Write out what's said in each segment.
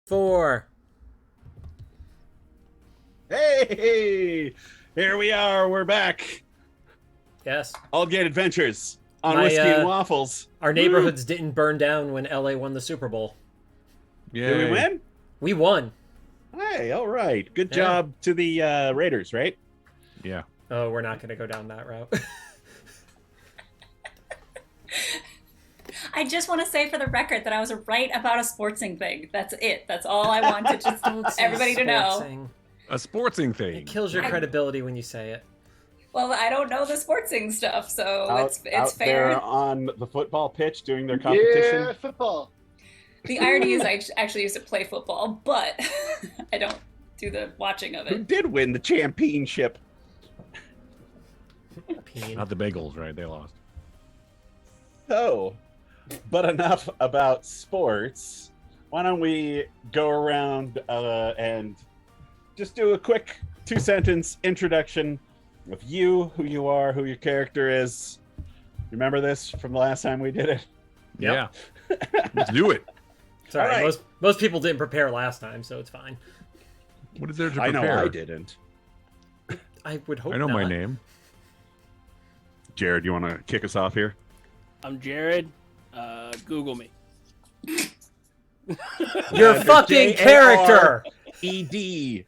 4. Hey, here we are. We're back. Yes. Aldgate Adventures on Whiskey and Waffles. Our neighborhoods didn't burn down when LA won the Super Bowl. Yay. Did we win? We won. Hey, all right. Good job to the Raiders, right? Yeah. Oh, we're not going to go down that route. I just want to say for the record that I was right about a sportsing thing. That's it. That's all I wanted just everybody to know. A sportsing thing. It kills your credibility when you say it. Well, I don't know the sportsing stuff, so it's out fair. There on the football pitch doing their competition. Yeah, football. The irony is I actually used to play football, but I don't do the watching of Who it. did win the championship? Not the Bagels, right? They lost. So, but enough about sports. Why don't we go around and just do a quick 2-sentence introduction of you, who you are, who your character is. Remember this from the last time we did it? Yeah. Let's do it. Sorry, right. most people didn't prepare last time, so it's fine. What is there to I prepare? know I didn't. I would hope I know not. my name. Jared, you want to kick us off here? I'm Jared. Google me. Your fucking character! ED.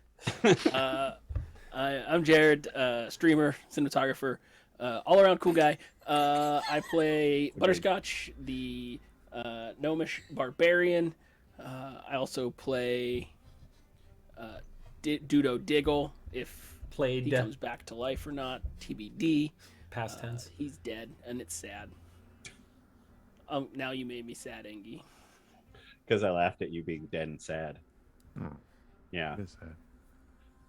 I'm Jared, streamer, cinematographer, all-around cool guy. I play Butterscotch, the gnomish barbarian. I also play Dudo Diggle, if he comes back to life or not, TBD. Past tense. He's dead, and it's sad. Now you made me sad, Engie. Because I laughed at you being dead and sad. Yeah. It is sad.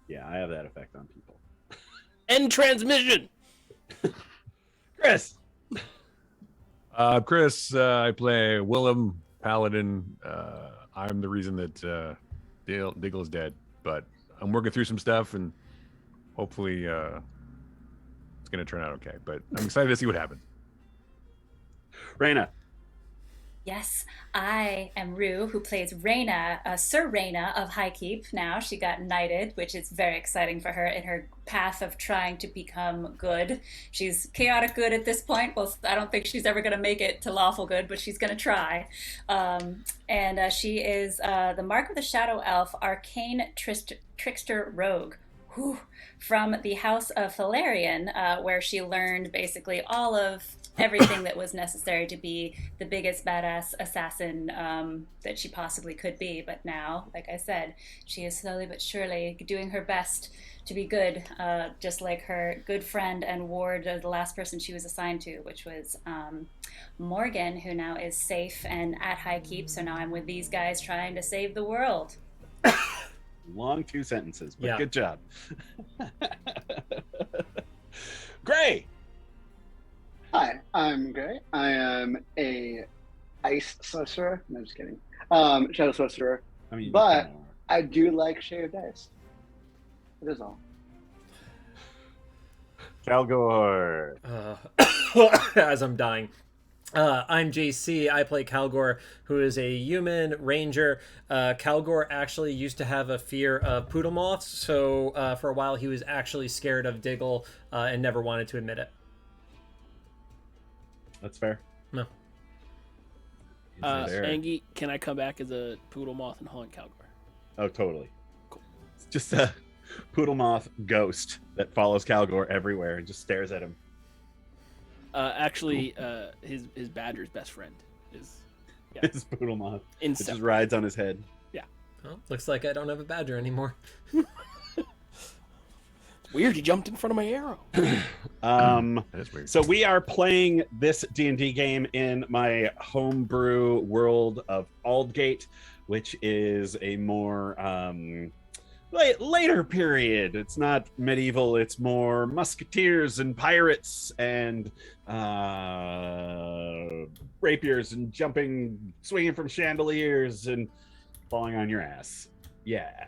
Yeah, I have that effect on people. End transmission! Chris! Chris, I play Willem Paladin. I'm the reason that Diggle is dead, but I'm working through some stuff, and hopefully it's going to turn out okay. But I'm excited to see what happens. Raina. Yes, I am Rue, who plays Raina, Sir Raina of Highkeep now. She got knighted, which is very exciting for her in her path of trying to become good. She's chaotic good at this point. Well, I don't think she's ever going to make it to lawful good, but she's going to try. And she is the Mark of the Shadow Elf, arcane trickster rogue. From the House of Valerian, where she learned basically all of everything that was necessary to be the biggest badass assassin that she possibly could be. But now, like I said, she is slowly but surely doing her best to be good, just like her good friend and ward, the last person she was assigned to, which was Morgan, who now is safe and at Highkeep. So now I'm with these guys trying to save the world. Long 2 sentences, but good job. Gray. Hi, I'm Gray. I am a ice sorcerer. No, just kidding. Shadow sorcerer. I mean, but I do like shaved ice. That is all. Calgor. As I'm dying. I'm JC. I play Calgor, who is a human ranger. Calgor actually used to have a fear of poodle moths, so for a while he was actually scared of Diggle and never wanted to admit it. That's fair. No. Angie, can I come back as a poodle moth and haunt Calgor? Oh, totally. Cool. It's just a poodle moth ghost that follows Calgor everywhere and just stares at him. Actually, his badger's best friend is his poodle moth. It Inseparable. just rides on his head. Yeah. Well, looks like I don't have a badger anymore. Weird, he jumped in front of my arrow. That is weird. So we are playing this D&D game in my homebrew world of Aldgate, which is a more later period. It's not medieval. It's more musketeers and pirates and rapiers and jumping, swinging from chandeliers and falling on your ass. Yeah.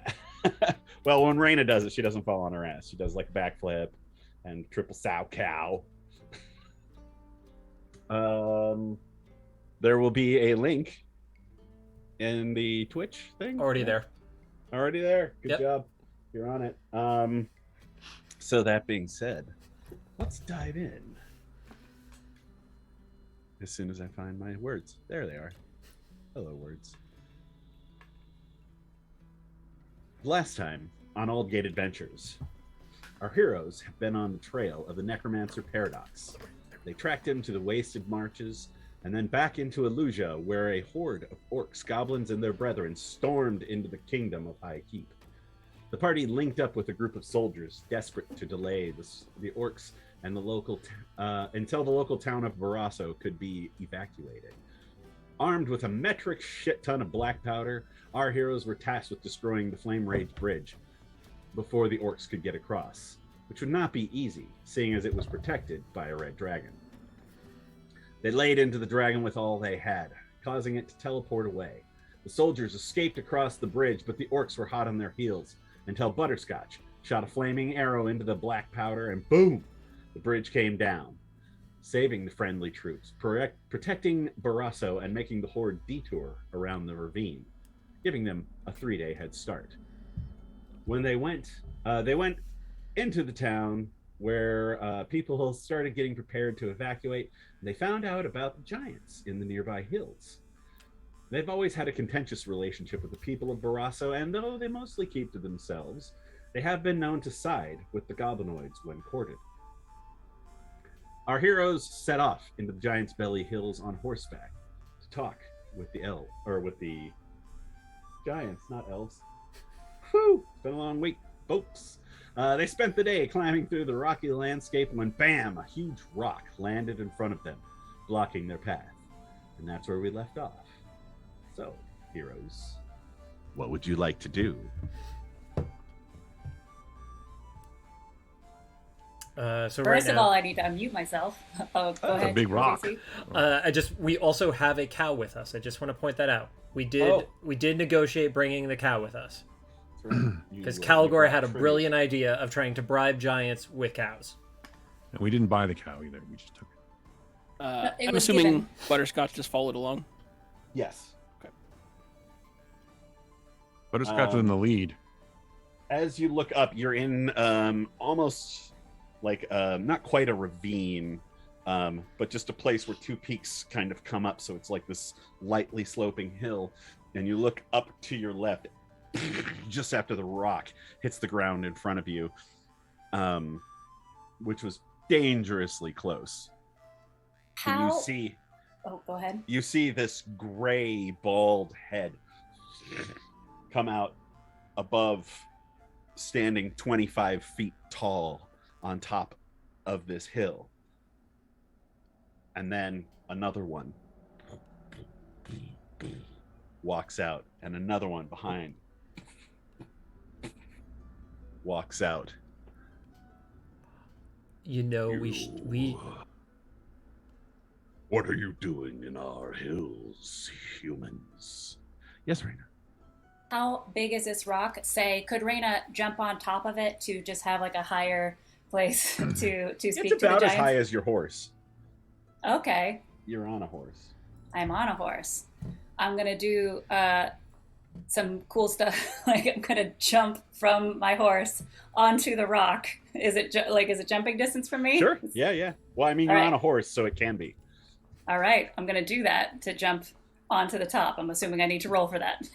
Well, when Raina does it, she doesn't fall on her ass. She does like a backflip and triple sow cow. There will be a link in the Twitch thing? Already Yeah. there. Already there. Good Yep. job. You're on it. So that being said, let's dive in. As soon as I find my words. There they are. Hello, words. Last time on Aldgate Adventures, our heroes have been on the trail of the Necromancer Paradox. They tracked him to the wasted marches and then back into Illusia, where a horde of orcs, goblins, and their brethren stormed into the kingdom of High Keep. The party linked up with a group of soldiers desperate to delay the orcs and the local until the local town of Barrasso could be evacuated. Armed with a metric shit ton of black powder, our heroes were tasked with destroying the Flame Rage Bridge before the orcs could get across, which would not be easy, seeing as it was protected by a red dragon. They laid into the dragon with all they had, causing it to teleport away. The soldiers escaped across the bridge, but the orcs were hot on their heels until Butterscotch shot a flaming arrow into the black powder, and boom! The bridge came down, saving the friendly troops, protecting Barrasso and making the horde detour around the ravine, giving them a 3-day head start. When they went into the town where people started getting prepared to evacuate. They found out about the giants in the nearby hills. They've always had a contentious relationship with the people of Barrasso, and though they mostly keep to themselves, they have been known to side with the goblinoids when courted. Our heroes set off into the Giant's Belly Hills on horseback to talk with the giants, not elves. Whew, it's been a long week, folks. They spent the day climbing through the rocky landscape when, bam, a huge rock landed in front of them, blocking their path. And that's where we left off. So, heroes, what would you like to do? So First right of now, all, I need to unmute myself. Oh, go ahead. a big rock. JC. we also have a cow with us. I just want to point that out. We did negotiate bringing the cow with us because Calgor had a brilliant idea of trying to bribe giants with cows. And we didn't buy the cow either. We just took it. It I'm was assuming given. Butterscotch just followed along. Yes. Butterscotch was in the lead. As you look up, you're in almost like not quite a ravine, but just a place where two peaks kind of come up. So it's like this lightly sloping hill. And you look up to your left, just after the rock hits the ground in front of you, which was dangerously close. And you see... Oh, go ahead. You see this gray, bald head come out above, standing 25 feet tall on top of this hill. And then another one walks out, and another one behind walks out. You know, we What are you doing in our hills, humans? Yes, Raina. How big is this rock? Say, could Raina jump on top of it to just have like a higher place to speak It's to the about as giants? high as your horse. Okay, You're on a horse. I'm on a horse. I'm gonna do some cool stuff. Like I'm gonna jump from my horse onto the rock. Is it is it jumping distance from me? Sure. Yeah. Well, I mean, All you're right. on a horse, so it can be. All right, I'm gonna do that to jump onto the top. I'm assuming I need to roll for that.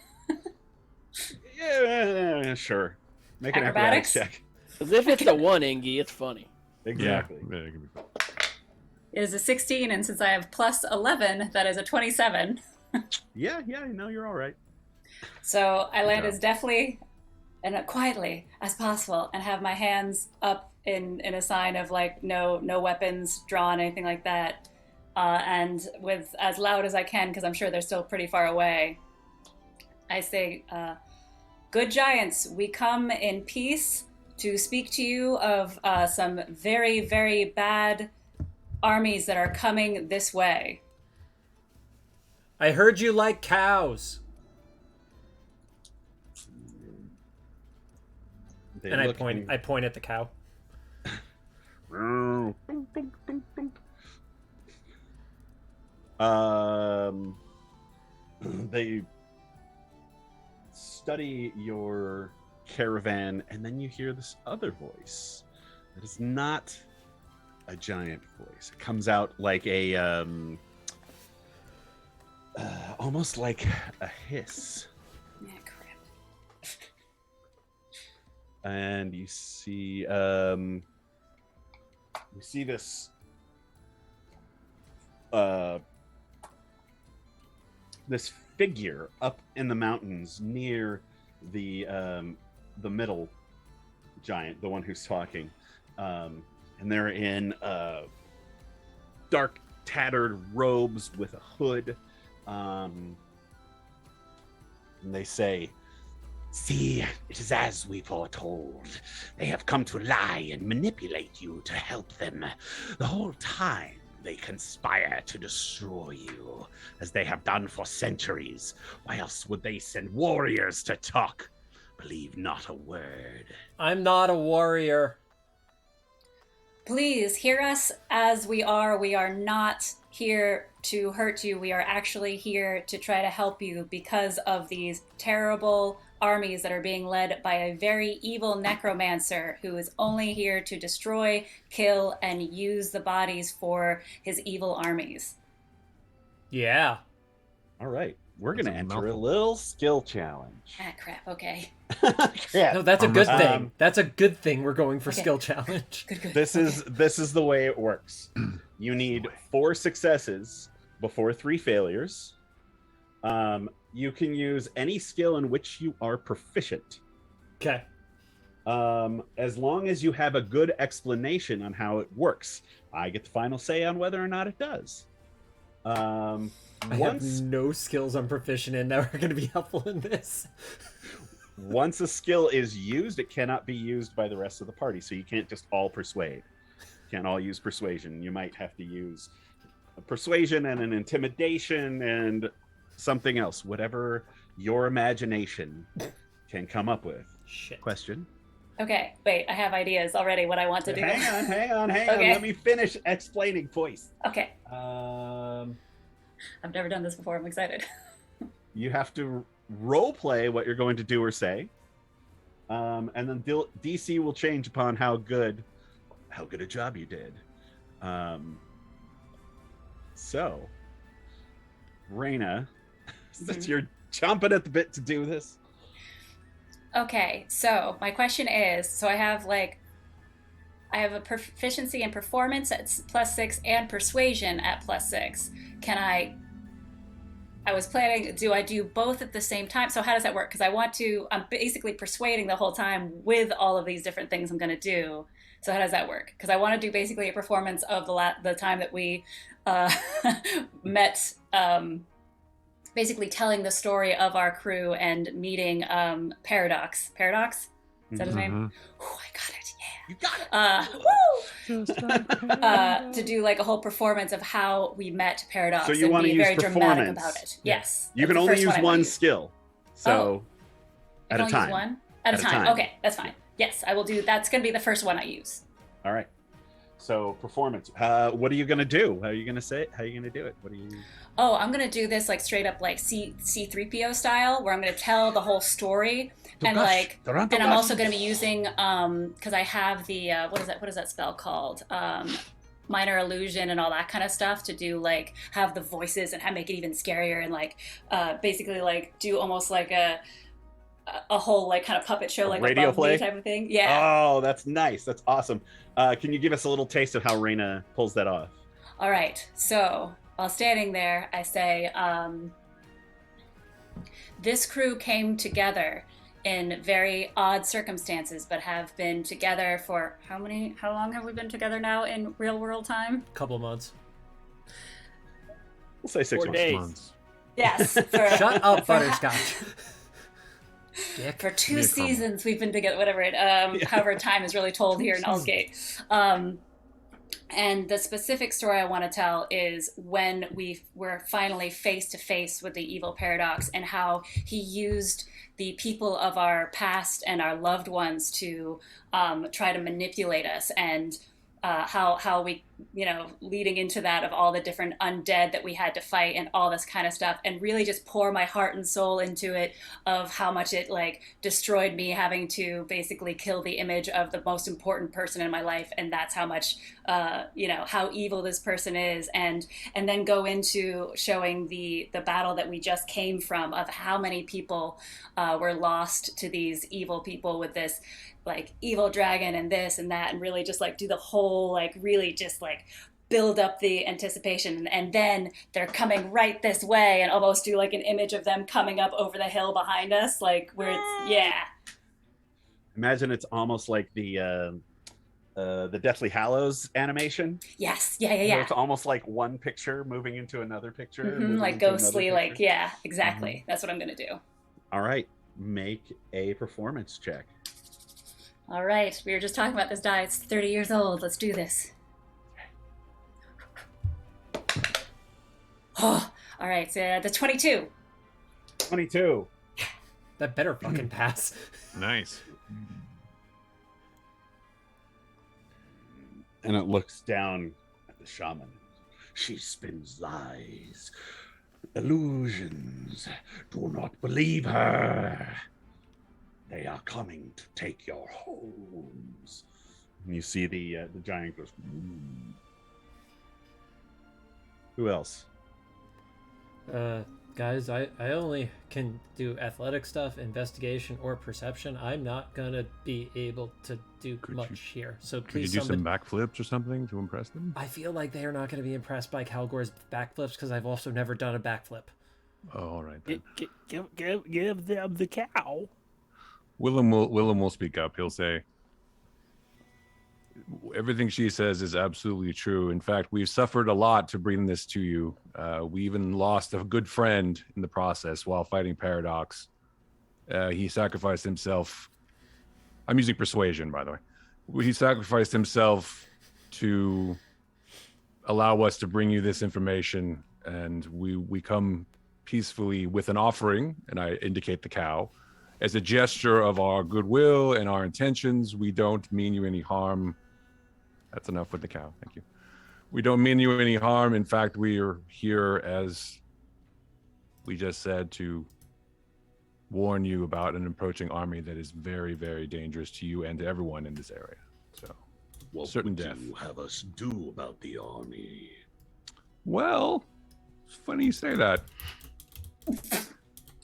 Yeah, sure. Make an acrobatics check. Because if it's a one, Ingy, it's funny. Exactly. Yeah, it can be cool. It is a 16, and since I have plus 11, that is a 27. Yeah, no, you're all right. So I land job. as deftly and quietly as possible, and have my hands up in a sign of like no weapons drawn, anything like that, and with as loud as I can, because I'm sure they're still pretty far away. I say, "Good giants, we come in peace to speak to you of some very, very bad armies that are coming this way." I heard you like cows, They and I look point at the cow. They study your caravan, and then you hear this other voice. It is not a giant voice. It comes out like a almost like a hiss. Yeah, crap. And you see this this figure up in the mountains near the middle giant, the one who's talking, and they're in dark tattered robes with a hood, and they say, "See, it is as we foretold. They have come to lie and manipulate you to help them. The whole time they conspire to destroy you, as they have done for centuries. Why else would they send warriors to talk? Believe not a word." I'm not a warrior. Please hear us as we are. We are not here to hurt you. We are actually here to try to help you because of these terrible armies that are being led by a very evil necromancer who is only here to destroy, kill, and use the bodies for his evil armies. Yeah. All right, we're That's gonna a enter a mouthful. little skill challenge. Ah, crap. Okay. No, that's a good Um, thing. That's a good thing. We're going for Okay. skill challenge. Good, good. This is the way it works. You need 4 successes before 3 failures. You can use any skill in which you are proficient, Okay. as long as you have a good explanation on how it works. I get the final say on whether or not it does. I Once have no skills I'm proficient in that are going to be helpful in this. once a skill is used, it cannot be used by the rest of the party. So you can't just all persuade. You can't all use persuasion. You might have to use a persuasion and an intimidation and something else, whatever your imagination can come up with. Shit. Question. Okay, wait, I have ideas already what I want to do. Hang on. Okay. Let me finish explaining voice. Okay, Um, I've never done this before. I'm excited. you have to role play what you're going to do or say, and then DC will change upon how good a job you did. So, Raina, since you're chomping at the bit to do this, Okay, so my question is, so I have a proficiency in performance at +6 and persuasion at +6. Can I was planning, do I do both at the same time? So how does that work? Because I'm basically persuading the whole time with all of these different things I'm going to do. So how does that work? Because I want to do basically a performance of the time that we met, basically telling the story of our crew and meeting Paradox. Paradox? Is that his name? Oh, I got it. Yeah. you got it. Woo! To do like a whole performance of how we met Paradox So you and wanna be use very dramatic performance. about it. Yeah. Yes. You can That's the only first use I wanna one use. skill, so I at can a only time. use one at a time. Okay, that's fine. Yes, I will do. That's going to be the first one I use. All right. So performance. What are you gonna do? How are you gonna say it? How are you gonna do it? What are you? Oh, I'm going to do this like straight up like C3PO style, where I'm going to tell the whole story and like, and I'm also going to be using because I have the what is that spell called? Minor illusion and all that kind of stuff to do like have the voices and make it even scarier and like basically like do almost like a whole like kind of puppet show like radio above me play type of thing. Yeah. Oh, that's nice. That's awesome. Can you give us a little taste of how Raina pulls that off? All right. So while standing there, I say, this crew came together in very odd circumstances, but have been together for how long have we been together now in real world time? Couple months. We'll say 6 4 months. days. Months. Yes. For, Shut up, Butterscotch. Dick. for 2 Give me a seasons we've been together, whatever it, however time is really told here in Aldgate. And the specific story I want to tell is when we were finally face to face with the evil Paradox and how he used the people of our past and our loved ones to try to manipulate us, and how we leading into that of all the different undead that we had to fight and all this kind of stuff, and really just pour my heart and soul into it, of how much it like destroyed me having to basically kill the image of the most important person in my life, and that's how much how evil this person is, and then go into showing the battle that we just came from, of how many people were lost to these evil people with this like evil dragon and this and that, and really just like do the whole like really just like build up the anticipation, and then they're coming right this way, and almost do like an image of them coming up over the hill behind us, like where it's Imagine it's almost like the Deathly Hallows animation. Yes, Where it's almost like one picture moving into another picture, like ghostly, like exactly. That's what I'm gonna do. All right, make a performance check. All right, we were just talking about this die. It's 30 years old. Let's do this. Oh, all right, so the 22. 22. That better fucking pass. Nice. And it looks down at the shaman. She spins lies, illusions. Do not believe her. They are coming to take your homes. And you see the giant goes. Mm. Who else? Guys, I only can do athletic stuff, investigation, or perception. I'm not gonna be able to do much here. So Could please, you do some backflips or something to impress them? I feel like they are not going to be impressed by Calgor's backflips because I've also never done a backflip. Oh, all right then. Give them the cow. Willem will speak up. He'll say, everything she says is absolutely true. In fact, we've suffered a lot to bring this to you. We even lost a good friend in the process while fighting Paradox. He sacrificed himself. I'm using persuasion, by the way. He sacrificed himself to allow us to bring you this information, and we come peacefully with an offering, and I indicate the cow, as a gesture of our goodwill and our intentions. We don't mean you any harm. That's enough with the cow. Thank you. We don't mean you any harm. In fact, we are here, as we just said, to warn you about an approaching army that is very, very dangerous to you and to everyone in this area. So, what certain would death. you have us do about the army? Well, it's funny you say that.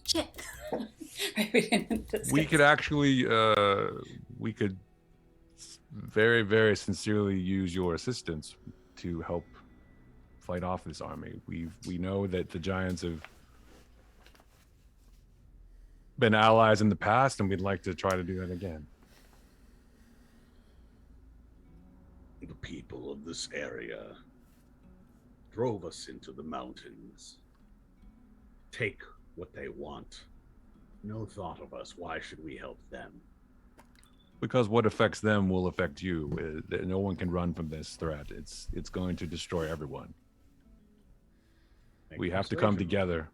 Shit. We could actually, we could very, very sincerely use your assistance to help fight off this army. We know that the giants have been allies in the past, and we'd like to try to do that again. The people of this area drove us into the mountains. Take what they want. No thought of us. Why should we help them? Because what affects them will affect you. No one can run from this threat. It's going to destroy everyone. We have to come together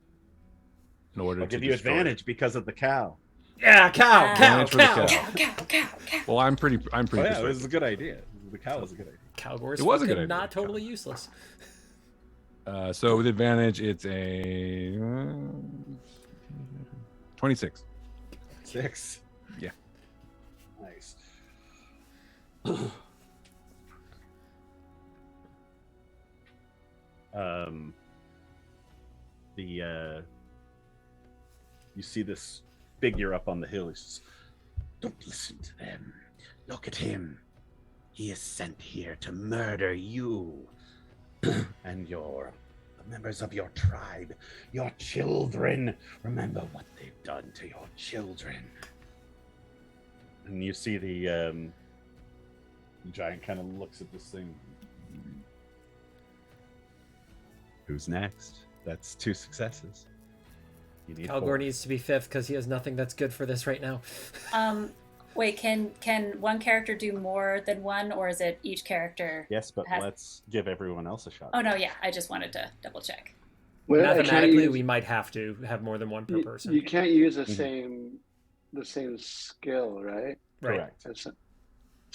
in order I'll to give you destroy advantage because of the cow. Yeah, cow. Advantage for the cow. Cow. Well, I'm pretty Oh, yeah, it persuasive. was a good idea. The cow was a good idea. Calgor's It was a good fucking idea. not totally useless. So with advantage, it's a 26. 6. Yeah. Nice. You see this figure up on the hill. He says, Don't listen to them. Look at him. He is sent here to murder you and the members of your tribe, your children. Remember what they've done to your children. and you see the giant kind of looks at this thing. Who's next? That's 2 successes. You need Calgor 4. needs to be 5th because he has nothing that's good for this right now. Wait, can one character do more than one, or is it each character? Yes, but has- let's give everyone else a shot. Oh no, yeah, I just wanted to double check. Well, I can't Mathematically, use- we might have to have more than one per person. You can't use the Mhm. same skill, right? Right. Correct. It's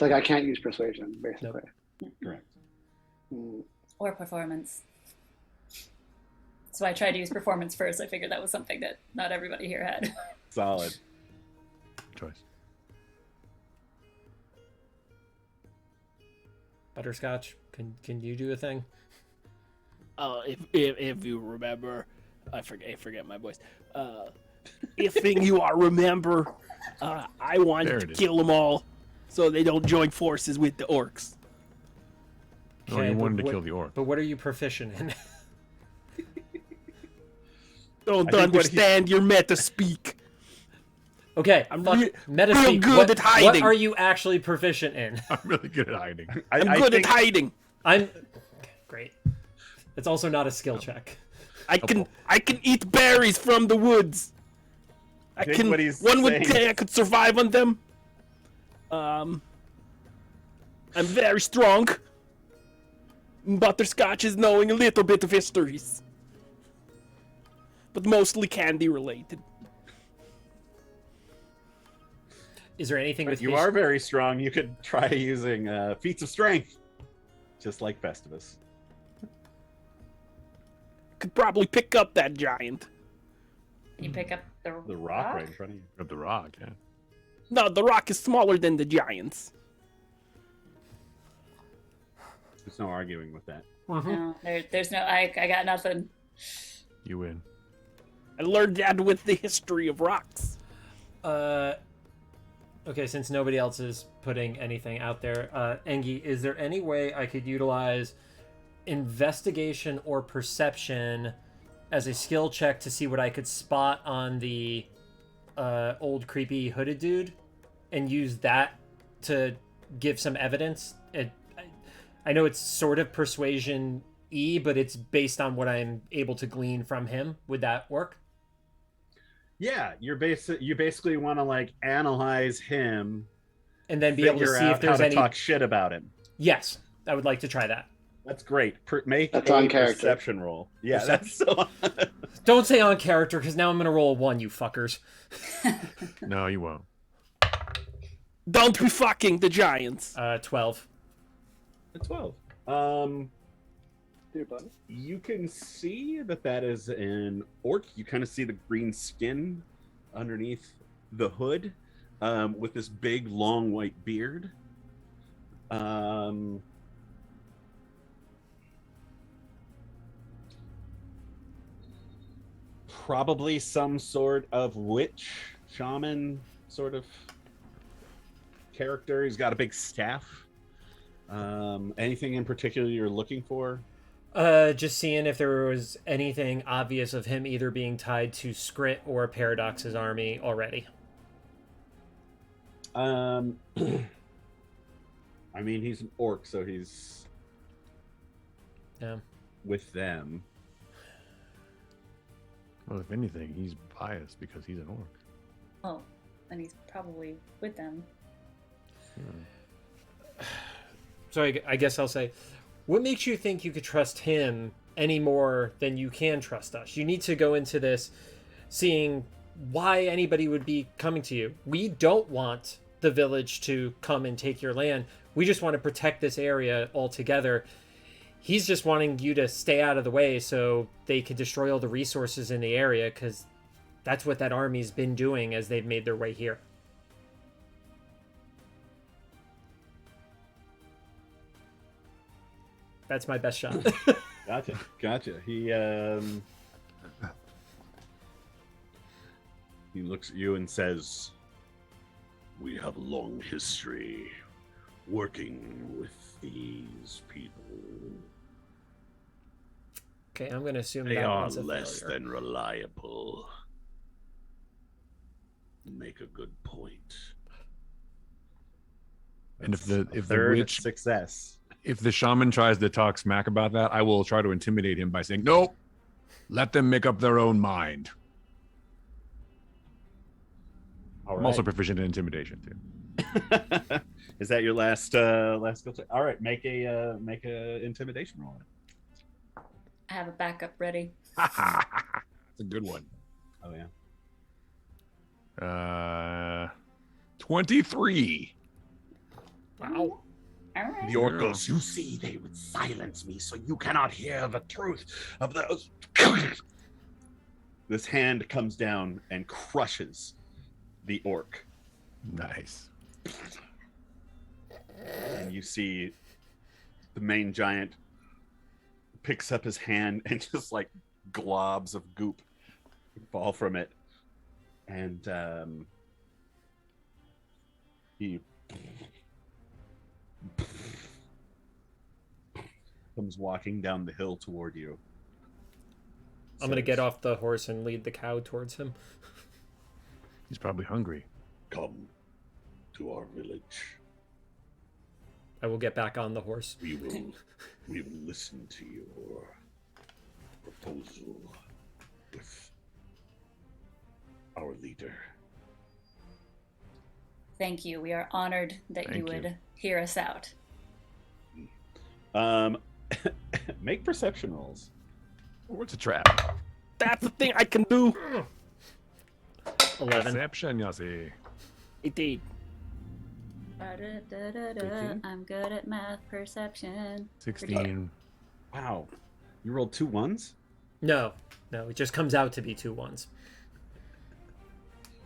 like I can't use persuasion, basically. Correct. Or performance. So I tried to use performance first. I figured that was something that not everybody here had. Solid. Choice. Butterscotch, can you do a thing? If you remember, I forget my voice. If you are remember, I wanted to kill them all, so they don't join forces with the orcs. No, you wanted to kill the orc. But what are you proficient in? Don't understand your meta speak. Okay, I'm meta real speak. good at hiding. What are you actually proficient in? I'm really good at hiding. I'm good at hiding. I'm great. It's also not a skill check. I can eat berries from the woods. I think can. what he's One would saying- say I could survive on them. I'm very strong. Butterscotch is knowing a little bit of histories, but mostly candy related. Is there anything But with you are very strong. You could try using feats of strength, just like Festivus. Could probably pick up that giant. Can you pick up the rock right in front of you. Up the rock, yeah. No, the rock is smaller than the giants. There's no arguing with that. No, there's no. I got nothing. You win. I learned that with the history of rocks. Okay, since nobody else is putting anything out there, Engi, is there any way I could utilize investigation or perception as a skill check to see what I could spot on the old creepy hooded dude and use that to give some evidence? I know it's sort of persuasion-y, but it's based on what I'm able to glean from him. Would that work? Yeah, you basically want to like analyze him And then be able to see if there's any talk shit about him. Yes, I would like to try that. That's great. Make That's a on character. perception roll. Yeah, that's so. Don't say on character, because now I'm going to roll a 1, you fuckers. No, you won't. Don't be fucking the giants. 12. 12. Dear bud. You can see that is an orc. You kind of see the green skin underneath the hood, with this big, long white beard. Probably some sort of witch, shaman sort of character. He's got a big staff. Anything in particular you're looking for? Just seeing if there was anything obvious of him either being tied to Skrit or Paradox's army already. I mean, he's an orc, so he's with them. Well, if anything, he's biased because he's an orc. Oh, and he's probably with them. So I guess I'll say, what makes you think you could trust him any more than you can trust us? You need to go into this seeing why anybody would be coming to you. We don't want the village to come and take your land. We just want to protect this area altogether. He's just wanting you to stay out of the way so they can destroy all the resources in the area, because that's what that army's been doing as they've made their way here. That's my best shot. Gotcha. He looks at you and says, "We have a long history working with these people. Okay, I'm going to assume They that are one's a less failure. than reliable. Make a good point." And if the Third witch, success. if the shaman tries to talk smack about that, I will try to intimidate him by saying, "Nope, let them make up their own mind." All I'm also proficient in intimidation too. Is that your last skill check? All right, make a intimidation roll. I have a backup ready. That's a good one. Oh yeah. 23. Wow. The orc goes, goes, you see, they would silence me so you cannot hear the truth of those. this hand comes down and crushes the orc. Nice. And you see the main giant picks up his hand and just like globs of goop fall from it. And he comes walking down the hill toward you. I'm going to get off the horse and lead the cow towards him. He's probably hungry. Come to our village. I will get back on the horse. We will listen to your proposal with our leader. Thank you. We are honored that you Thank you. would hear us out. Make perception rolls. What's a trap? That's the thing I can do. 11. Perception, Yossi. 18. I'm good at math perception. 16. Wow. You rolled 2 1s? No, it just comes out to be 2 1s.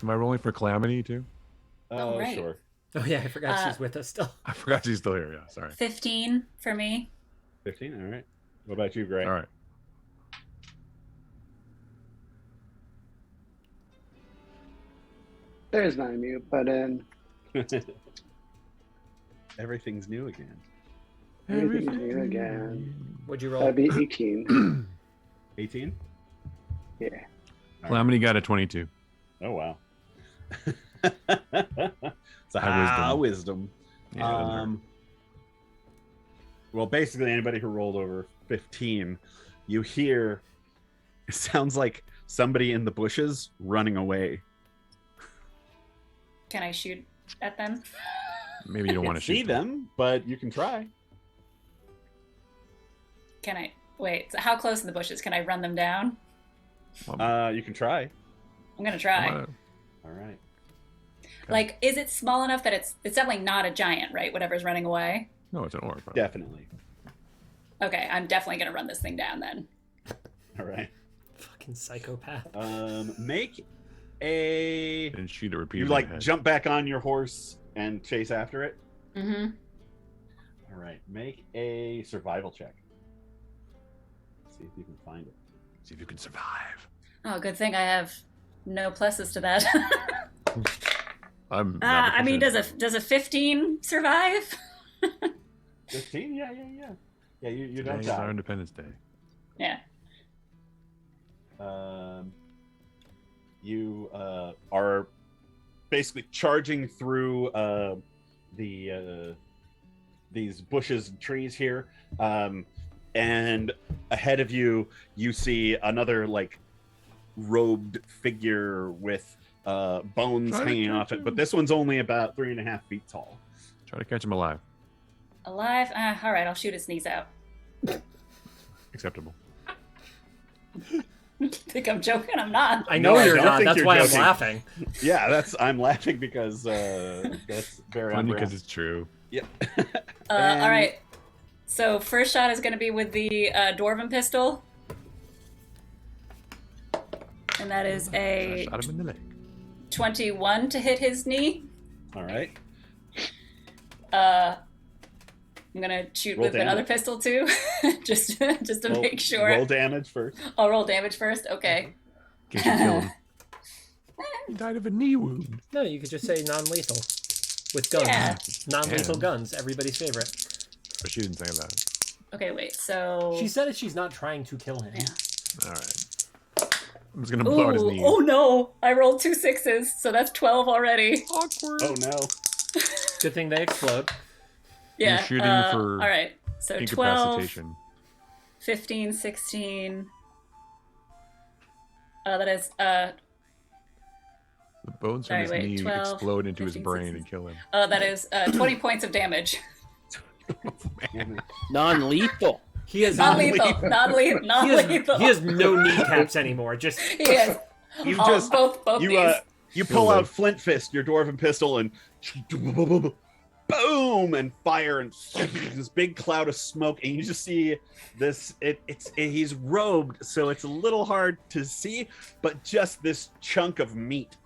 Am I rolling for Calamity too? Oh, right. Sure. Oh yeah, I forgot she's with us still. I forgot she's still here. Yeah, sorry. 15 for me. 15? All right. What about you, Gray? All right. There's my mute button. Everything's new again. Everything's new again. What'd you roll? That'd be 18. 18? Yeah. Calamity got a 22. Oh, wow. It's a High wisdom. Yeah, it doesn't hurt. Well, basically, anybody who rolled over 15, you hear, it sounds like somebody in the bushes running away. Can I shoot at them? Maybe you don't You want can't to see shoot them, but you can try. Can I? Wait, so how close in the bushes? Can I run them down? You can try. I'm gonna try. All right. Like, is it small enough that it's definitely not a giant, right? Whatever's running away. No, it's an orc. Right? Definitely. Okay, I'm definitely gonna run this thing down then. All right. Fucking psychopath. Make a. And shoot it You repeatedly. like in the head. jump back on your horse and chase after it. Mm-hmm. All right. Make a survival check. See if you can find it. See if you can survive. Oh, good thing I have no pluses to that. I'm. I mean, does a 15 survive? 15? Yeah. Yeah, you don't Today's our die. Independence Day. Yeah. You are basically charging through these bushes and trees here, and ahead of you, you see another like robed figure with bones Try to hanging catch off it, him. but this one's only about 3.5 feet tall. Try to catch him alive. Alive? All right, I'll shoot his knees out. Acceptable. Think I'm joking? I'm not. I know No, I you're don't not. think That's you're why joking. I'm laughing. Yeah, I'm laughing because that's very Funny on because brand. it's true. Yeah. All right. So first shot is going to be with the dwarven pistol, and that is a Shot him in the leg. 21 to hit his knee. All right. I'm gonna shoot Roll with another damage. pistol too, just to Roll- make sure. Roll damage first. I'll roll damage first. Okay. In case you kill him. He died of a knee wound. No, you could just say non-lethal. With guns. Yeah. Non-lethal Yeah. guns. Everybody's favorite. But she didn't say that. Okay, wait. So. She said that she's not trying to kill him. Yeah. All right. I'm just gonna blow out his Ooh, knee. oh no! I rolled 2 6s, so that's 12 already. Awkward. Oh no. Good thing they explode. Yeah. shooting for All right. So 12, Incapacitation. 15, 16. That is The bones from Sorry, his wait, knee 12, explode into his 15, brain 16. and kill him. that is 20 points of damage. Non-lethal. He has Non-lethal. Non-lethal. He Non-lethal. has no kneecaps anymore. Just He is. You Oh, just both you knees. you pull out Flint Fist, your dwarven pistol, and boom, and fire, and this big cloud of smoke, and you just see this. He's robed, so it's a little hard to see, but just this chunk of meat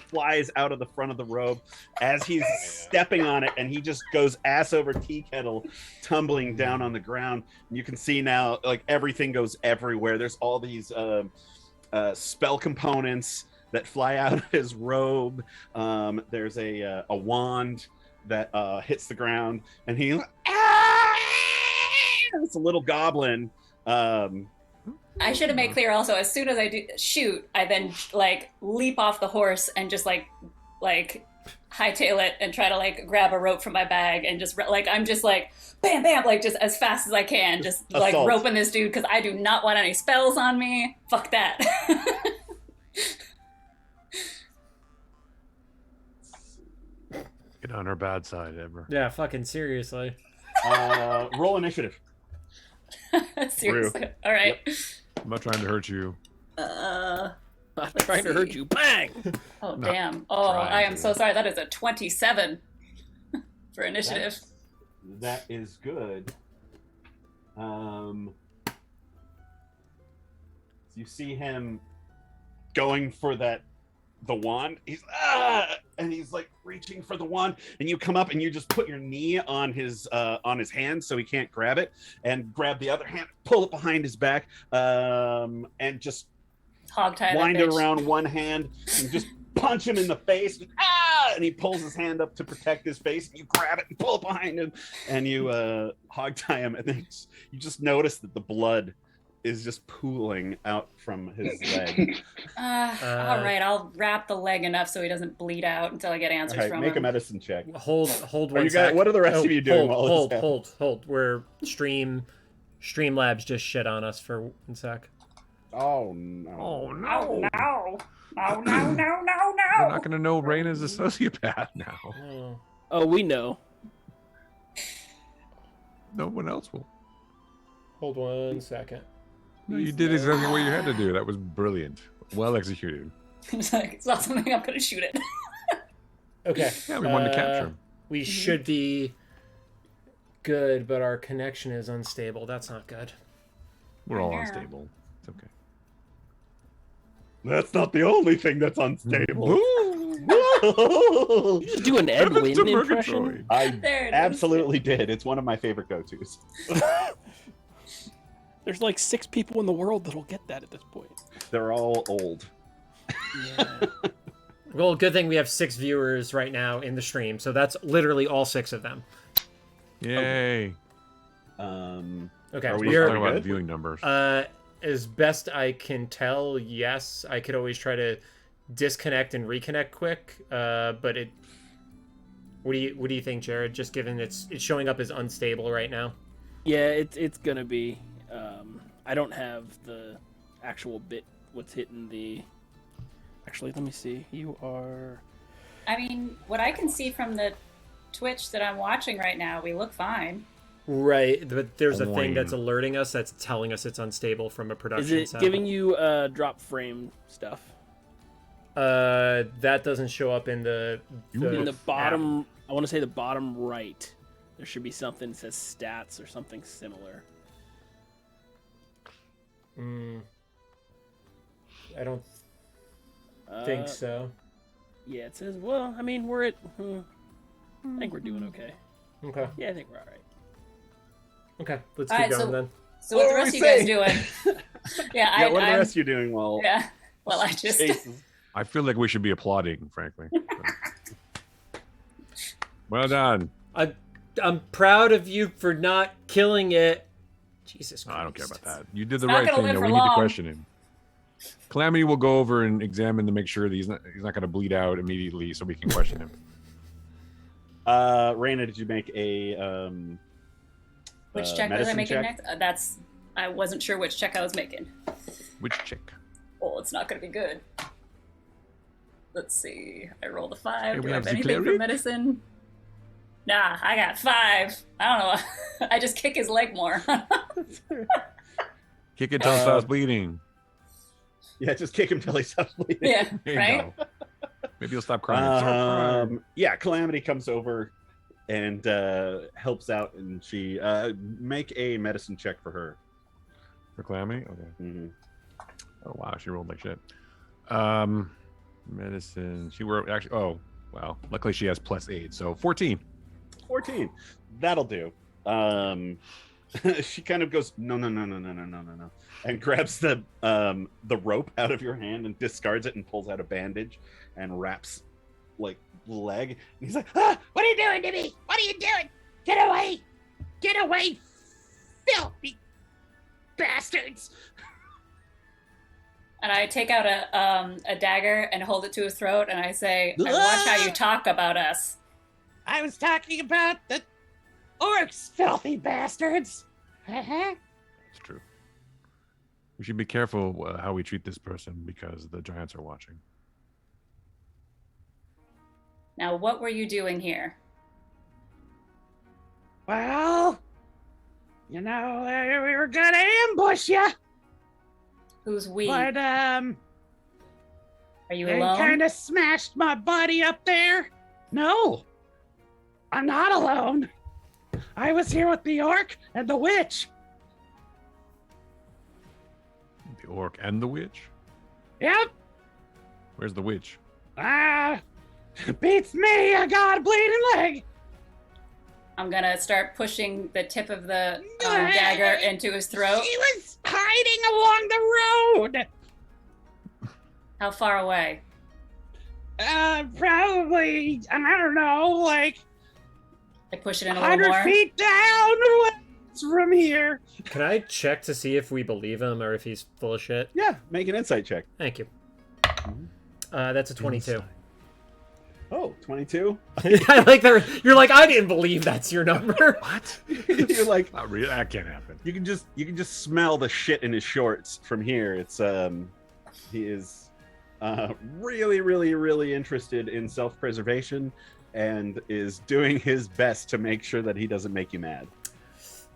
flies out of the front of the robe as he's stepping on it, and he just goes ass over tea kettle, tumbling down on the ground. And you can see now, like, everything goes everywhere. There's all these spell components that fly out of his robe. There's a wand that hits the ground, and he it's a little goblin. I should have made clear also, as soon as I do shoot, I then like leap off the horse and just like hightail it and try to like grab a rope from my bag and just like I'm just like bam bam, like just as fast as I can, just like Assault. roping this dude because I do not want any spells on me. Fuck that. Get on our bad side, ever. Yeah, fucking seriously. Roll initiative. Seriously. All right. Yep. I'm not trying to hurt you. I'm trying to hurt you. Bang! Oh, Not damn. Oh, trying I am to. so sorry. That is a 27 for initiative. That is good. You see him going for the wand. He's and he's like reaching for the wand, and you come up and you just put your knee on his hand so he can't grab it, and grab the other hand, pull it behind his back, and just Hog tie that wind it bitch. around one hand and just punch him in the face. And he pulls his hand up to protect his face, and you grab it and pull it behind him, and you hog tie him, and then you just notice that the blood is just pooling out from his leg. All right, I'll wrap the leg enough so he doesn't bleed out until I get answers All right, from make him. a medicine check. Hold Are one you sec. guys, what are the rest of you doing? while Hold, this happens? hold. We're Streamlabs just shit on us for 1 sec. Oh no! Oh no! No, no, no, no, no, We're no. not gonna know Raina's a sociopath now. Oh. Oh, we know. No one else will. Hold 1 second. No, you did exactly what you had to do. That was brilliant. Well executed. It's like, it's not something I'm gonna shoot it. Okay. Yeah, we wanted to capture him. We should be good, but our connection is unstable. That's not good. We're all Yeah. unstable. It's okay. That's not the only thing that's unstable. You just do an Edwin Heavens to impression. Murgatroyd. I There it is. absolutely did. It's one of my favorite go-tos. There's like 6 people in the world that'll get that at this point. They're all old. Yeah. Well, good thing we have 6 viewers right now in the stream, so that's literally all 6 of them. Yay! Okay, Are we we're Talking about good? viewing numbers. as best I can tell. Yes, I could always try to disconnect and reconnect quick, but it. What do you think, Jared? Just given it's showing up as unstable right now. Yeah, it's gonna be. I don't have the actual bit. What's hitting the? Actually, let me see. You are. I mean, what I can see from the Twitch that I'm watching right now, we look fine. Right, but there's a thing Fine. that's alerting us that's telling us it's unstable from a Is production it side. giving you drop frame stuff? That doesn't show up in the In the bottom, I want to say the bottom right. There should be something that says stats or something similar. I don't think so. Yeah, it says. Well, I mean, we're at. I think we're doing okay. Okay. Yeah, I think we're all right. Okay, let's All keep right, going then. So what the What rest were of we you guys doing? Yeah, what are the I'm, rest of you doing while yeah. Well, I just. Chase I feel like we should be applauding, frankly. Well done. I'm proud of you for not killing it. Jesus No, Christ. I don't care about that. You did the not right gonna thing. live Though. for We need to long. question him. Calamity will go over and examine to make sure that he's not going to bleed out immediately, so we can question him. Raina, did you make a Which check was I medicine making check? next? I wasn't sure which check I was making. Which chick? Oh, it's not going to be good. Let's see. I rolled a 5. Hey, Do we I have have the anything for cleric? medicine? Nah, I got 5. I don't know. I just kick his leg more. Kick it till it stops bleeding. Yeah, just kick him till he stops bleeding. yeah, There you right? go. Maybe he'll stop crying. Stop crying. Yeah, Calamity comes over and helps out, and she make a medicine check for her. For Clammy? Okay. Mm-hmm. Oh, wow. She rolled like shit. Medicine. She were actually. Oh, wow. Luckily, she has +8. So 14. 14. That'll do. She kind of goes, no, and grabs the rope out of your hand and discards it and pulls out a bandage and wraps like the leg. And he's like, ah, What are you doing to me? What are you doing? Get away! Get away! Filthy bastards! And I take out a dagger and hold it to his throat, and I say, I watch how you talk about us. I was talking about the orcs, filthy bastards. That's true. We should be careful how we treat this person because the giants are watching. Now, what were you doing here? Well, you know, we were gonna ambush you, Who's we? but Are you they alone? kind of smashed my body up there. No, I'm not alone. I was here with the orc and the witch. The orc and the witch? Yep. Where's the witch? Beats me. I got a bleeding leg. I'm gonna start pushing the tip of the dagger into his throat. She was hiding along the road. How far away? Probably, I don't know, like I push it in a little 100 more. feet down from here. Can I check to see if we believe him or if he's full of shit? yeah, make an insight check. Thank you. That's a 22. Oh, 22. I like that. You're like, I didn't believe that's your number. What? You're like, Not really. That can't happen. you can just smell the shit in his shorts from here. It's he is really interested in self-preservation and is doing his best to make sure that he doesn't make you mad,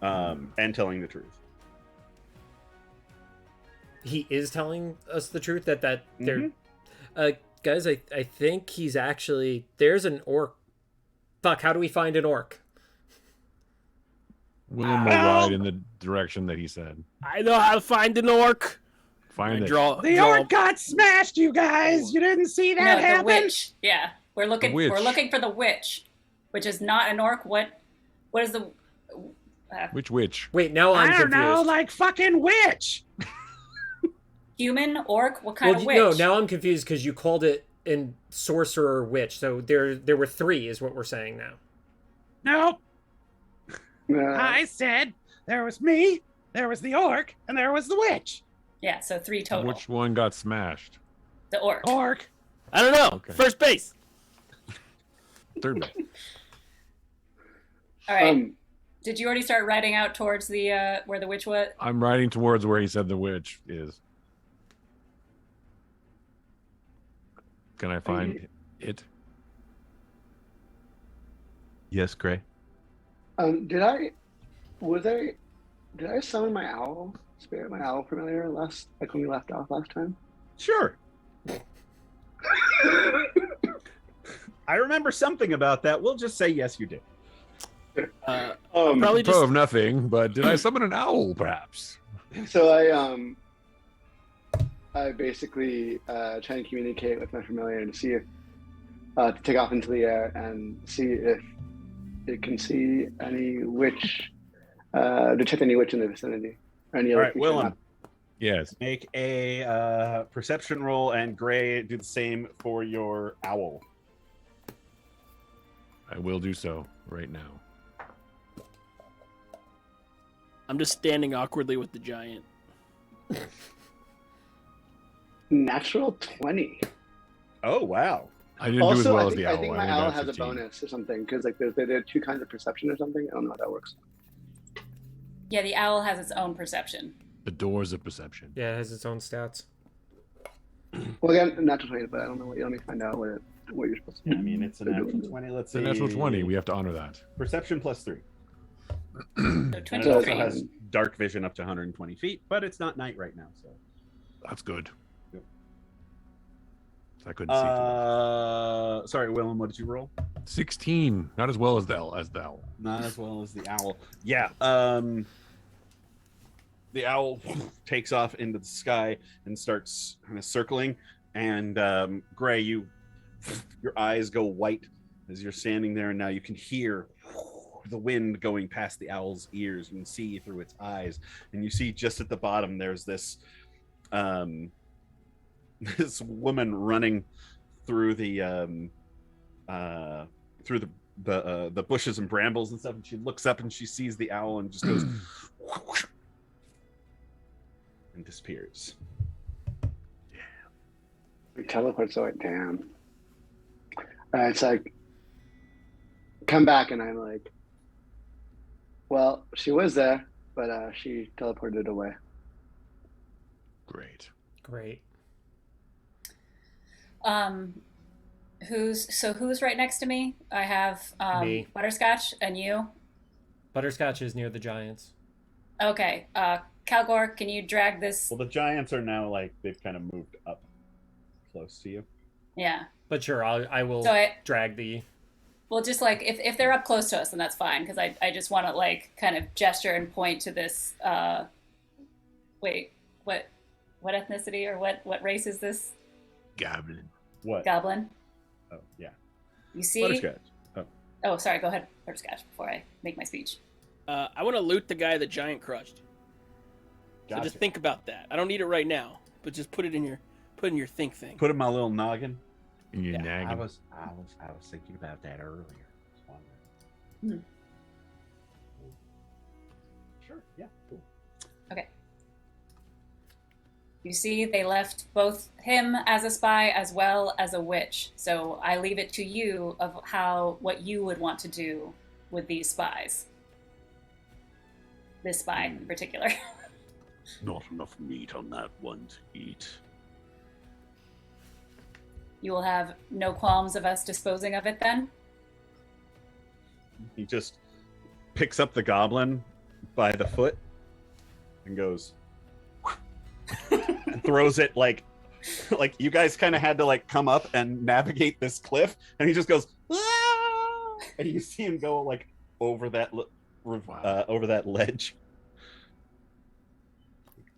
and telling the truth. He is telling us the truth that they're Mhm. guys, I think he's actually, there's an orc. Fuck, how do we find an orc? Willem will ride in the direction that he said. I know how to find an orc. Find it. The orc got smashed, you guys. You didn't see that No, the happen? witch. Yeah, we're looking. The witch. We're looking for the witch, which is not an orc. What is the? Which witch? Wait, now I'm I don't confused. know, like fucking witch. Human orc? What kind of witch? No, now I'm confused because you called it in sorcerer witch. So there were 3 is what we're saying now. Nope. Uh, I said there was me, there was the orc, and there was the witch. Yeah, so 3 total. Which one got smashed? The orc. Orc. I don't know. Okay. First base. Third base. All right. Did you already start riding out towards the where the witch was? I'm riding towards where he said the witch is. Can I find it? Yes, Gray. did I summon my owl spirit, my owl familiar last, like when we left off last time? Sure. I remember something about that. We'll just say yes, you did. Probably Pro just of nothing, but did I summon an owl, perhaps? So I basically try and communicate with my familiar to see if to take off into the air and see if it can see any witch, detect any witch in the vicinity. Or any All other right, creature Willem, not- Yes. make a perception roll, and Gray, do the same for your owl. I will do so right now. I'm just standing awkwardly with the giant. Natural 20. Oh, wow. I didn't do as Also, well I as think, the owl. I think I my only owl got has a 15. bonus or something because like there are 2 kinds of perception or something. I don't know how that works. Yeah, the owl has its own perception. The doors of perception. Yeah, it has its own stats. Well, again, natural 20, but I don't know what. Let me find out what you're supposed to do. I mean, it's a natural 20. Let's It's see. a natural 20. We have to honor that. Perception plus 3. So And it 23. also has dark vision up to 120 feet, but it's not night right now, so. That's good. So I couldn't see. Sorry, Willem, what did you roll? 16. Not as well as the owl. Not as well as the owl. Yeah. The owl takes off into the sky and starts kind of circling. And Gray, your eyes go white as you're standing there, and now you can hear the wind going past the owl's ears. You can see through its eyes, and you see just at the bottom there's this this woman running through the bushes and brambles and stuff, and she looks up and she sees the owl and just goes and disappears. We teleport, so damn. It's like, come back, and I'm like, well, she was there, but she teleported away. Great. Who's right next to me? I have Me. Butterscotch and you. Butterscotch is near the giants. Okay. Calgor, can you drag this? Well, the giants are now like they've kind of moved up close to you. Yeah. But sure, I will drag the... Well, just like if they're up close to us, then that's fine, because I just want to like kind of gesture and point to this. Wait, what ethnicity or what race is this? Goblin. What? Goblin. Oh yeah. You see? Butterscotch. Oh, sorry. Go ahead, Butterscotch, before I make my speech. I want to loot the guy the giant crushed. Gotcha. So just think about that. I don't need it right now, but just put it in your think thing. Put in my little noggin. In your Yeah, nagging. I was thinking about that earlier. Just wondering. Sure. Yeah. Cool. Okay. You see, they left both him as a spy as well as a witch. So I leave it to you of what you would want to do with these spies. This spy in particular. Not enough meat on that one to eat. You will have no qualms of us disposing of it then? He just picks up the goblin by the foot and goes and throws it like you guys kind of had to like come up and navigate this cliff, and he just goes "Ah!" and you see him go like over that over that ledge.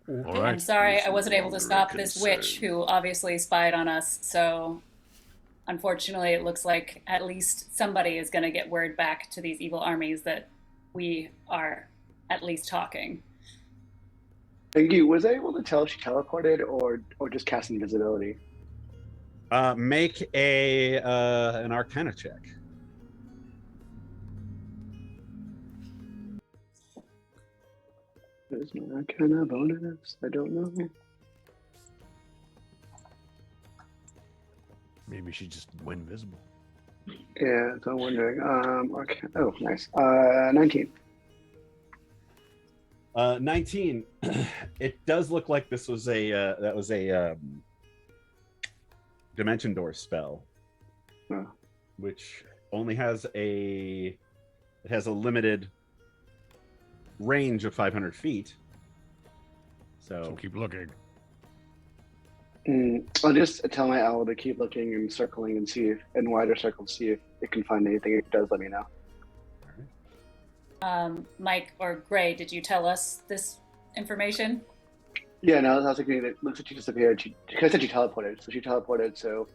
All right. I'm sorry I He's wasn't able to no stop longer this witch concerned. who obviously spied on us, so unfortunately it looks like at least somebody is going to get word back to these evil armies that we are at least talking. Bingy, was I able to tell if she teleported or just cast invisibility? Make an Arcana check. There's my Arcana bonus. I don't know. Maybe she just went invisible. Yeah, so I'm wondering. Arcana. Oh, nice. 19. 19. It does look like this was a dimension door spell, Oh. which only has a limited range of 500 feet. So So keep looking. I'll just tell my owl to keep looking and circling and see if, in wider circles, see if it can find anything. If it does, let me know. Mike or Gray, did you tell us this information? Yeah, no, I was thinking it looks like she disappeared. She said she teleported, so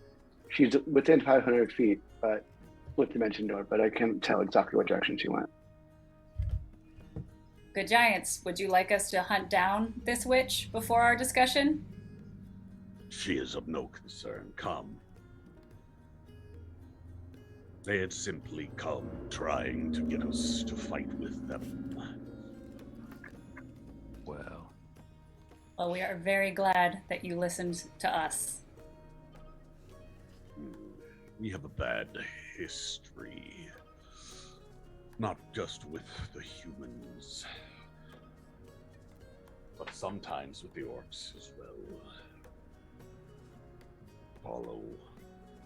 she's within 500 feet, but with dimension door. But I can't tell exactly what direction she went. Good Giants, would you like us to hunt down this witch before our discussion? She is of no concern. Come. They had simply come trying to get us to fight with them. Well, we are very glad that you listened to us. We have a bad history. Not just with the humans, but sometimes with the orcs as well. follow.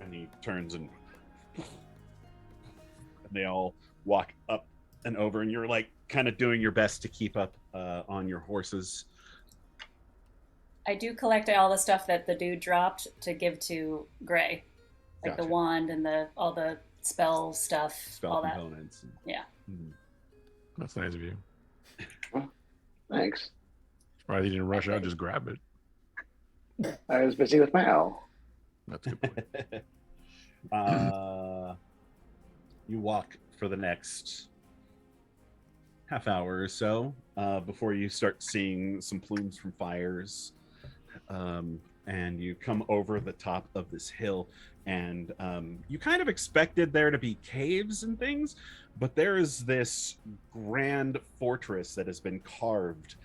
And he turns and they all walk up and over, and you're like kind of doing your best to keep up on your horses. I do collect all the stuff that the dude dropped to give to Gray, like the Gotcha. wand and all the spell stuff, Spell all that. components. Yeah. That's nice of you. Thanks. Surprised you didn't rush out, just grab it. I was busy with my owl. That's a good point. You walk for the next half hour or so before you start seeing some plumes from fires. And you come over the top of this hill, and you kind of expected there to be caves and things, but there is this grand fortress that has been carved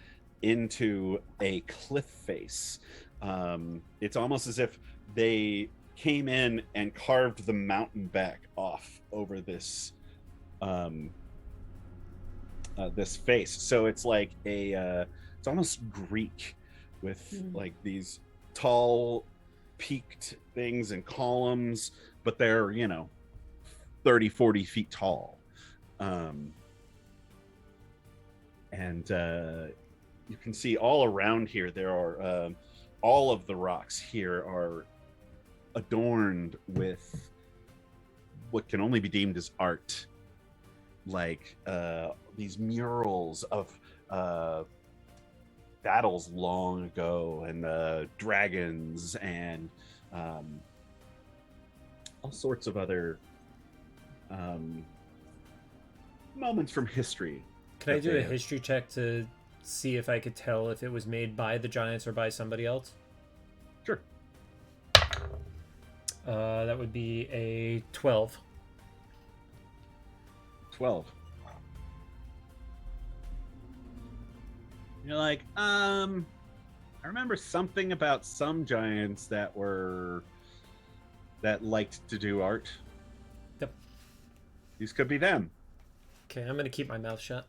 into a cliff face. It's almost as if they came in and carved the mountain back off over this this face. So it's like it's almost Greek with like these tall peaked things and columns, but they're 30-40 feet tall. And you can see all around here there are all of the rocks here are adorned with what can only be deemed as art, like these murals of battles long ago, and dragons, and all sorts of other moments from history. Can I do a history check to see if I could tell if it was made by the Giants or by somebody else? Sure. That would be a 12. 12. You're like, I remember something about some giants that liked to do art. Yep. These could be them. Okay, I'm gonna keep my mouth shut.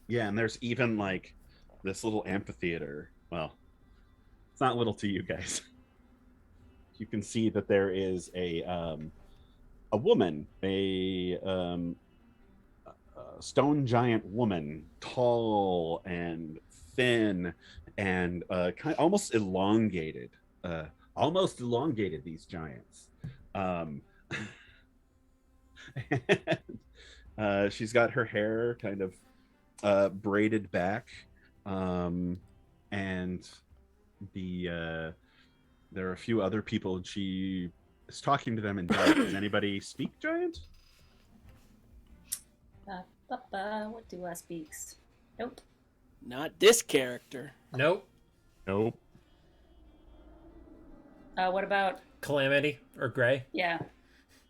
Yeah, and there's even like this little amphitheater. Well, it's not little to you guys. You can see that there is a woman, a stone giant woman, tall and thin, and kind of almost elongated. These giants. She's got her hair kind of braided back, and there are a few other people, and she is talking to them in giant. Does anybody speak giant? What do I speaks? Nope. Not this character. Nope. Nope. What about Calamity or Gray? Yeah.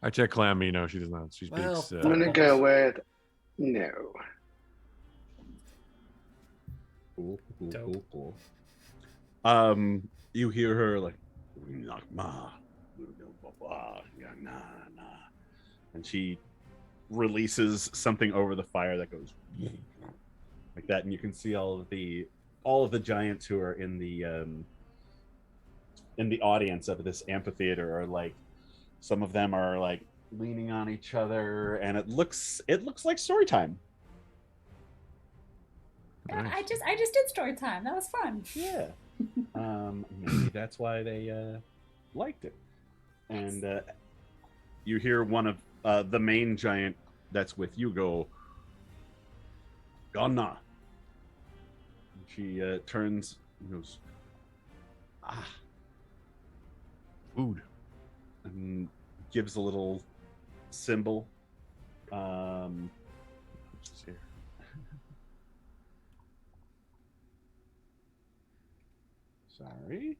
I check Calamity. No, she does not. She speaks. Well, I'm gonna go with no. Cool. Dope. You hear her like, and she releases something over the fire that goes like that, and you can see all of the giants who are in the audience of this amphitheater are like, some of them are like leaning on each other, and it looks like story time. Nice. I just did story time. That was fun. Yeah. Maybe that's why they liked it. And you hear one of the main giant that's with you go, Gonna. She turns and goes, Food. and gives a little symbol. Just here. Sorry.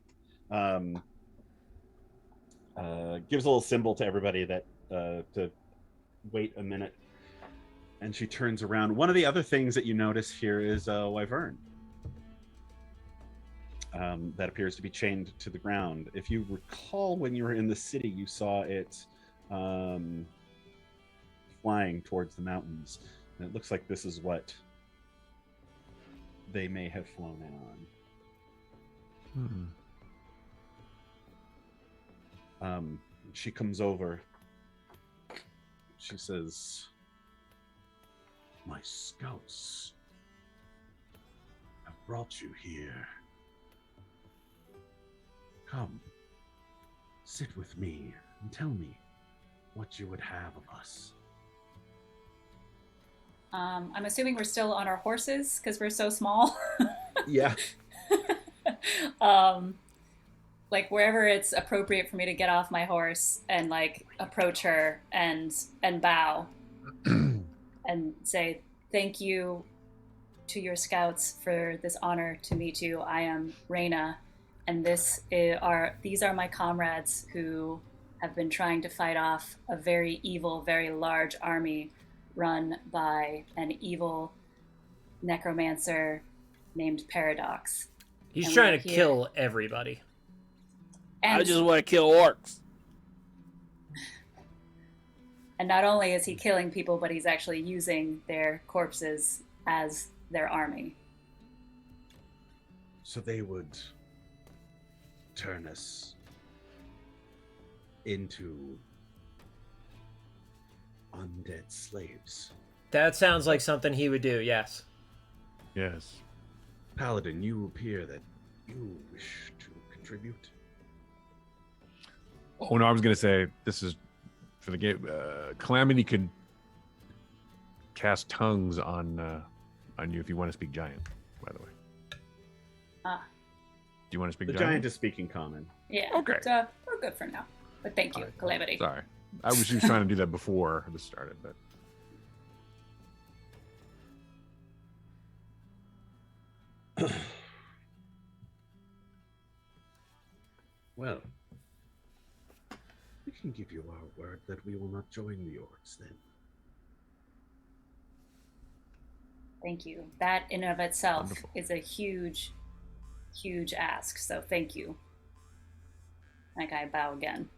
Gives a little symbol to everybody that to wait a minute, and she turns around. One of the other things that you notice here is a wyvern that appears to be chained to the ground. If you recall, when you were in the city, you saw it flying towards the mountains, and it looks like this is what they may have flown on. She comes over. She says, My scouts have brought you here. Come, sit with me and tell me what you would have of us. I'm assuming we're still on our horses because we're so small. Yeah. Like wherever it's appropriate for me to get off my horse and like approach her and bow and say thank you to your scouts for this honor to meet you. I am Reyna, and these are my comrades who have been trying to fight off a very evil, very large army run by an evil necromancer named Paradox. He's And trying we're to here. kill everybody. And, I just want to kill orcs. and not only is he killing people, but he's actually using their corpses as their army. So they would turn us into undead slaves. That sounds like something he would do, yes. Yes. Paladin, you appear that you wish to contribute. Oh, no, I was going to say, this is for the game. Calamity could cast tongues on you if you want to speak giant, by the way. Ah. Do you want to speak The giant? giant is speaking common. Yeah. Okay. So we're good for now. But thank you, Alright. Calamity. Sorry. I was just trying to do that before this started, but Well, we can give you our word that we will not join the orcs then. Thank you. That in and of itself Wonderful. is a huge, huge ask. So thank you. Like I bow again.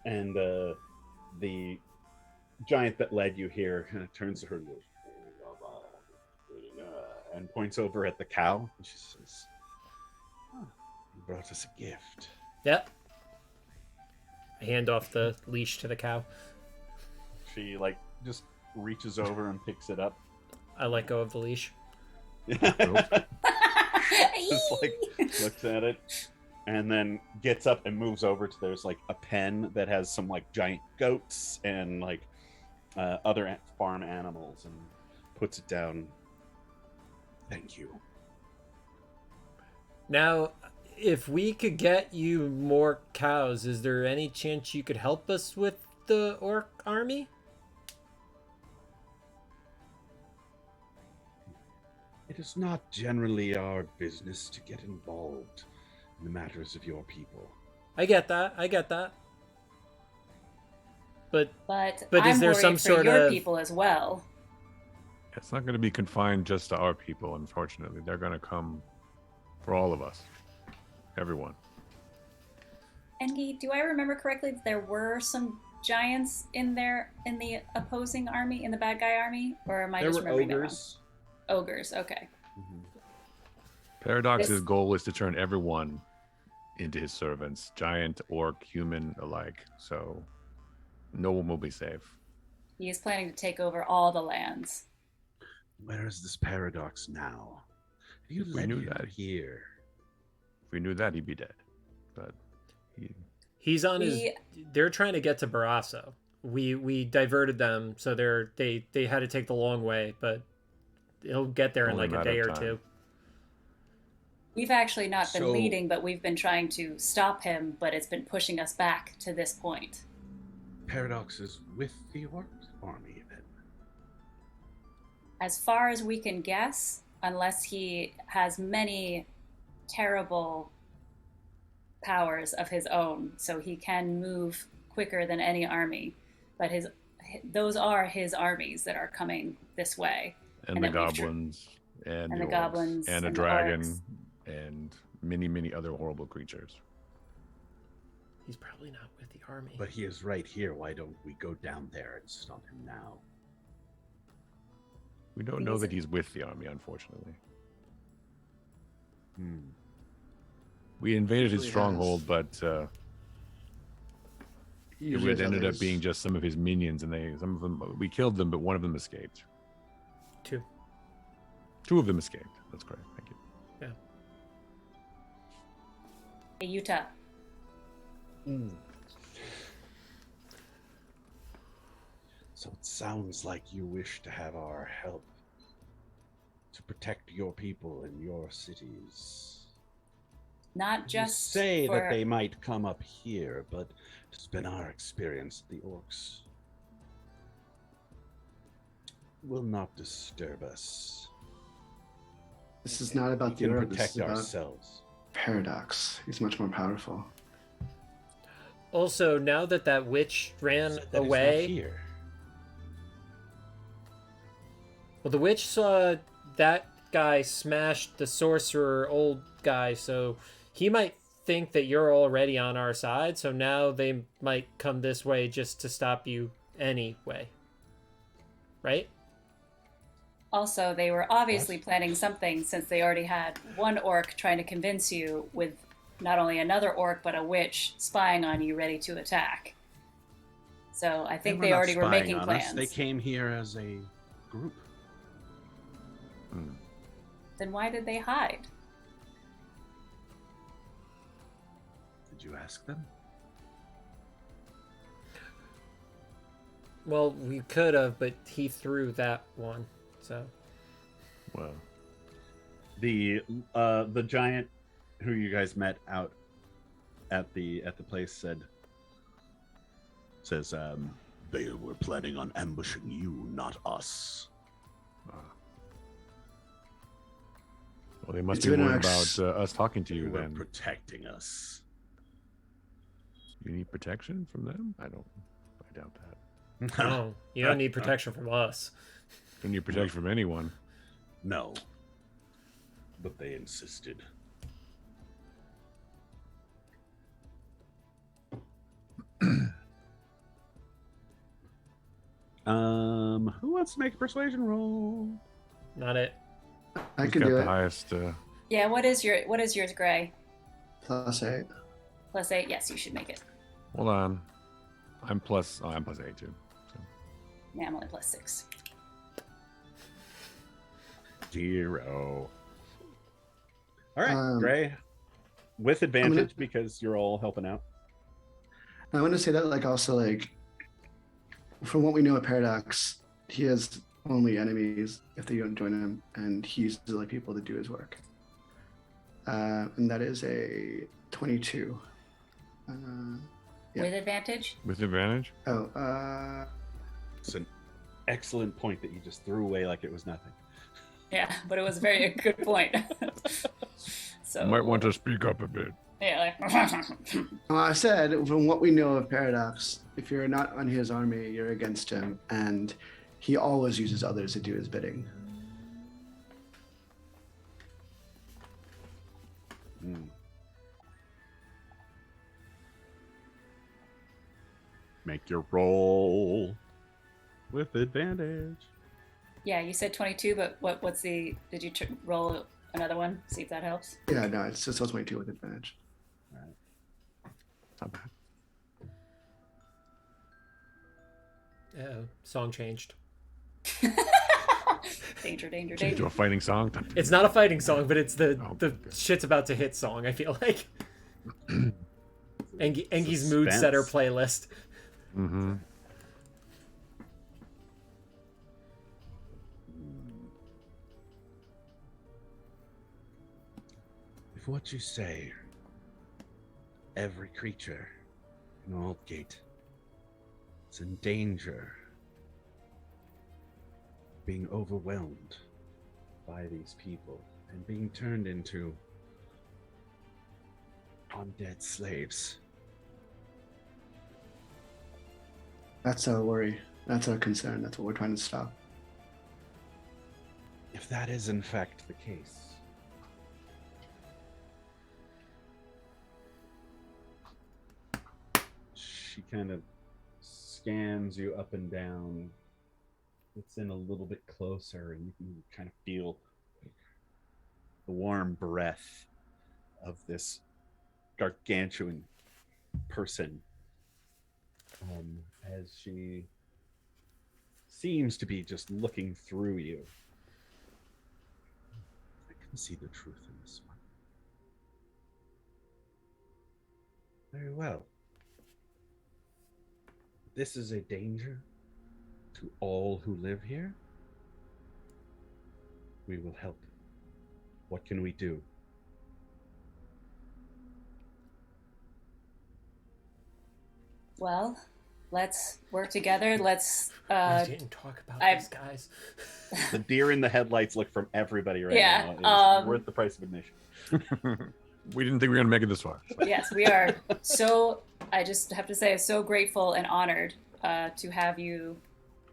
And the giant that led you here kind of turns to her and goes, and points over at the cow. And she says, "Oh, you brought us a gift." Yep. I hand off the leash to the cow. She like just reaches over and picks it up. I let go of the leash. Just like looks at it and then gets up and moves over to there's like a pen that has some like giant goats and like other farm animals and puts it down. Thank you. Now, if we could get you more cows, is there any chance you could help us with the orc army? It is not generally our business to get involved in the matters of your people. I get that. But But But is I'm there worried some for sort your of- people as well. it's not going to be confined just to our people, unfortunately. They're going to come for all of us. Everyone. Engi, do I remember correctly that there were some giants in the opposing army, in the bad guy army? Or am I There just were remembering that wrong? ogres. Ogres, okay. Paradox's This- goal is to turn everyone into his servants, giant, orc, human alike. So no one will be safe. He is planning to take over all the lands. Where is this paradox now? Have you If we led knew him that. here? If we knew that, he'd be dead. But he's on his. We- They're trying to get to Barrasso. We diverted them, so they had to take the long way, but he'll get there in Only like a a matter day of or time. two. We've actually not been So- leading, but we've been trying to stop him, but it's been pushing us back to this point. Paradox is with the orc army then. As far as we can guess, unless he has many terrible powers of his own, so he can move quicker than any army. But those are his armies that are coming this way. and And the then we've tr- goblins and and the the orcs, goblins and a and the dragon orcs. and many other horrible creatures. He's probably not with the army. But he is right here. Why don't we go down there and stop him now? We don't know that he's with the army, unfortunately. We invaded his Usually stronghold, has. but It ended up being just some of his minions, and some of them we killed them, but one of them escaped. Two of them escaped. That's correct. Thank you. Yeah. Hey, Utah. So it sounds like you wish to have our help to protect your people in your cities. Not just You say for... that they might come up here, but it's been our experience the orcs will not disturb us. This is not about the We can orc. This protect is about ourselves. Paradox. He's much more powerful. Also, now that witch ran Said that he's away, not here. well, the witch saw that guy smash the sorcerer old guy, so he might think that you're already on our side, so now they might come this way just to stop you anyway. Right? Also, they were obviously planning something since they already had one orc trying to convince you with not only another orc, but a witch spying on you ready to attack. So I think they already were making plans. They came here as a group. Then why did they hide? Did you ask them? Well, we could have, but he threw that one, so... Well, The giant who you guys met out at the place says They were planning on ambushing you, not us. well, they must It's be been worried an about us talking to You you were then. protecting us. You need protection from them? I doubt that. No, you don't need protection from us. You don't need protection from anyone. No. But they insisted. who wants to make a persuasion roll? Not it. I Who's can got do the it. highest? Yeah, what is yours, Gray? +8. +8? Yes, you should make it. Hold on. I'm plus 8 too. So. Yeah, I'm only +6. 0. All right, Um, Gray, with advantage gonna- because you're all helping out. I want to say that, also, from what we know of Paradox, he has only enemies if they don't join him, and he uses people to do his work. And that is a 22. Yeah. With advantage? With advantage? It's an excellent point that you just threw away like it was nothing. Yeah, but it was a very good point. So You might want to speak up a bit. Yeah, I said, from what we know of Paradox, if you're not on his army, you're against him, and he always uses others to do his bidding. Make your roll with advantage. yeah. You said 22, but what's the? Did you roll another one? See if that helps. Yeah, no, it's just 22 with advantage. Not bad. Song changed. Danger, danger, Change to danger. a fighting song. It's not a fighting song, but it's the okay. shit's about to hit song, I feel like. Engi's mood Suspense. setter playlist. Mm-hmm. If what you say, every creature in Aldgate is in danger of being overwhelmed by these people and being turned into undead slaves. That's our worry. That's our concern. That's what we're trying to stop. If that is in fact the case, She kind of scans you up and down. Gets in a little bit closer, and you can kind of feel the warm breath of this gargantuan person as she seems to be just looking through you. I can see the truth in this one. Very well. This is a danger to all who live here. We will help. What can we do? Well, let's work together. Let's. We didn't talk about these guys. The deer in the headlights look from everybody right Yeah, now. It's worth the price of admission. We didn't think we were going to make it this far. Yes, we are so. I just have to say, so grateful and honored to have you.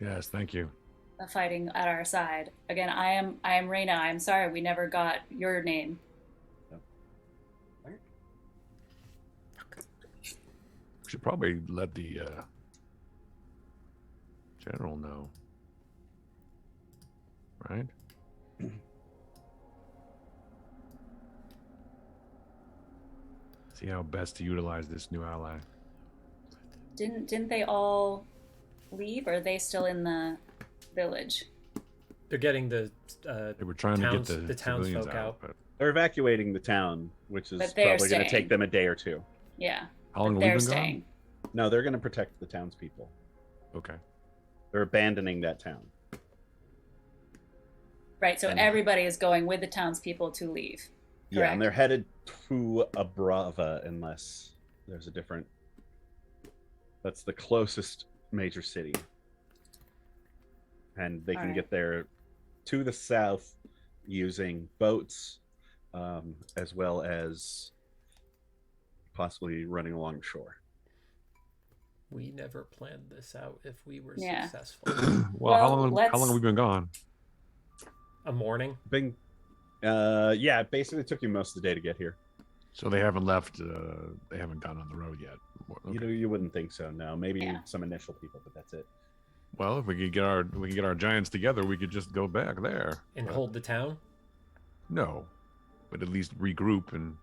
Yes, thank you. Fighting at our side again. I am Reyna. I'm sorry we never got your name. We should probably let the general know, right? See how best to utilize this new ally. Didn't they all leave, or are they still in the village? They're getting the They were trying to get the townsfolk civilians out. but They're evacuating the town, which is But they're probably going to staying. take them a day or two. Yeah. how long have but we they're been staying. No, they're going to protect the townspeople. gone? Okay. They're abandoning that town. Right. So And- everybody is going with the townspeople to leave. Yeah, Correct. and they're headed to Abrava unless there's a different... That's the closest major city. And they can Alright. get there to the south using boats, as well as possibly running along shore. We never planned this out if we were Yeah. successful. Well, how Well, long have we been gone? A morning? Yeah, it basically took you most of the day to get here. So they haven't left. They haven't gone on the road yet. Okay. You wouldn't think so. No, maybe Yeah. some initial people, but that's it. Well, if we could get our giants together, we could just go back there. And But hold the town? no, but at least regroup and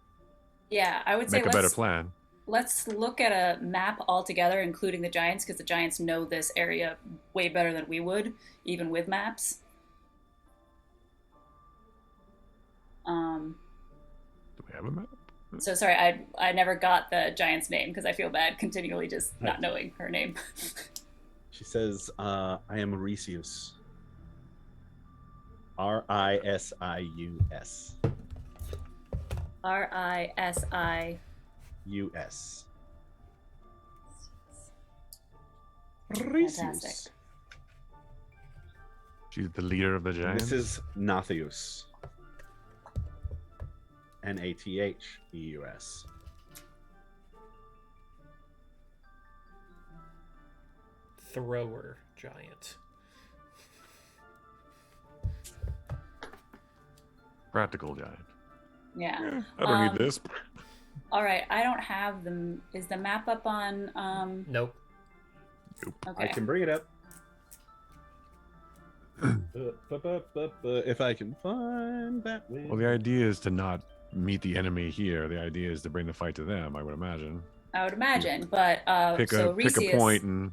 Yeah, I would say make a better plan. let's look at a map altogether, including the giants, because the giants know this area way better than we would, even with maps. Do we have a map? So sorry, I never got the giant's name because I feel bad continually just not knowing her name. She says, I am Risius. Risius. Risi. US. Fantastic. She's the leader of the And giants. this is Nathius. Natheus. Thrower giant. Practical giant. Yeah. I don't need this. All right, I don't have them. Is the map up on? Nope. Okay. I can bring it up. If I can find that way. Well, the idea is to not meet the enemy here. The idea is to bring the fight to them. I would imagine. I would imagine, but Pick so a Risius, point and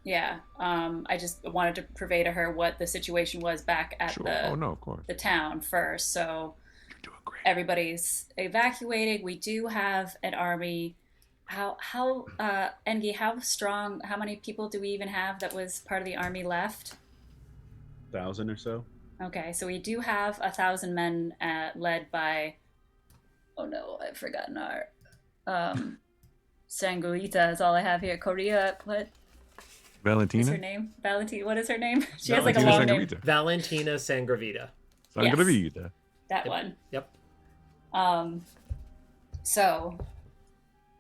Yeah. I just wanted to convey to her what the situation was back at sure. the Oh no, of course. the town first. So You're doing great. everybody's evacuated. We do have an army. How Engi, how strong? How many people do we even have that was part of the army left? 1,000 or so. Okay, so we do have 1,000 men led by. Oh no, I've forgotten our. Sanguita is all I have here. Korea, what is Valentina. her name? Valentina. What is her name? She has like a Valentina long name. Sangarita. Valentina Sangravita. Sangravita. That Yep. one. Yep. So,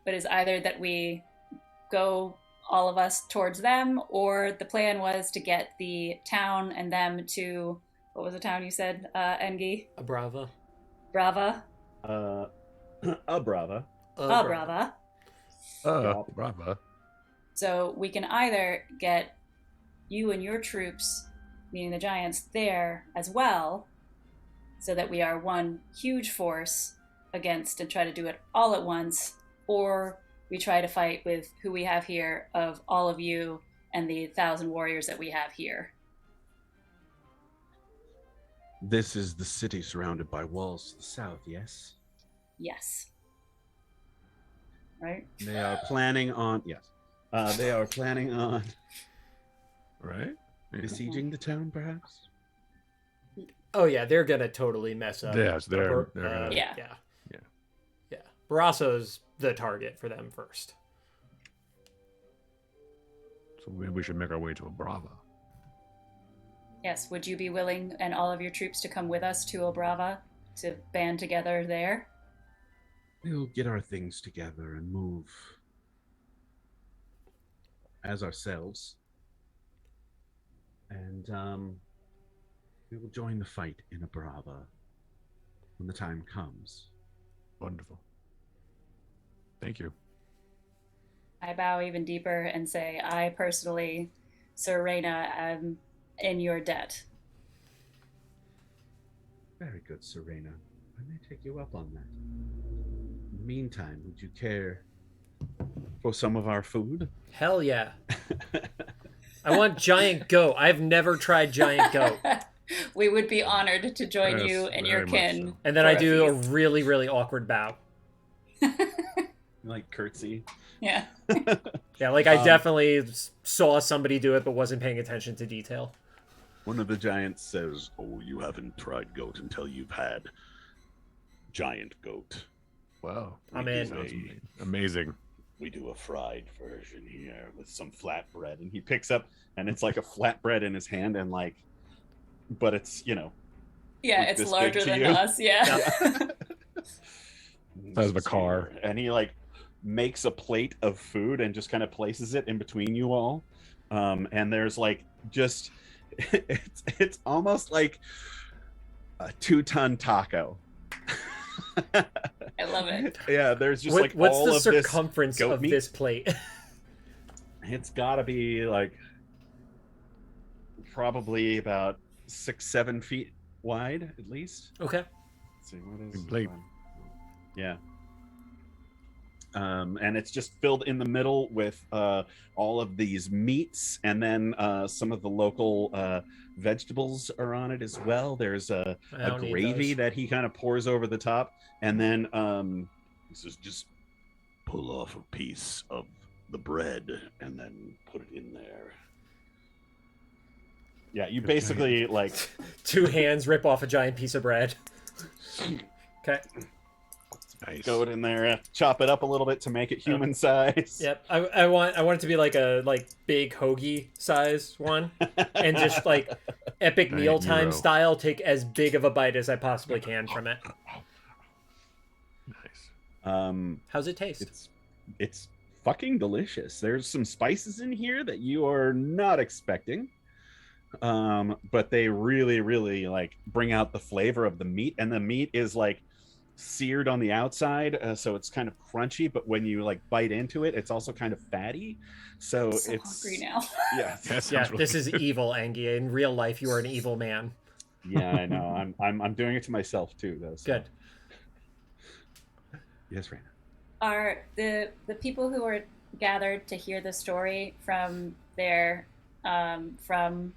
but is either that we go all of us towards them, or the plan was to get the town and them to, what was the town you said, Engi? A Brava. Brava? Brava. Brava. Brava. So we can either get you and your troops, meaning the giants, there as well, so that we are one huge force against and try to do it all at once, or we try to fight with who we have here of all of you and the 1,000 warriors that we have here. This is the city surrounded by walls to the south, yes? Yes. Right? They are planning on, yes. They are planning on Right? besieging the town, perhaps? Oh yeah, they're gonna totally mess up. Yes, they're Yeah. gonna- Yeah. Yeah. Barasso's the target for them first. So maybe we should make our way to a Brava. Yes, would you be willing and all of your troops to come with us to Obrava to band together there? We'll get our things together and move as ourselves. And we will join the fight in Abrava when the time comes. Wonderful. Thank you. I bow even deeper and say, I personally, Sir Reyna, am in your debt. Very good, Serena. I may take you up on that. In the meantime, would you care for some of our food? Hell yeah. I want giant goat. I've never tried giant goat. We would be honored to join Yes, you and your very much kin. so. And then for I do a feast. really, really awkward bow. Like curtsy. Yeah. Yeah, like I definitely saw somebody do it but wasn't paying attention to detail. One of the giants says, "Oh, you haven't tried goat until you've had giant goat. Wow. I'm We in. do Sounds a- amazing. We do a fried version here with some flatbread." And he picks up, and it's like a flatbread in his hand, and like, but it's, you know, Yeah, like it's this larger big to than you. us. Yeah. Size of a car. And he like makes a plate of food and just kind of places it in between you all. And there's like just it's almost like a 2-ton taco. I love it. Yeah, there's just What's all the of this circumference goat of meat. this plate? It's gotta be like probably about 6-7 feet wide at least. Okay. Let's see what is Big plate. Yeah. And it's just filled in the middle with all of these meats, and then some of the local vegetables are on it as well. There's a I don't need gravy those. that he kind of pours over the top, and then he says, "Just pull off a piece of the bread and then put it in there." Yeah, you basically like 2 hands rip off a giant piece of bread. Okay. Nice. go it in there, chop it up a little bit to make it human size. Yep. I want it to be like a big hoagie size one, and just like epic Giant mealtime Euro. style, take as big of a bite as I possibly can from it. Nice. How's it taste? It's fucking delicious. There's some spices in here that you are not expecting. But they really like bring out the flavor of the meat, and the meat is like seared on the outside, so it's kind of crunchy, but when you like bite into it, it's also kind of fatty. So I'm so it's hungry now. yeah, That sounds Yeah, really this is good. evil, Angie. In real life, you are an evil man. yeah, I know. I'm doing it to myself too, though. So. Good. Yes, Raina. Are the people who are gathered to hear the story from their from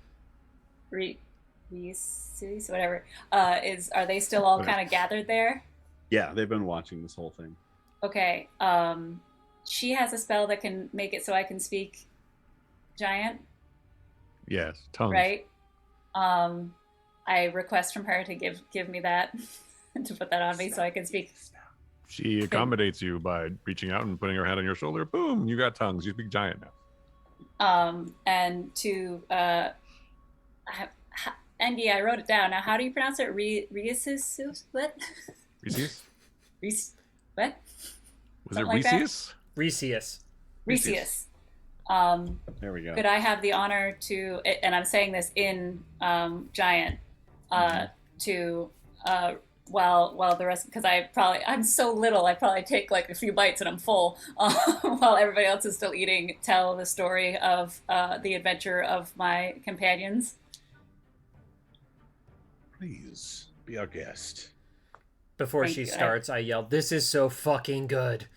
Reese's, whatever, are they still all kind of gathered there? Yeah, they've been watching this whole thing. Okay. She has a spell that can make it so I can speak giant, Yes. Tongues. right? I request from her to give me that to put that on me so I can speak. She accommodates you by reaching out and putting her hand on your shoulder. Boom! You got tongues. You speak giant now. And to Angie, I wrote it down. Now, how do you pronounce it? Reese's? What? Reese's? Reese? What? Was Something it like that? Reese's? Reese's. Reese's. There we go. Could I have the honor to, and I'm saying this in giant, to while the rest, because I'm so little, I probably take like a few bites and I'm full, while everybody else is still eating, tell the story of the adventure of my companions. Please be our guest. Before Thank she you. starts, I yelled, "This is so fucking good."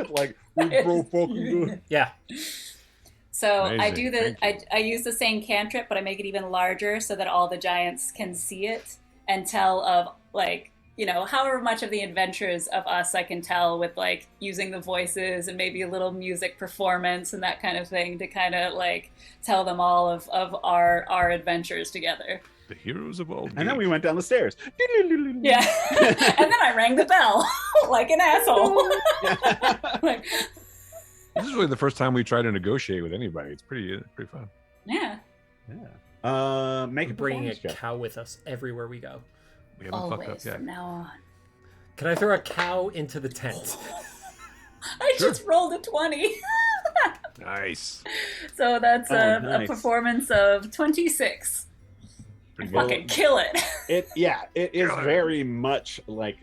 Like, we're so fucking good. Yeah. So I Amazing. do Thank you. I use the same cantrip, but I make it even larger so that all the giants can see it and tell of like, you know, however much of the adventures of us I can tell with like using the voices and maybe a little music performance and that kind of thing to kind of like tell them all of our adventures together. The heroes of Aldgate. And then we went down the stairs. Yeah. And then I rang the bell like an asshole. Like, This is really the first time we try to negotiate with anybody. It's pretty fun. yeah. Make a Bringing a performance check. cow with us everywhere we go. We haven't fucked up Always yet. from now on. Can I throw a cow into the tent? I Sure. just rolled a 20. Nice. So that's Oh, a nice. performance of 26. Pretty Well, good. Fucking kill it. It is God. very much like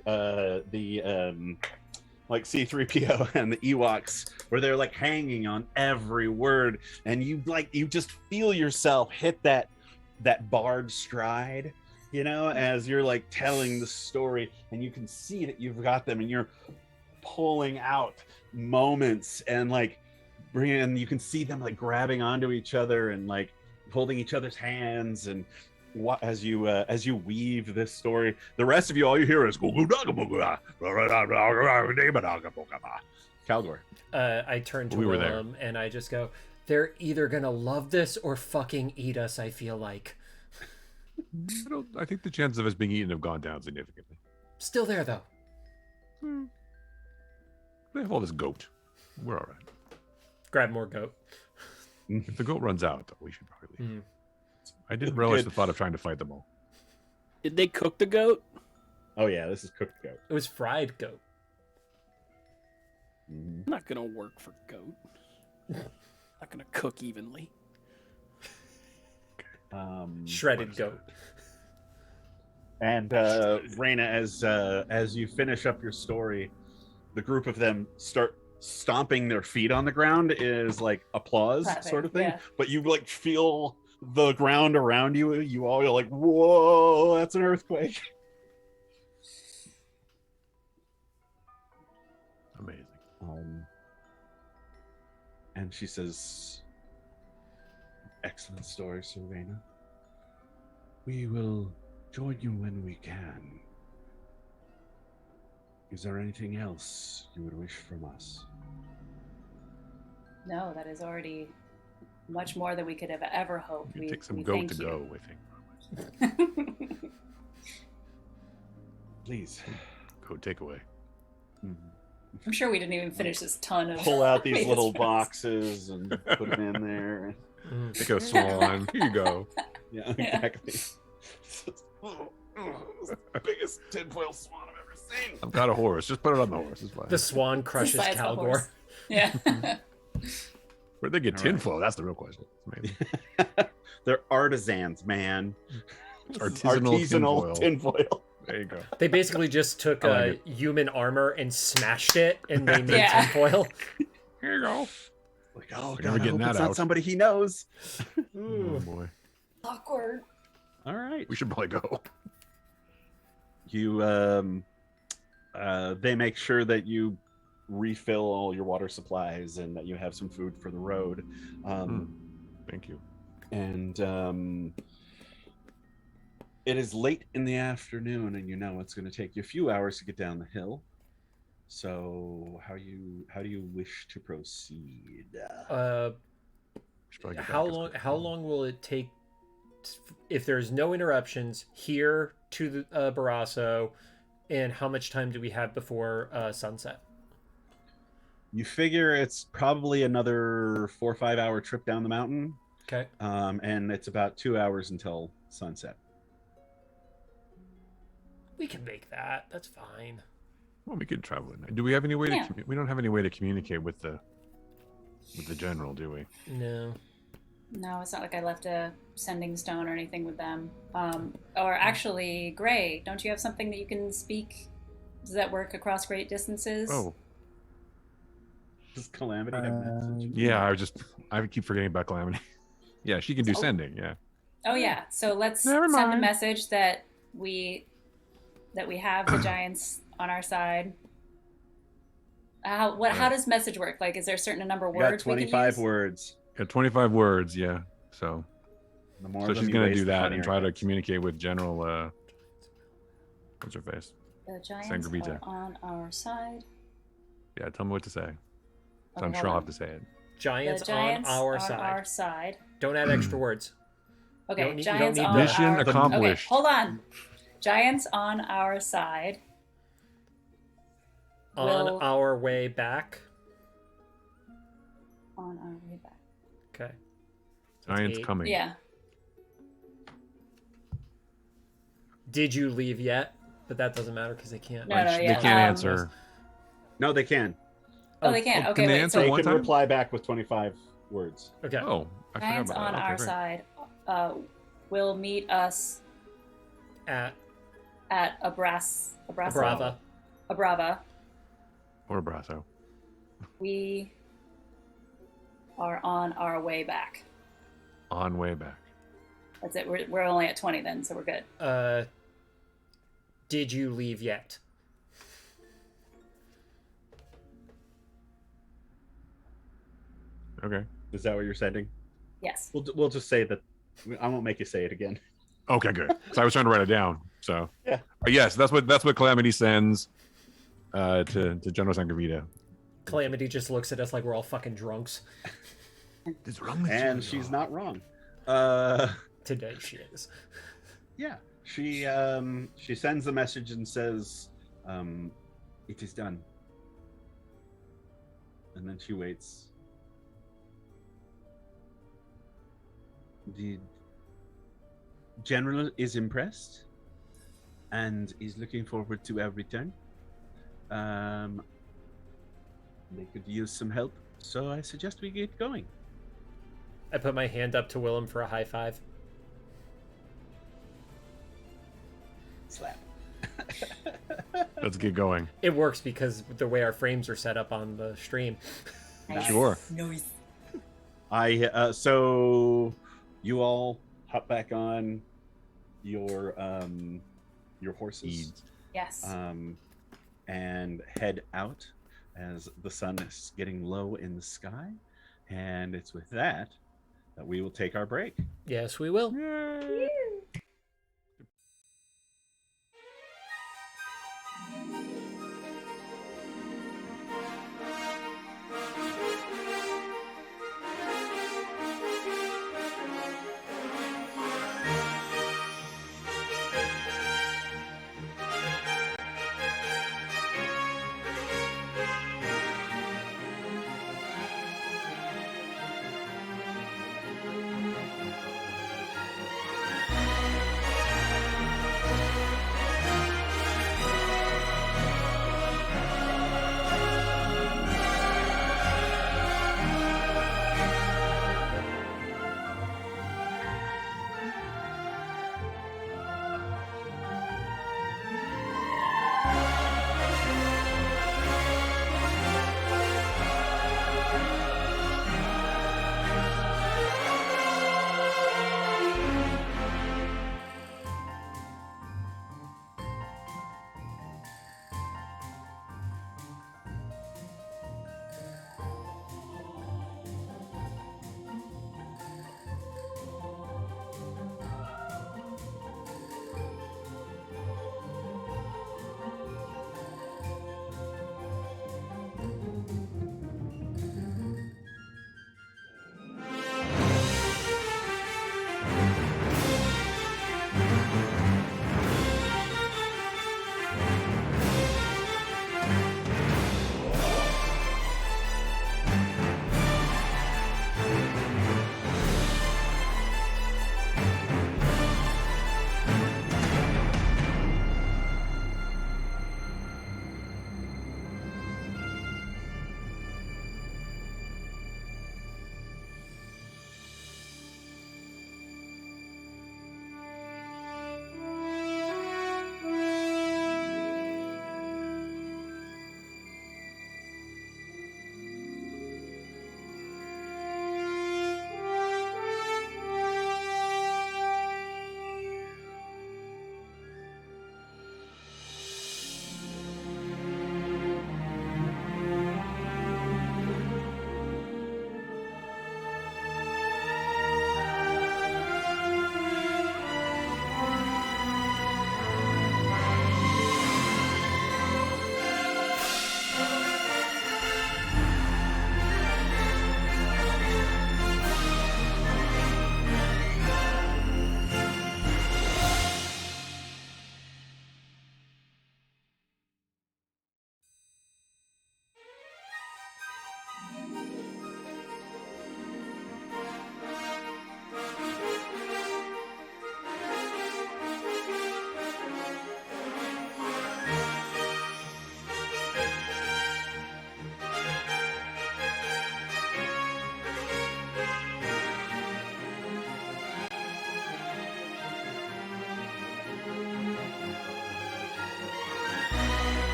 like C-3PO and the Ewoks, where they're like hanging on every word, and you just feel yourself hit that bard stride, you know, as you're like telling the story, and you can see that you've got them, and you're pulling out moments and like bringing, and you can see them like grabbing onto each other and like holding each other's hands, and as you weave this story, the rest of you, all you hear is Calgor. I turn to We were there. Willem and I just go, they're either gonna love this or fucking eat us, I feel like. I think the chances of us being eaten have gone down significantly. Still there, though. They have all this goat. We're all right. Grab more goat. If the goat runs out, though, we should probably leave. Mm. I didn't relish Good. the thought of trying to fight them all. Did they cook the goat? Oh yeah, this is cooked goat. It was fried goat. I'm not gonna work for goat. Not gonna cook evenly. Shredded goat. And Raina, as you finish up your story, the group of them start stomping their feet on the ground, is like applause Clapping, sort of thing. yeah. But you like feel the ground around you. You all are like, whoa, that's an earthquake. Amazing. And she says, excellent story, Sir Raina. We will join you when we can. Is there anything else you would wish from us? No, that is already much more than we could have ever hoped. You We take some we goat thank to you. go, I think. Please. Go takeaway. I'm sure we didn't even finish this ton of. Pull out these Vegas little friends. boxes and put them in there. Mm. Take a swan. Here you go. Yeah, exactly. The biggest tinfoil swan I've ever seen. I've got a horse. Just put it on the horse. It's fine. The swan crushes Besides the Calgor. horse. Yeah. Where'd they get All right. tinfoil? That's the real question. Maybe. They're artisans, man. Artisanal tinfoil. There you go. They basically just took I like human armor and smashed it, and they made Yeah. tinfoil. Here you go. Like, oh, We're God, never I getting hope that it's not out. somebody he knows. Oh boy. Awkward. All right. We should probably go. You, they make sure that you refill all your water supplies and that you have some food for the road. Thank you. And it is late in the afternoon, and you know it's going to take you a few hours to get down the hill. So how do you wish to proceed? Should probably get How back as long? quick. How long will it take if there's no interruptions here to the Barrasso, and how much time do we have before sunset? You figure it's probably another 4 or 5 hour trip down the mountain, Okay. and it's about 2 hours until sunset. We can make that. That's fine. Well, we could travel at night. Do we have any way Yeah. to? We don't have any way to communicate with the general, do we? No. No, it's not like I left a sending stone or anything with them. Or actually, Gray, don't you have something that you can speak? Does that work across great distances? Oh, Does Calamity have message? yeah. I keep forgetting about Calamity. Yeah, she can do Oh. sending. Yeah. Oh yeah. So let's Never send a mind. message that we have the giants on our side. How does message work? Like, is there a certain number of You got words we can 25 use? words. Got 25 words, yeah. So, The more so of them she's you gonna waste, do the that funnier and it try to gets. communicate with General. What's her face? The giants Sangravita. are on our side. Yeah, tell me what to say. So Okay, I'm sure hold I'll on. have to say it. Giants, The giants on our on side. our side. Don't add extra words. Okay, You don't giants need on Mission our accomplished. Okay, hold on. Giants on our side. On Will- our way back. On our way back. Okay. That's Giants 8. coming. Yeah. Did you leave yet? But that doesn't matter because they can't. No, no, They yeah. can't answer. No, they can. Oh, they can't. Oh, Okay, can they wait. answer So They one can time? reply back with 25 words. Okay. Oh, I forgot giants about on that. Okay, our great. side will meet us At at Abrava. Or Brasso. We are on our way back. On way back. That's it. We're only at 20 then, so we're good. Did you leave yet? Okay. Is that what you're sending? Yes. We'll just say that. I won't make you say it again. Okay, good. So I was trying to write it down. So Yeah. But yes, that's what Calamity sends to General Sangravita. Calamity just looks at us like we're all fucking drunks. It's wrong And she's not wrong. Today she is. Yeah. She sends the message and says, "It is done." And then she waits. The general is impressed and is looking forward to our return. They could use some help, so I suggest we get going. I put my hand up to Willem for a high five. Slap. Let's get going. It works because the way our frames are set up on the stream. Nice. Sure. Nice. So you all hop back on your horses. Yes. And head out as the sun is getting low in the sky. And it's with that we will take our break. Yes, we will.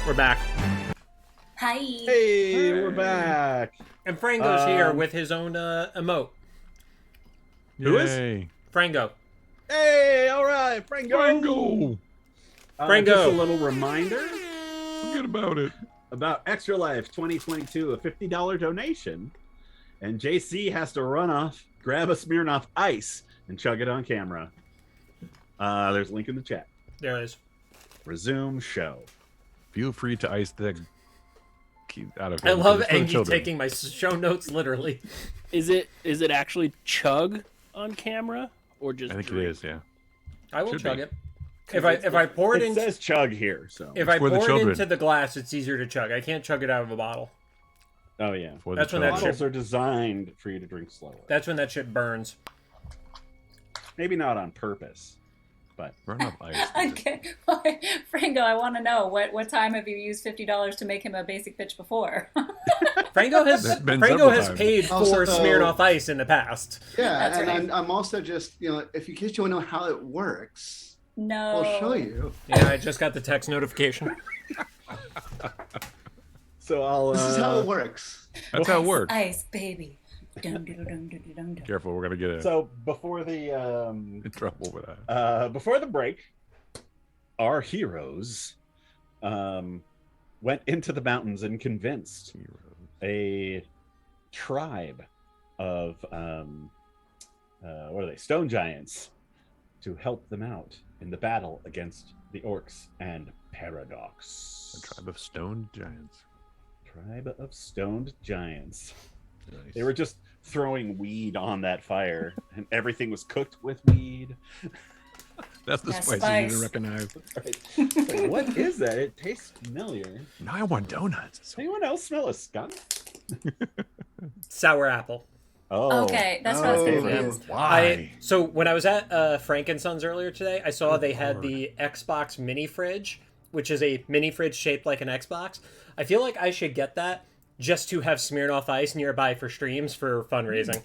We're back. Hi. Hey, we're back. And Frango's here with his own emote. Who is? Yay. Frango. Hey, all right, Frango. Frango. Just a little reminder Forget about it. about Extra Life 2022, a $50 donation. And JC has to run off, grab a Smirnoff Ice, and chug it on camera. There's a link in the chat. There it is. Resume show. Feel free to ice the key out of I him, love because it's for the Angie children. taking my show notes literally. Is it actually chug on camera or just? I think drink? it is, yeah. I will Should chug be. it. If I pour it It into says chug here, so. if I for the pour it children. into the glass, it's easier to chug. I can't chug it out of a bottle. Oh, yeah. For the That's when that children. Bottles are designed for you to drink slower. That's when that shit burns. Maybe not on purpose, but Run up ice. Okay. Frango, I want to know what time have you used $50 to make him a basic bitch before? Frango has That's been several times. paid for Also- Smirnoff Ice in the past. Yeah, That's and right. I'm also just, if in case you want to know how it works, No. we'll show you. Yeah, I just got the text notification. so I'll. This is how it works. That's how it works. Ice, baby. Dum, dum, dum, dum, dum, dum. Careful, we're gonna get So before the in trouble with that. before the break, our heroes went into the mountains and convinced a tribe of what are they? Stone giants to help them out in the battle against the orcs and Paradox. A tribe of stone giants. Tribe of stoned giants. Nice. They were just throwing weed on that fire, and everything was cooked with weed. That's the That's spice you spice. didn't recognize. Like, what is that? It tastes familiar. Now I want donuts. Does anyone else smell a skunk? Sour apple. Oh, Okay, that's what I was Oh. confused. Why? So when I was at Frank and Sons earlier today, I saw they had Lord. the Xbox mini fridge, which is a mini fridge shaped like an Xbox. I feel like I should get that just to have Smirnoff Ice nearby for streams for fundraising.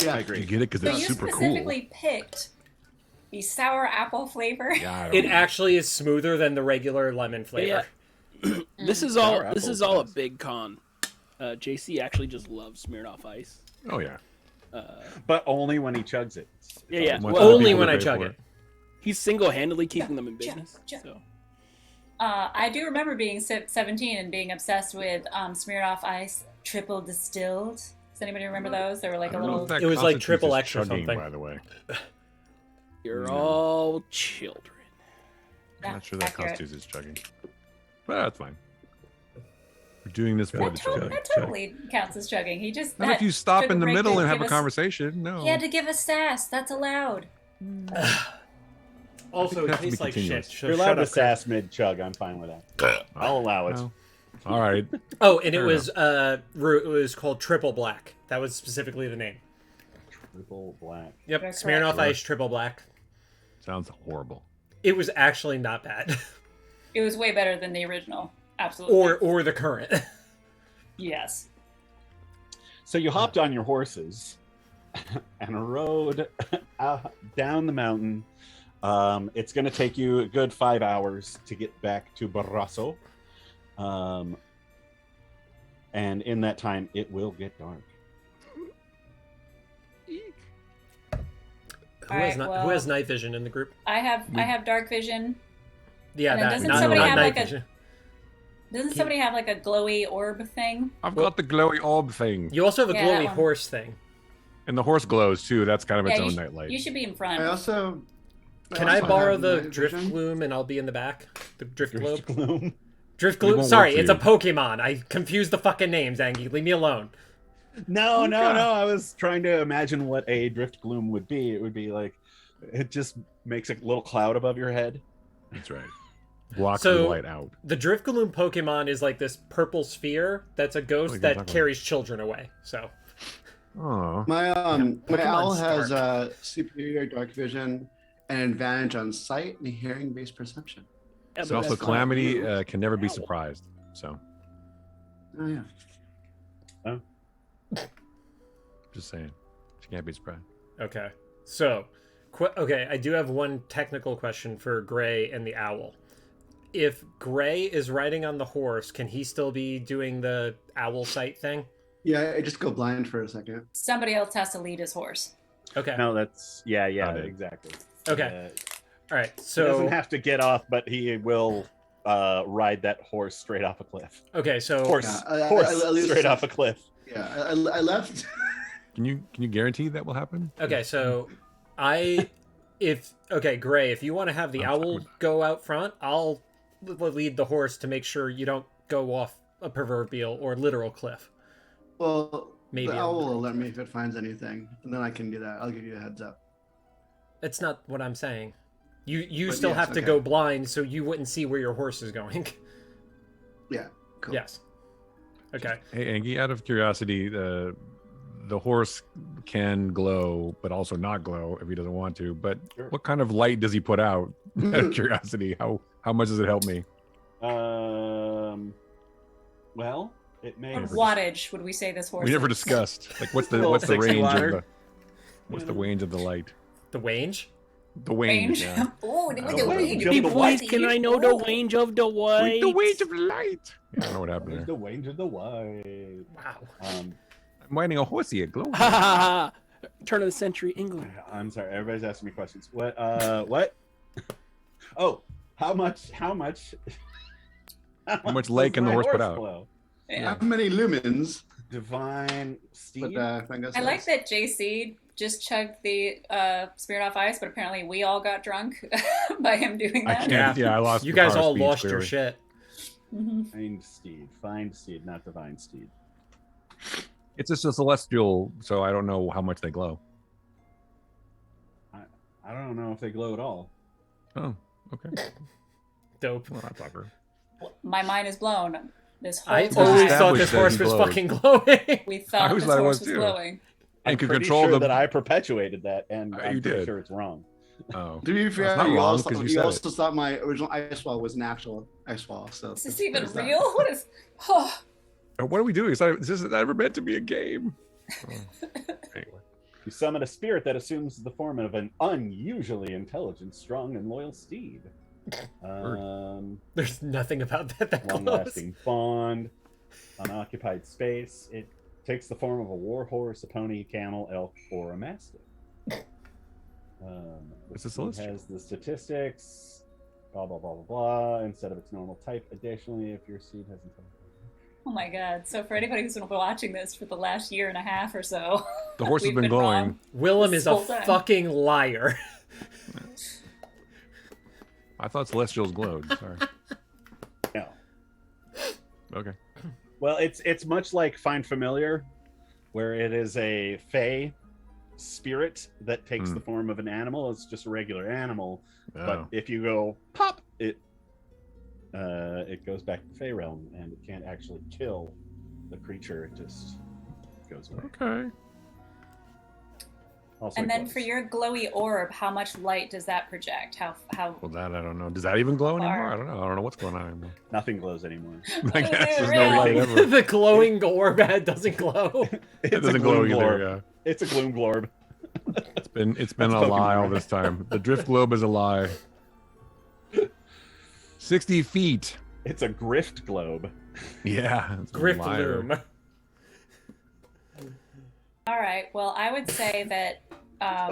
Yeah. I You agree. get it because So it's you super cool. specifically picked the sour apple flavor? Yeah, I don't It know. actually is smoother than the regular lemon flavor. Yeah. This is all. Sour This is apple all a is big con. JC actually just loves Smirnoff Ice. Oh yeah. But only when he chugs it. Yeah, yeah. What Well, other Only people when would I pay chug for it. he's single-handedly keeping them in Chug, business. chug. So I do remember being 17 and being obsessed with Smirnoff Ice triple distilled. Does anybody remember those? They were like I a don't know little. if that It was like constitutes triple as X or chugging, something. by the way. you're No. all children. I'm Yeah, not sure that accurate. constitutes as chugging. But that's fine. We're doing this for That, the children. that totally counts as chugging. He just Not had- if you stop took a in the break middle to and have give a us- conversation. No. He had to give us sass. That's allowed. Also, it it has to be tastes like shit. continuous. So You're shut allowed to up, Chris. sass mid chug. I'm fine with that. I'll allow it. Well, all right. Oh, and it Fair was it was called Triple Black. That was specifically the name. Triple black. Yep, Correct. Smirnoff Sure. Ice Triple Black. Sounds horrible. It was actually not bad, It was way better than the original. Absolutely. or the current. Yes. So you hopped on your horses and rode down the mountain. It's going to take you a good 5 hours to get back to Barroso. And in that time, it will get dark. Alright, Who has night vision in the group? I have dark vision. Yeah, And then doesn't not, somebody not have night like a- vision. Doesn't somebody have like a glowy orb thing? I've got the glowy orb thing. You also have a Yeah, that glowy one. horse thing. And the horse glows too. That's kind of its Yeah, own you, nightlight. you should be in front. I also. Can I also borrow have the night drift vision. gloom and I'll be in the back? The drift globe. Gloom. Drift It gloom. won't Sorry, work for it's a you. Pokemon. I confused the fucking names, Angie. Leave me alone. No. Okay. I was trying to imagine what a drift gloom would be. It would be like, it just makes a little cloud above your head. That's right. Blocks So- the light out. The Drift Gloom Pokemon is like this purple sphere that's a Oh, ghost you're that talking carries children away. So Oh. My Pokemon's owl has dark. superior dark vision and advantage on sight and hearing based perception. Yeah, So but also that's not Calamity you. can never be Owl. surprised. So Oh yeah. just saying. She can't be surprised. okay, so okay, I do have one technical question for Gray and the owl. if Gray is riding on the horse, can he still be doing the owl sight thing? Yeah, I just go blind for a second. Somebody else has to lead his horse. Okay. No, that's yeah, Got it. exactly. Okay. All right. He So doesn't have to get off, but he will ride that horse straight off a cliff. okay. So Horse at least- straight off a cliff. Yeah, I left. Can you guarantee that will happen? okay. So Gray, if you want to have the I'm fine owl with that. go out front, I'll lead the horse to make sure you don't go off a proverbial or literal cliff. Well, Maybe the a owl will literal alert me if it finds anything, and then I can do that. I'll give you a heads up. That's not what I'm saying. You But still yes, have to okay. go blind, so you wouldn't see where your horse is going. Yeah, cool. Yes. Okay. Hey, Angie, out of curiosity, the horse can glow, but also not glow if he doesn't want to. But Sure. what kind of light does he put out? Out of curiosity, how much does it help me? Well, it may. What wattage would we say this horse We never is? discussed. Like, what's the Well, what's the 60 range water. of the what's the range of the light? The range? The range. Range. Yeah. Oh, the the range range. of Hey, the boys, light. can I know the range of the white? The range of light. Yeah, I don't know what happened There's there. the range of the wide. Wow. Um, I'm riding a horsey at glow. Ha ha ha! Turn of the century England. I'm sorry, everybody's asking me questions. What? What? Oh, how much? How much light can the horse put out? Glow? Yeah. How many lumens? Divine Steve. But I like that JC just chugged the Smirnoff Ice, but apparently we all got drunk by him doing I that. can't. Yeah, I lost. You the guys power all speech, lost your clearly. shit. Mhm. Find Steed, not Divine Steed. It's just a celestial, so I don't know how much they glow. I don't know if they glow at all. Oh, okay. Dope. Well, that's awkward. My mind is blown. This whole I time always thought established this that horse he was glowed. fucking glowing. we I thought always this thought it horse was was too. glowing. And I'm could pretty control sure the. that I perpetuated that, and Oh, I'm you pretty did. sure it's wrong. Oh. To be fair, not you wrong, also, 'cause you you said also thought my original ice wall was an actual ice wall. So Is this that's- even there's that. real? What is? Oh, What are we doing? This is ever meant to be a game. Oh. Anyway. You summon a spirit that assumes the form of an unusually intelligent, strong, and loyal steed. There's nothing about that glows. Long-lasting bond, unoccupied space. It takes the form of a war horse, a pony, camel, elk, or a mastiff. It's a It celestial. has the statistics, blah blah blah blah blah. Instead of its normal type. Additionally, if your seed has intelligence. oh my God! So for anybody who's been watching this for the last year and a half or so, The horse has we've been glowing. wrong. Willem This is a whole time. fucking liar. I thought celestials glowed. Sorry. No. Okay. Well, it's much like Find Familiar, where it is a fey spirit that takes the form of an animal. It's just a regular animal, but Oh. if you go pop, it goes back to the fey realm, and it can't actually kill the creature. It just goes away. Okay. Also, And it then glows. for your glowy orb, how much light does that project? How Well, that I don't know. Does that even glow anymore? Far. I don't know. I don't know what's going on anymore. nothing glows anymore. I guess there's Really? no light ever. The glowing orb doesn't glow. It a doesn't glow gloom either. glorb. It's a gloom glorb. It's been That's a lie all Pokemon. this time. The drift globe is a lie. 60 feet. It's a grift globe. Yeah. It's a Griff liar. loom. All right. Well, I would say that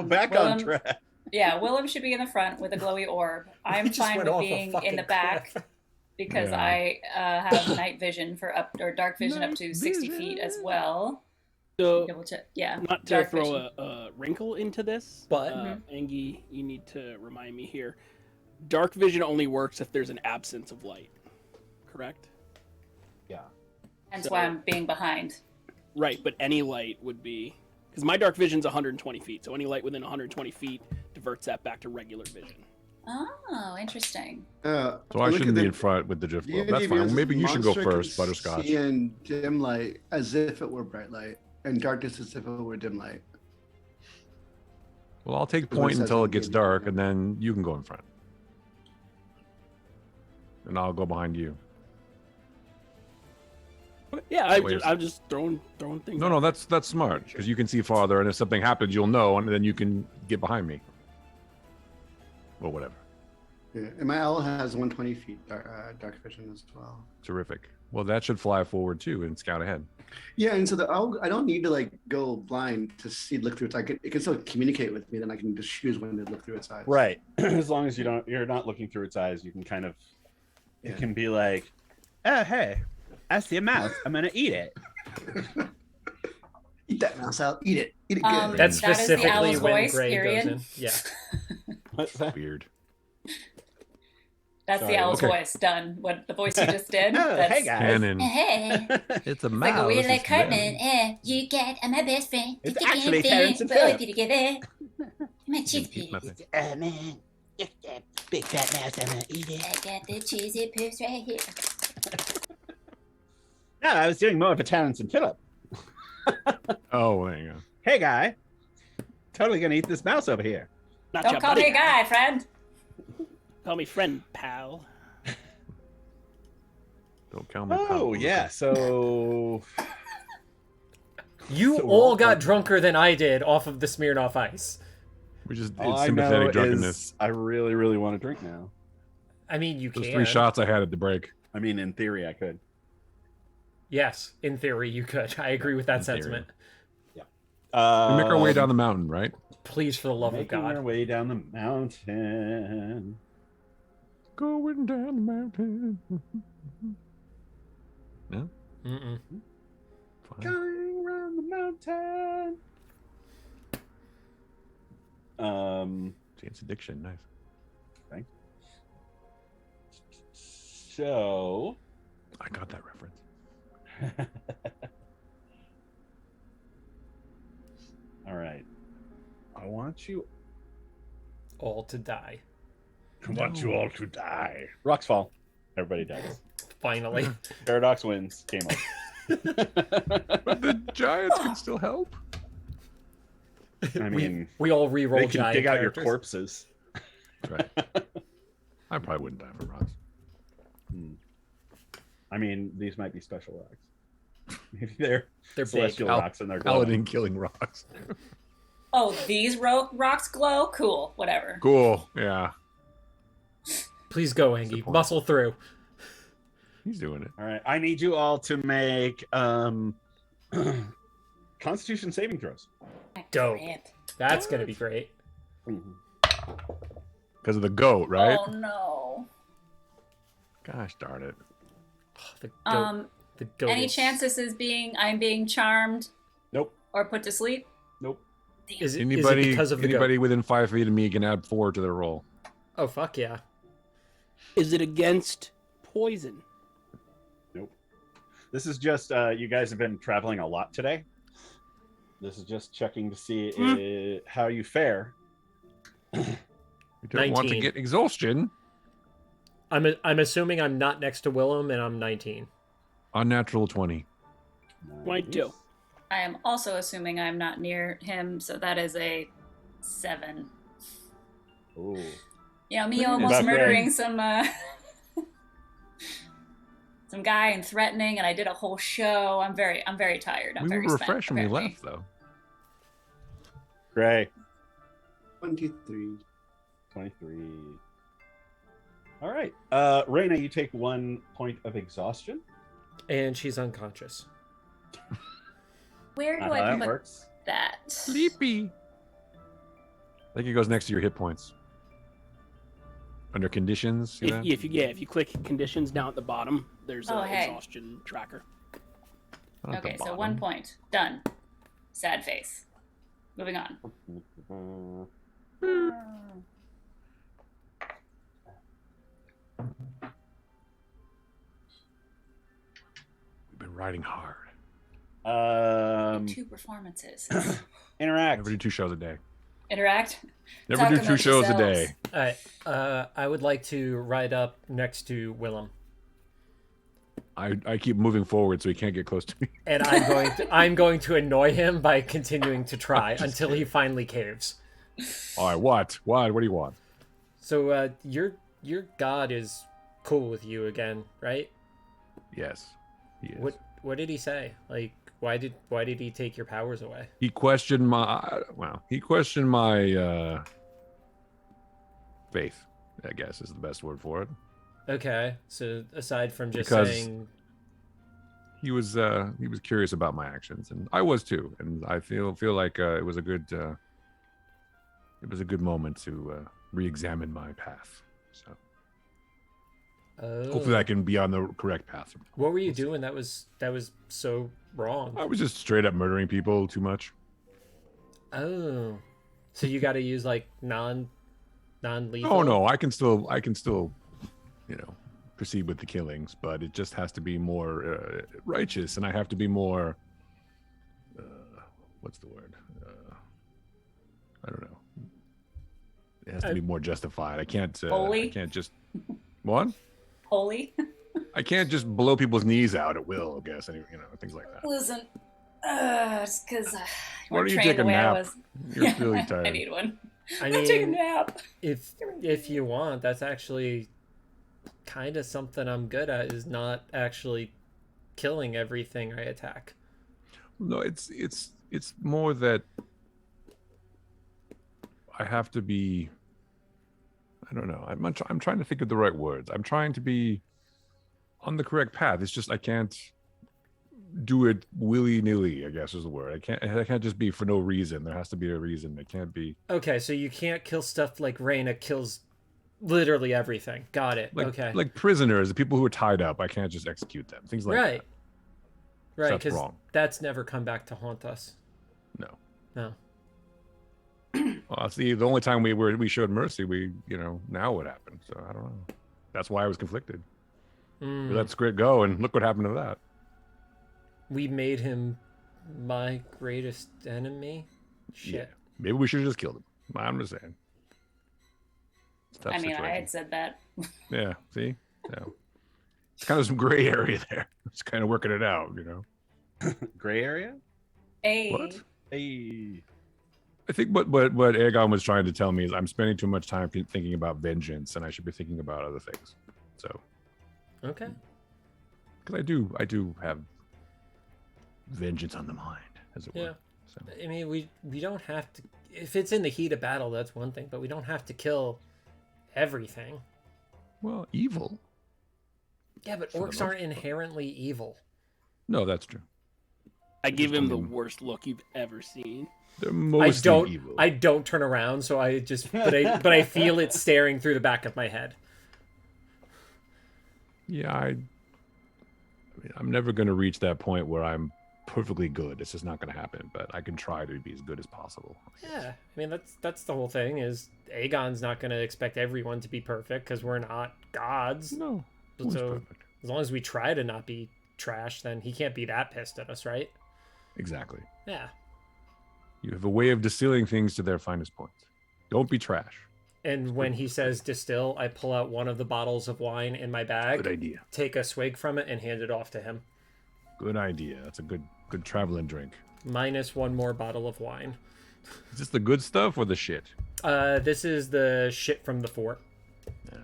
Back Willem, on track. Yeah, Willem should be in the front with a glowy orb. I'm Just fine went with off a being in fucking the back cliff. because Yeah. I have night vision for dark vision up to 60 feet as well. So, Double check. Yeah. not to dark throw vision. a wrinkle into this, But- Angie, you need to remind me here. Dark vision only works if there's an absence of light, correct? Yeah. Hence so- why I'm being behind. Right, but any light would be because my dark vision's 120 feet, so any light within 120 feet diverts that back to regular vision. Oh, interesting. So I look shouldn't at be the- in front with the drift the globe. That's idea fine. is Maybe you should go monster first, can Butterscotch. See in dim light as if it were bright light, and darkness as if it were dim light. Well, I'll take That's what it point says until on it gets the- dark, and then you can go in front. And I'll go behind you. Yeah, Wait a I'm just throwing things. No, out no, there. that's smart because you can see farther, and if something happens, you'll know, and then you can get behind me. Or whatever. Yeah, and my owl has 120 feet dark vision as well. Terrific. Well, that should fly forward too and scout ahead. Yeah, and so the owl, I don't need to like go blind to look through its eye. It can still communicate with me. Then I can just choose when to look through its eyes. Right. As long as you're not looking through its eyes, you can kind of. Yeah. It can be like, oh hey, I see a mouse. I'm gonna eat it. Eat that mouse out. Eat it. Eat it good. That's That is the specifically owl's when voice, Gray period. goes in. Yeah. What's that? Weird. That's Sorry. the owl's Okay. voice done. What the voice you just did. Oh, That's hey guys. Canon. Hey, It's a mouse. like a weird like it's Cartman. them. You get my best friend. It's It's actually thing. Terrence and We're all Philip. be together. My cheese Eat my pizza. thing. Oh man, get that big fat mouse. I'm gonna eat it. I got the cheesy poops right here. No, I was doing more of a Terrence and Philip. Oh, there you go. Hey guy, totally gonna eat this mouse over here. Not Don't your call buddy me a guy, friend. Call me friend, pal. Don't count me. Oh yeah, so You So we're all all got drunk. drunker than I did off of the Smirnoff Ice. We just all it's I know sympathetic drunkenness. is I really, really want to drink now. I mean, you Those can. 3 shots I had at the break. I mean, in theory, I could. Yes, in theory, you could. I agree with that In theory. sentiment. We make our way down the mountain, right? Please, for the love of making our God. way down the mountain. Going down the mountain. No? Mm-mm. Fine. Going around the mountain. James Addiction, nice. So, I got that reference. all right. I want you. All to die. I want you all to die. Rocks fall. Everybody dies. Finally. Paradox wins. Game over. But the Giants can still help. I mean, we all re-roll they can giant dig out characters. your corpses. That's right. I probably wouldn't die from rocks. I mean, these might be special rocks. Maybe they're They're celestial big. rocks and they're glowing. Paladin killing rocks. Oh, these rocks glow? Cool. Whatever. Cool. Yeah. Please go, the Angie. point. Muscle through. He's doing it. All right. I need you all to make Constitution saving throws. Dope. Crap. That's going to be great. Because of the goat, right? Oh no. Gosh darn it. The goat. The goat Any is- chance this is I'm being charmed Nope. or put to sleep? Nope. Is it Anybody, because of the anybody goat? within 5 feet of me can add 4 to their roll. Oh, fuck yeah. Is it against poison? Nope. This is just you guys have been traveling a lot today. This is just checking to see how you fare. You don't want to 19. get exhaustion. I'm assuming I'm not next to Willem and I'm 19. Unnatural 20. 22. I am also assuming I'm not near him, so that is a 7. Ooh. You know, me Is almost that murdering some guy and threatening, and I did a whole show. I'm very tired. I'm We very were spent, refreshed when we apparently. left, though. Gray. 23. 23. All right. Raina, you take 1 point of exhaustion. And she's unconscious. Where do Not how I that put works. that? Sleepy. I think it goes next to your hit points. Under conditions. See that? If you click conditions down at the bottom, there's Oh, an hey. exhaustion tracker. Not at the Okay, so bottom. 1 point. Done. Sad face. Moving on. We've been riding hard. 2 performances. Interact. Never do 2 shows a day. Interact. Never Talk do 2 amongst shows a yourselves. day. All right. I would like to ride up next to Willem. I keep moving forward so he can't get close to me. And I'm going to annoy him by continuing to try until he finally caves. All right, what? What do you want? So your god is cool with you again, right? Yes, he is. What did he say? Like why did he take your powers away? He questioned my faith. I guess is the best word for it. Okay, so aside from just Because saying, he was curious about my actions, and I was too. And I feel like it was a good moment to re-examine my path. So hopefully I can be on the correct path. What were you doing that was so wrong? I was just straight up murdering people too much. Oh, so you got to use like non-lethal? Oh no, I can still, proceed with the killings, but it just has to be more righteous, and I have to be more. What's the word? I don't know. It has to be more justified. I can't. Holy? I can't just. What? Holy? I can't just blow people's knees out at will. I guess, things like that. Listen, it's because Why don't you take a nap? You're really tired. I need one. I I'll take a mean, nap. if you want, that's actually kind of something I'm good at, is not actually killing everything I attack. No, it's more that I have to be. I don't know. I'm trying to think of the right words. I'm trying to be on the correct path. It's just I can't do it willy-nilly, I guess is the word. I can't just be for no reason. There has to be a reason. It can't be. Okay, so you can't kill stuff like Reyna kills literally everything. Got it. Okay. Like prisoners, the people who are tied up, I can't just execute them. Things like right. that. Right, That's because wrong. that's never come back to haunt us. No. Well, see, the only time we showed mercy, now what happened? So I don't know. That's why I was conflicted. We let Squid go, and look what happened to that. We made him my greatest enemy. Shit. Yeah. Maybe we should have just killed him. I'm just saying. I mean, I had said that. Yeah. See. Yeah. It's kind of some gray area there. It's kind of working it out, Gray area? What? Hey. I think what Aegon was trying to tell me is I'm spending too much time thinking about vengeance, and I should be thinking about other things. So. Okay. Because I do have vengeance on the mind, as it were. So. I mean, we don't have to. If it's in the heat of battle, that's one thing, but we don't have to kill everything. Well, evil. Yeah, but orcs aren't inherently evil. No, that's true. I give him the worst look you've ever seen. They're mostly evil. I don't turn around, so I just but I feel it staring through the back of my head. Yeah, I'm never going to reach that point where I'm perfectly good. It's just not going to happen, but I can try to be as good as possible. Yeah, I mean that's the whole thing. Is Aegon's not going to expect everyone to be perfect because we're not gods. No, so as long as we try to not be trash, then he can't be that pissed at us, right? Exactly. Yeah. You have a way of distilling things to their finest points. Don't be trash. And when he says distill, I pull out one of the bottles of wine in my bag. Good idea. Take a swig from it and hand it off to him. Good idea. That's a good traveling drink. Minus one more bottle of wine. Is this the good stuff or the shit? This is the shit from the fort. No.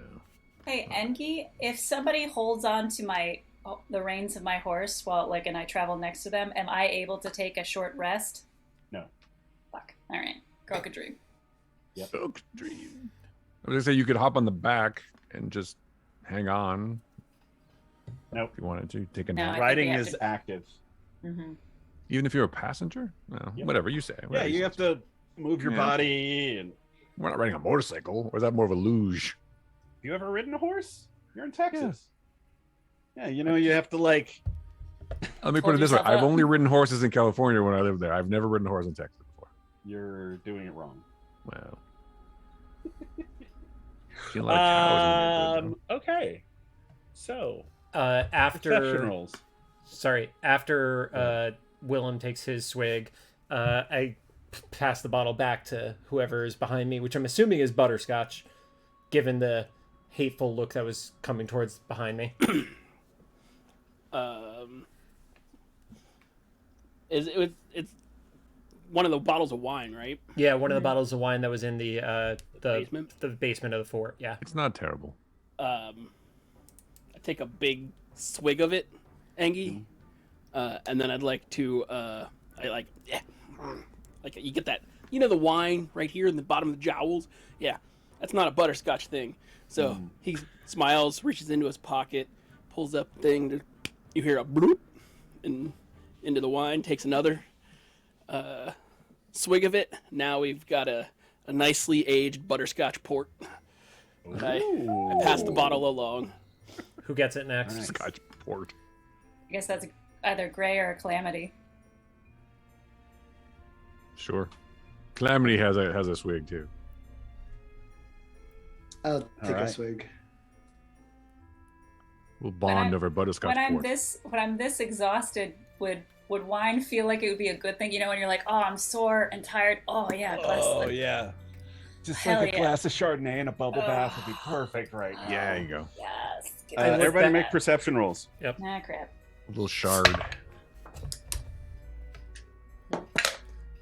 Hey, Enki, if somebody holds on to the reins of my horse while and I travel next to them, am I able to take a short rest? No. Fuck. All right. Croak a dream. Yep. Croak a dream. I was gonna say you could hop on the back and just hang on. Nope. If you wanted to take a No, nap. Riding is active. Mm-hmm. Even if you're a passenger? No, Yep. whatever you say. Yeah, you have to move your body. And we're not riding a motorcycle, or is that more of a luge? have you ever ridden a horse? You're in Texas. Yeah, you have to like. Let me put Hold it this way: yourself I've up. only ridden horses in California when I lived there. I've never ridden a horse in Texas before. You're doing it wrong. Well, feel like cows in the neighborhood, Okay. So After professionals. After Willem takes his swig, I pass the bottle back to whoever is behind me, which I'm assuming is Butterscotch, given the hateful look that was coming towards behind me. It's one of the bottles of wine, right? Yeah, one of the bottles of wine that was in the Basement? the basement of the fort. Yeah. It's not terrible. I take a big swig of it, Engie, and then I'd like to, you get that, the wine right here in the bottom of the jowls. Yeah, That's not a butterscotch thing. So he smiles, reaches into his pocket, pulls up the thing. You hear a bloop, and into the wine, takes another swig of it. Now we've got a nicely aged butterscotch port. I pass the bottle along. Who gets it next? Nice. Scotch port. I guess that's either Gray or Calamity. Sure. Calamity has a swig too. I'll take right. a swig. We'll bond over butterscotch When I'm port. this exhausted, would wine feel like it would be a good thing? You know, when you're like, oh, I'm sore and tired. Oh yeah, a glass. Oh yeah. Just Hell like a yeah. glass of Chardonnay and a bubble bath would be perfect right now. Yeah, there you go. Yes. Give I me was Everybody that- make perception rolls. Nah, crap. A little shard.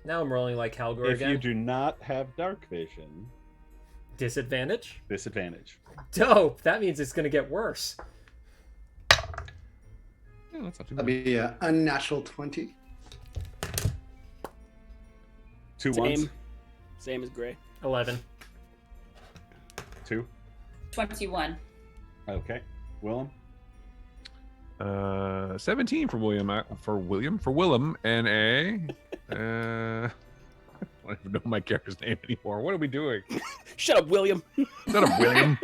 Now I'm rolling like Calgor If again. you do not have dark vision, Disadvantage? disadvantage. Dope. That means it's gonna get worse. Yeah, that's not too That'd bad. be an unnatural 20. Two ones. Same as Gray. 11. Two. 21. Okay. Willem. 17 for William. For Willem, and a. I don't even know my character's name anymore. What are we doing? Shut up, William. Not a William.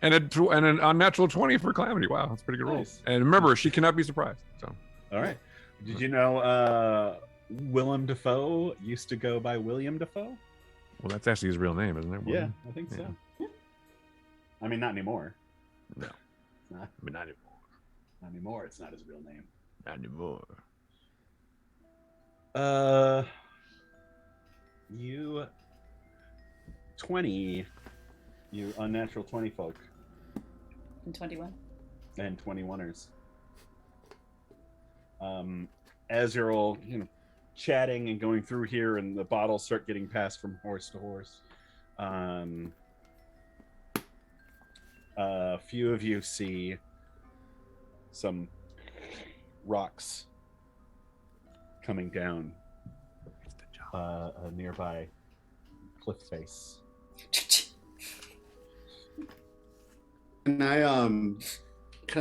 And an unnatural 20 for Calamity. Wow, that's a pretty good roll. Nice. And remember, she cannot be surprised. So All right. Did you know Willem Dafoe used to go by William Dafoe? well, that's actually his real name, isn't it? Yeah, William? I think so. Yeah. I mean, not anymore. No. Not, I mean, not anymore. not anymore. It's not his real name. Not anymore. You 20. You unnatural 20 folk And 21. and 21ers. As you're all, chatting and going through here, and the bottles start getting passed from horse to horse. A few of you see some rocks coming down a nearby cliff face. Can I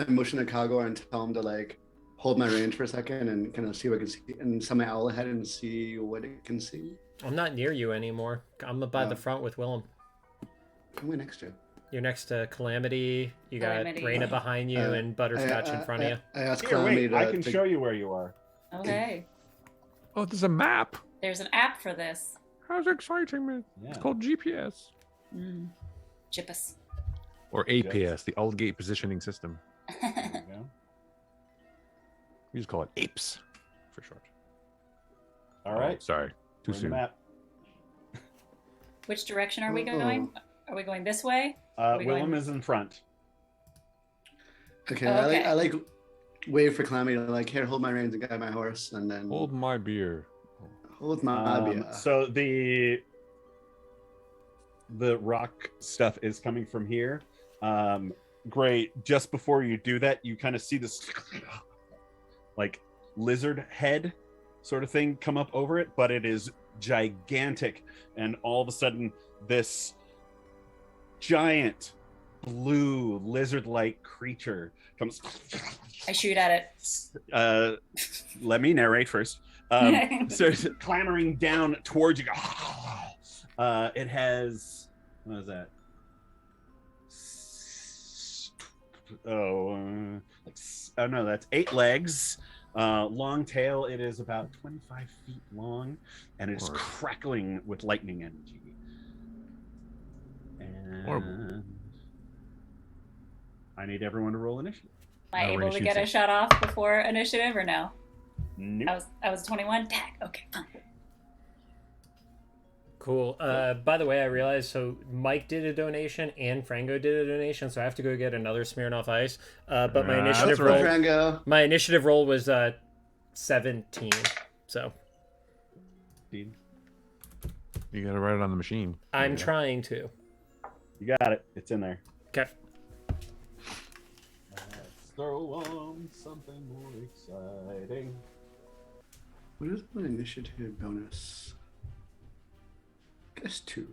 motion to Kagor and tell him to like hold my range for a second and kind of see what I can see, and summon my owl ahead and see what it can see? I'm not near you anymore. I'm by the Oh. front with Willem. I'm way next to you. You're next to Calamity. You got Calamity. Raina behind you and Butterscotch in front of you. I asked Here, Calamity wait, to. I can show you where you are. Okay. Oh, there's a map. There's an app for this. How's exciting, man? Yeah. It's called GPS. Chippus. Or APS, the Aldgate Positioning System. There you go. We just call it APES for short. All right. Oh, sorry. Too We're in the soon. map. Which direction are we going? Are we going this way? we Willem going- is in front. Okay, Oh, okay. I like wave for Calamity to like here, hold my reins and guide my horse, and then Hold my beer. hold my beer. So the rock stuff is coming from here. Great. Just before you do that, you kind of see this like lizard head sort of thing come up over it, but it is gigantic, and all of a sudden this giant blue lizard-like creature comes. I shoot at it. Let me narrate first. Starts clambering down towards you. It has, what is that? Oh no, that's 8 legs. Long tail. It is about 25 feet long, and it's Horrible. crackling with lightning energy. Horrible. And I need everyone to roll initiative. Am I No, able to Raina get a shoots shot off before initiative or no? Nope. I was 21. Dang. Okay. Fine. Cool. By the way, I realized so Mike did a donation and Frango did a donation, so I have to go get another Smirnoff Ice. But my Ah, initiative that's roll, right. Frango. my initiative roll was 17. So Dean. You gotta write it on the machine. I'm trying to. You got it. It's in there. Okay. Let's throw on something more exciting. What is my initiative bonus? Guess 2.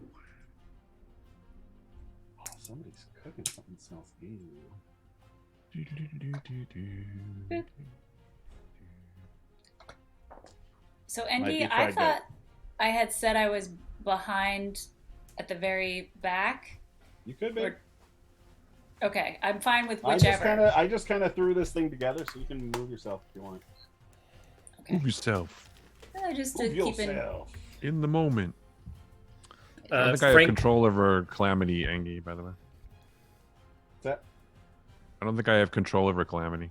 Somebody's cooking something that smells evil. So, Might Engie, be I fried thought I had said I was behind at the very back. You could be. Or- Okay, I'm fine with whichever. I just kind of threw this thing together so you can move yourself if you want. Move yourself Just to Move keep in. yourself. in the moment. I don't think I have Frank, control over Calamity, Engie, by the way. What's that? I don't think I have control over Calamity.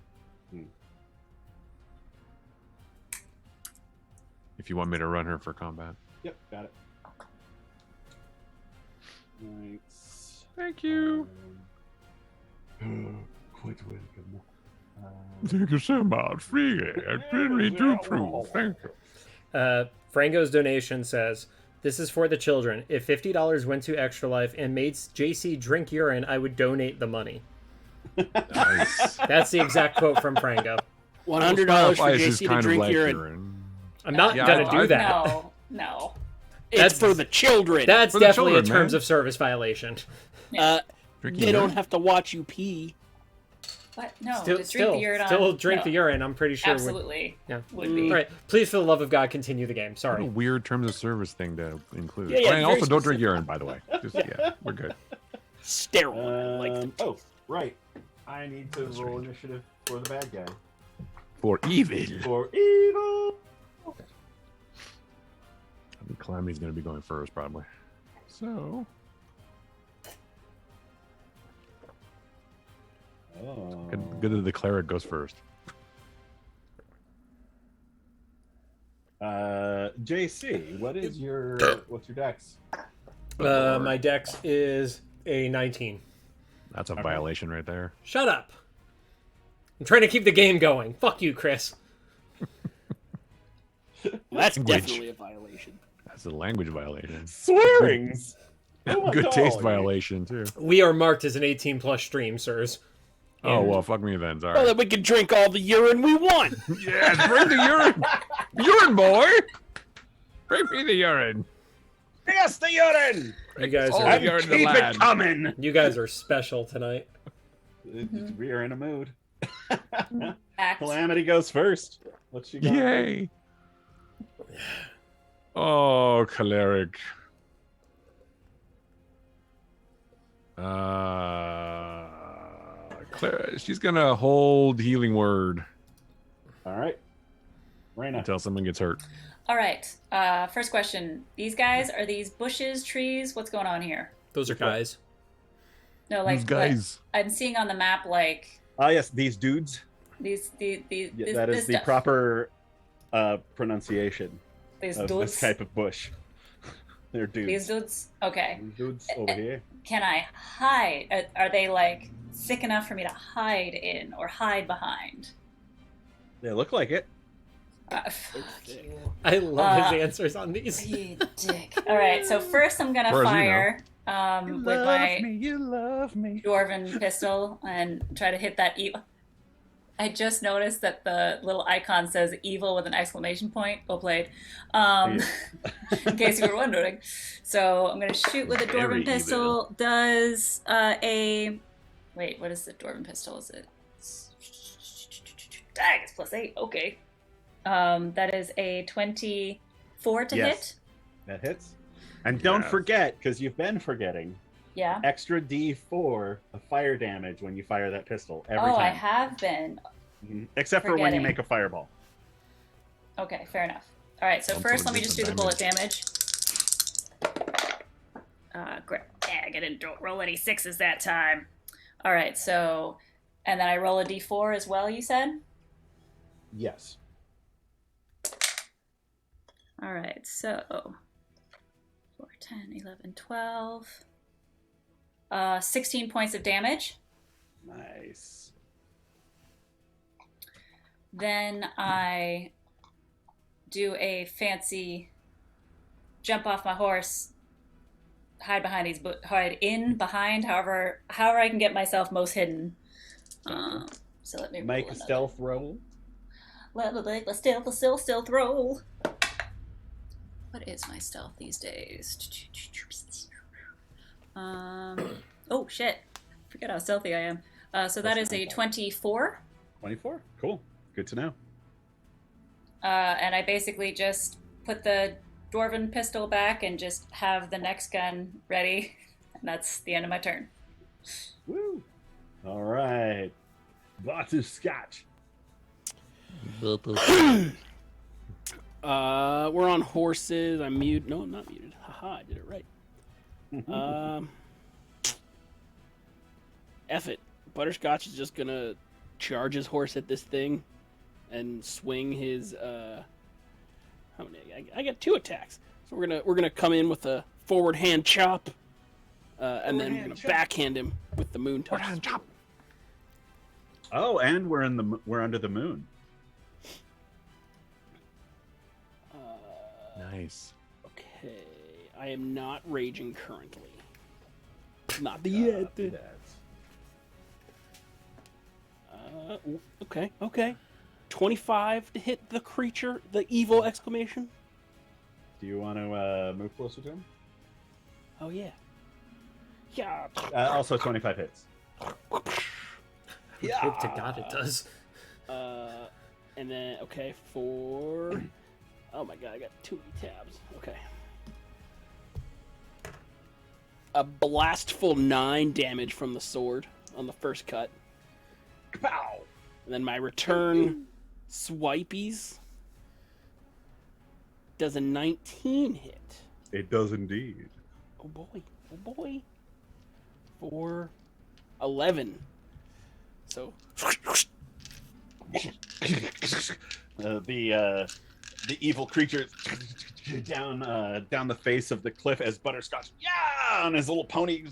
If you want me to run her for combat. Yep, got it. Nice. Thank you. Quite welcome. Thank you so much. Really, I've been me to prove. Thank you. Frango's donation says, "This is for the children. If $50 went to Extra Life and made JC drink urine, I would donate the money." Nice. That's the exact quote from Frango. $100 for Spice is JC to kind of drink like urine. I'm not Yeah, gonna I- do that. No. It's That's- for the children. That's For the definitely children, a terms man. of service violation. Drinking They don't urine? have to watch you pee. What? No. Still, just drink the urine. still drink no, the urine. I'm pretty sure. Absolutely. Yeah. Would be. All right. Please, for the love of God, continue the game. What a Sorry. weird terms of service thing to include. Yeah, and very also, don't drink specific. urine, by the way. Just, yeah, we're good. Sterile. Oh, right. I need to That's roll right. initiative for the bad guy. For evil. For evil. I think Calamity's going to be going first, probably. So, Oh. good that the cleric goes first. JC, what's your dex? My dex is a 19. That's a Okay. violation right there. Shut up. I'm trying to keep the game going. Fuck you, Chris. That's Language. definitely a violation. That's a language violation. Swearings. Who am I Good taste calling? violation, too. We are marked as an 18 plus stream, sirs. Oh, And- well, fuck me then. Sorry. Well, then we can drink all the urine we want. Yeah, drink the urine. Urine, boy. Bring me the urine. Yes, the urine. You guys all are of urine in the Keep lad. it coming. you guys are special tonight. We are in a mood. Act. Calamity goes first. What she got? Yay. Oh, cleric. She's gonna hold healing word All right. Raina. until someone gets hurt. All right. First question. These guys, are these bushes, trees? What's going on here? Those are guys. No, like These guys. I'm seeing on the map, like Ah, yes, these dudes. the Yeah, this, that this is the stuff. proper pronunciation These of dudes. this type of bush. They're dudes. These dudes. Okay. These dudes over here. Can I hide? Are they like thick enough for me to hide in or hide behind? They look like it. Fuck you. I love Uh, his answers on these. You dick. All right. So first, I'm gonna Far as you fire with my you love me. dwarven pistol and try to hit that evil. I just noticed that the little icon says evil with an exclamation point. Well played. In case you were wondering. So I'm going to shoot with a Very dwarven pistol. Does a... Wait, what is the dwarven pistol? Is it... Dang, it's +8. Okay. That is a 24 to Yes. hit. That hits. And don't Yeah. forget, because you've been forgetting, Yeah. extra D4 of fire damage when you fire that pistol every Oh, time. I have been. Mhm. Except for when you forgetting. make a fireball. Okay, fair enough. All right, so Don't first let me forget just the do the bullet damage. Great. Yeah, I didn't roll any sixes that time. All right, so, and then I roll a d4 as well, you said? Yes. All right, so 4, 10, 11, 12. 16 points of damage. Nice. Then I do a fancy jump off my horse, hide behind these, hide in behind, however I can get myself most hidden. So let me Make roll a another. stealth roll. Let's stealth roll. What is my stealth these days? Oh, shit. Forget how stealthy I am. So that is a 24. 24. Cool. Good to know. And I basically just put the dwarven pistol back and just have the next gun ready. And that's the end of my turn. Woo. All right. Butterscotch. We're on horses. I'm muted. No, I'm not muted. Haha, I did it right. F it. Butterscotch is just gonna charge his horse at this thing and swing his how many? I got 2 attacks. So we're gonna come in with a forward hand chop, and then we're gonna backhand him with the moon touch. Hand chop. Oh, and we're under the moon. Nice. Okay, I am not raging currently. Not yet. Okay. 25 to hit the creature, the evil exclamation. Do you want to move closer to him? Oh yeah. Yeah. Also 25 hits. Yeah. Hope to God it does. And then for oh my god, I got too many tabs. Okay. A blastful 9 damage from the sword on the first cut. Pow! And then my return swipies does a 19 hit. It does indeed. Oh boy. For 11. So The evil creature down the face of the cliff as Butterscotch, on his little pony,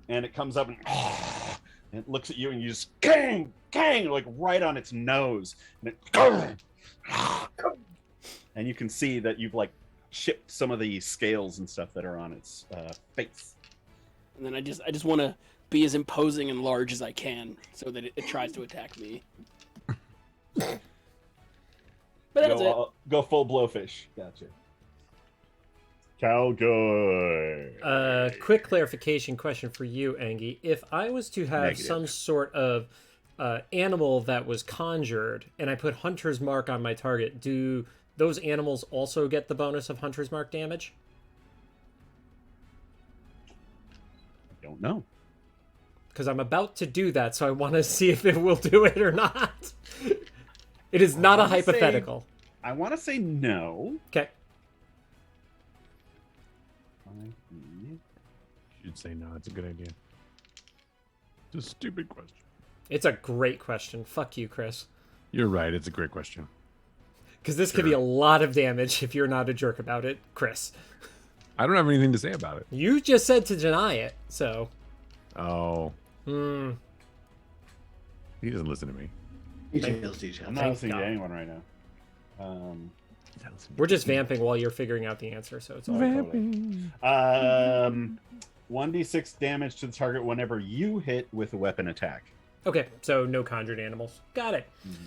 and it comes up and it looks at you, and you just gang, like right on its nose, and and you can see that you've like chipped some of the scales and stuff that are on its face. and then I just want to be as imposing and large as I can so that it tries to attack me. But that's it. Go full blowfish. Gotcha. Calgary. Quick clarification question for you, Angie. If I was to have some sort of animal that was conjured and I put Hunter's Mark on my target, do those animals also get the bonus of Hunter's Mark damage? I don't know. Because I'm about to do that, so I want to see if it will do it or not. It is not a hypothetical. I want to say no. Okay. You'd say no. It's a good idea. It's a stupid question. It's a great question. Fuck you, Chris. You're right. It's a great question. Because this could be a lot of damage if you're not a jerk about it, Chris. I don't have anything to say about it. You just said to deny it, so. Oh. Hmm. He doesn't listen to me. Details. I'm not listening to anyone right now. We're just vamping while you're figuring out the answer, so it's all Vamping. 1d6 damage to the target whenever you hit with a weapon attack. Okay, so no conjured animals. Got it. Mm-hmm.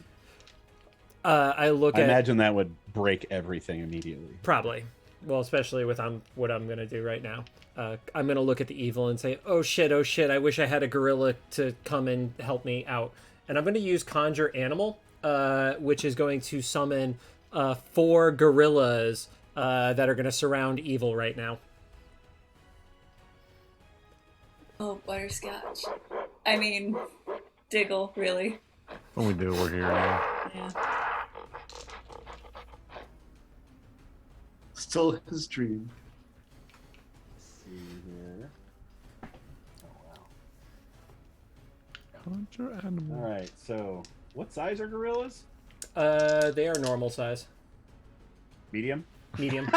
I imagine that would break everything immediately. Probably. Well, especially with what I'm going to do right now. I'm going to look at the evil and say, oh shit, I wish I had a gorilla to come and help me out. And I'm going to use Conjure Animal, which is going to summon 4 gorillas that are going to surround evil right now. Oh, butterscotch. I mean, Diggle, really. What we do, we're here now. Yeah. Still his dream. Let's see here. Conjure animal. All right, so what size are gorillas? They are normal size. Medium? Medium.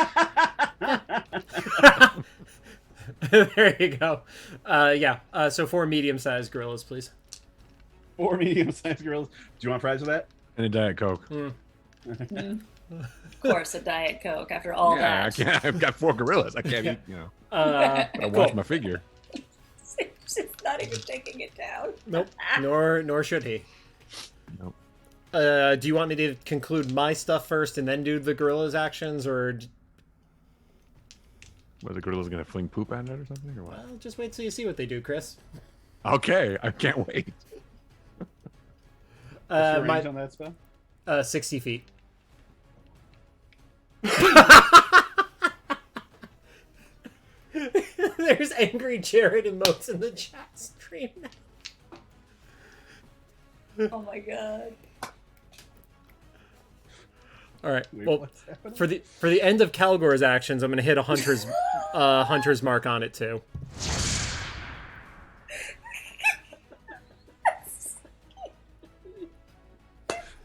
There you go. Yeah, so 4 medium-sized gorillas, please. 4 medium-sized gorillas. Do you want fries with that? And a Diet Coke. Of course, a Diet Coke after all Yeah, that. I can't. I've got 4 gorillas. I can't eat, Uh, I watch my figure. She's not even taking it down. Nope. Nor should he. Nope. Do you want me to conclude my stuff first and then do the gorillas' actions, or? What, the gorilla's gonna fling poop at it or something, or what? Well, just wait till you see what they do, Chris. Okay, I can't wait. What's your range My on that spell? 60 feet. There's angry Jared emotes in the chat stream now. Oh my god. All right. Wait, Well, what's happening? for the end of Calgor's actions, I'm going to hit a hunter's mark on it too.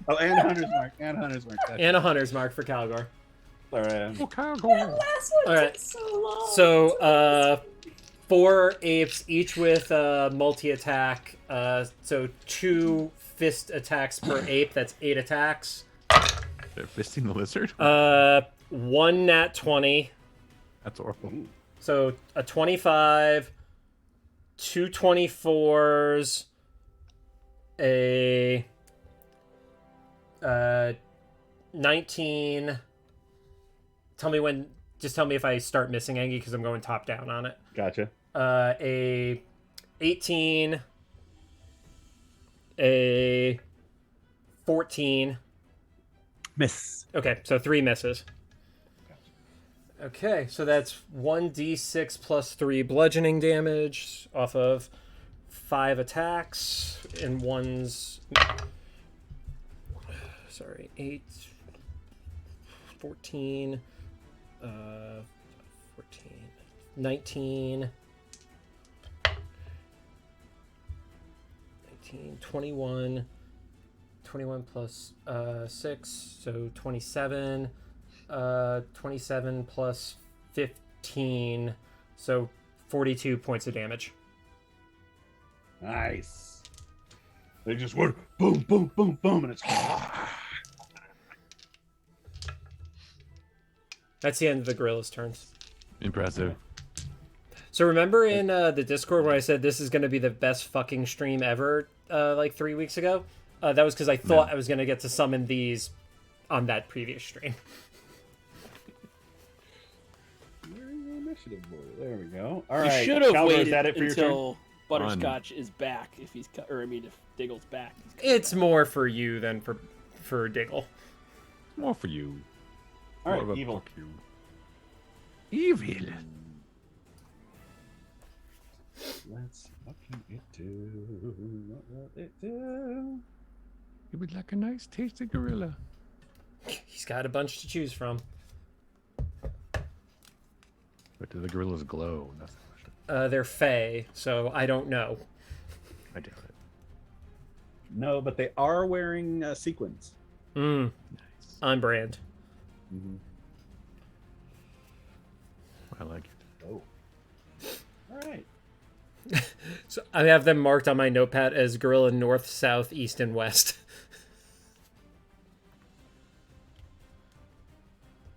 Oh, and Hunter's Mark. And Hunter's Mark. Gotcha. And a hunter's mark for Calgor. All right. Oh, Kyle, That last one All right. took so long. So, 4 apes, each with multi-attack. So 2 fist attacks per ape. That's 8 attacks. They're fisting the lizard? 1 nat 20. That's horrible. So a 25, 2 24s, a 19. Just tell me if I start missing Angie because I'm going top down on it. Gotcha. A 18, a 14. Miss. Okay, so 3 misses. Okay, so that's 1d6 plus 3 bludgeoning damage off of 5 attacks, and one's... Sorry, 8, 14, 14, 19, 21, 21 plus 6, so 27, 27 plus 15, so 42 points of damage. Nice. They just went boom, boom, boom, boom, and it's. That's the end of the gorilla's turns. Impressive. So remember in the Discord when I said this is going to be the best fucking stream ever, like 3 weeks ago? That was because I thought I was going to get to summon these on that previous stream. Initiative board. There we go. All You right. should have Calvor, is waited that it for your turn? until Butterscotch is back. If he's, if Diggle's back. It's more for you than for Diggle. More for you. All More of right. a Evil. fuck you. Evil. Let's see. What can it do? What will it do? You would like a nice tasty gorilla. He's got a bunch to choose from. But do the gorillas glow? That's the question. They're fey, so I don't know. I doubt it. No, but they are wearing sequins. Mm, Nice. on brand. Mm-hmm. I like it. Oh. All right. So I have them marked on my notepad as gorilla north, south, east, and west.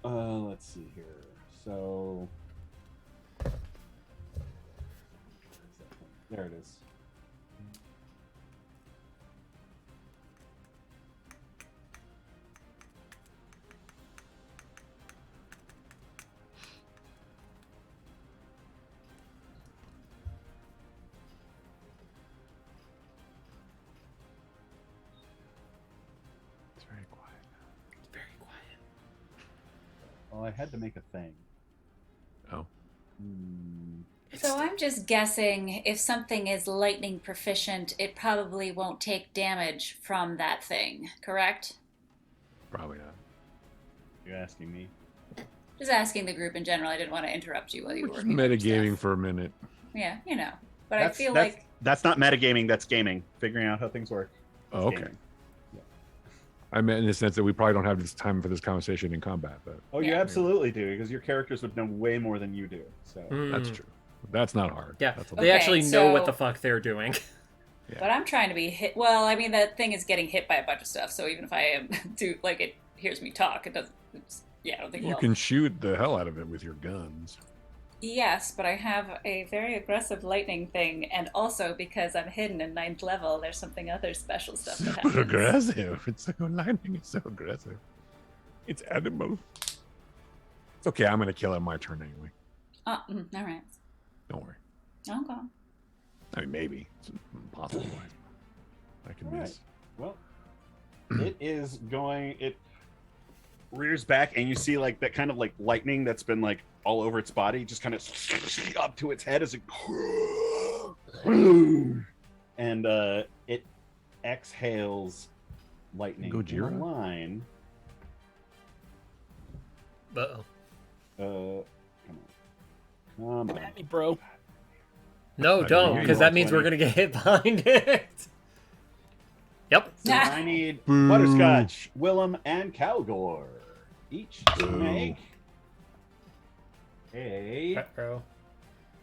Let's see here. So. There it is. It's very quiet. It's very quiet. Well, I had to make a thing. Oh. So I'm just guessing if something is lightning proficient, it probably won't take damage from that thing, correct? Probably not. You're asking me. Just asking the group in general. I didn't want to interrupt you while you were Just working on your metagaming stuff. for a minute. Yeah, you know. But I feel that's, like that's not metagaming. That's gaming. Figuring out how things work. Oh, That's okay. gaming. I meant in the sense that we probably don't have this time for this conversation in combat, but Oh, you Yeah. absolutely do, because your characters would know way more than you do. So. that's Mm. true. That's not hard. Yeah, That's a they lot. actually know what so- the fuck they're doing. but I'm trying to be hit. Well, I mean that thing is getting hit by a bunch of stuff. So even if I am do like it hears me talk, it doesn't. I don't think. You Well, can shoot the hell out of it with your guns. yes, but I have a very aggressive lightning thing, and also because I'm hidden in 9th level, there's something other special stuff that happens. Super aggressive. It's so lightning is so aggressive. It's animal. It's okay. I'm gonna kill it my turn anyway. All right. Don't worry. Okay. I mean, maybe it's impossible. I can All right. miss. Well, it is going. It rears back, and you see like that kind of like lightning that's been like all over its body, just kind of up to its head as it, and it exhales lightning Gojira? in a line. Uh-oh. Come on. Come at me, bro. No, I don't, hear because you. that means we're going to get hit behind it. Yep. So I need Butterscotch, Willem, and Calgor each to Boo. make a Uh-oh.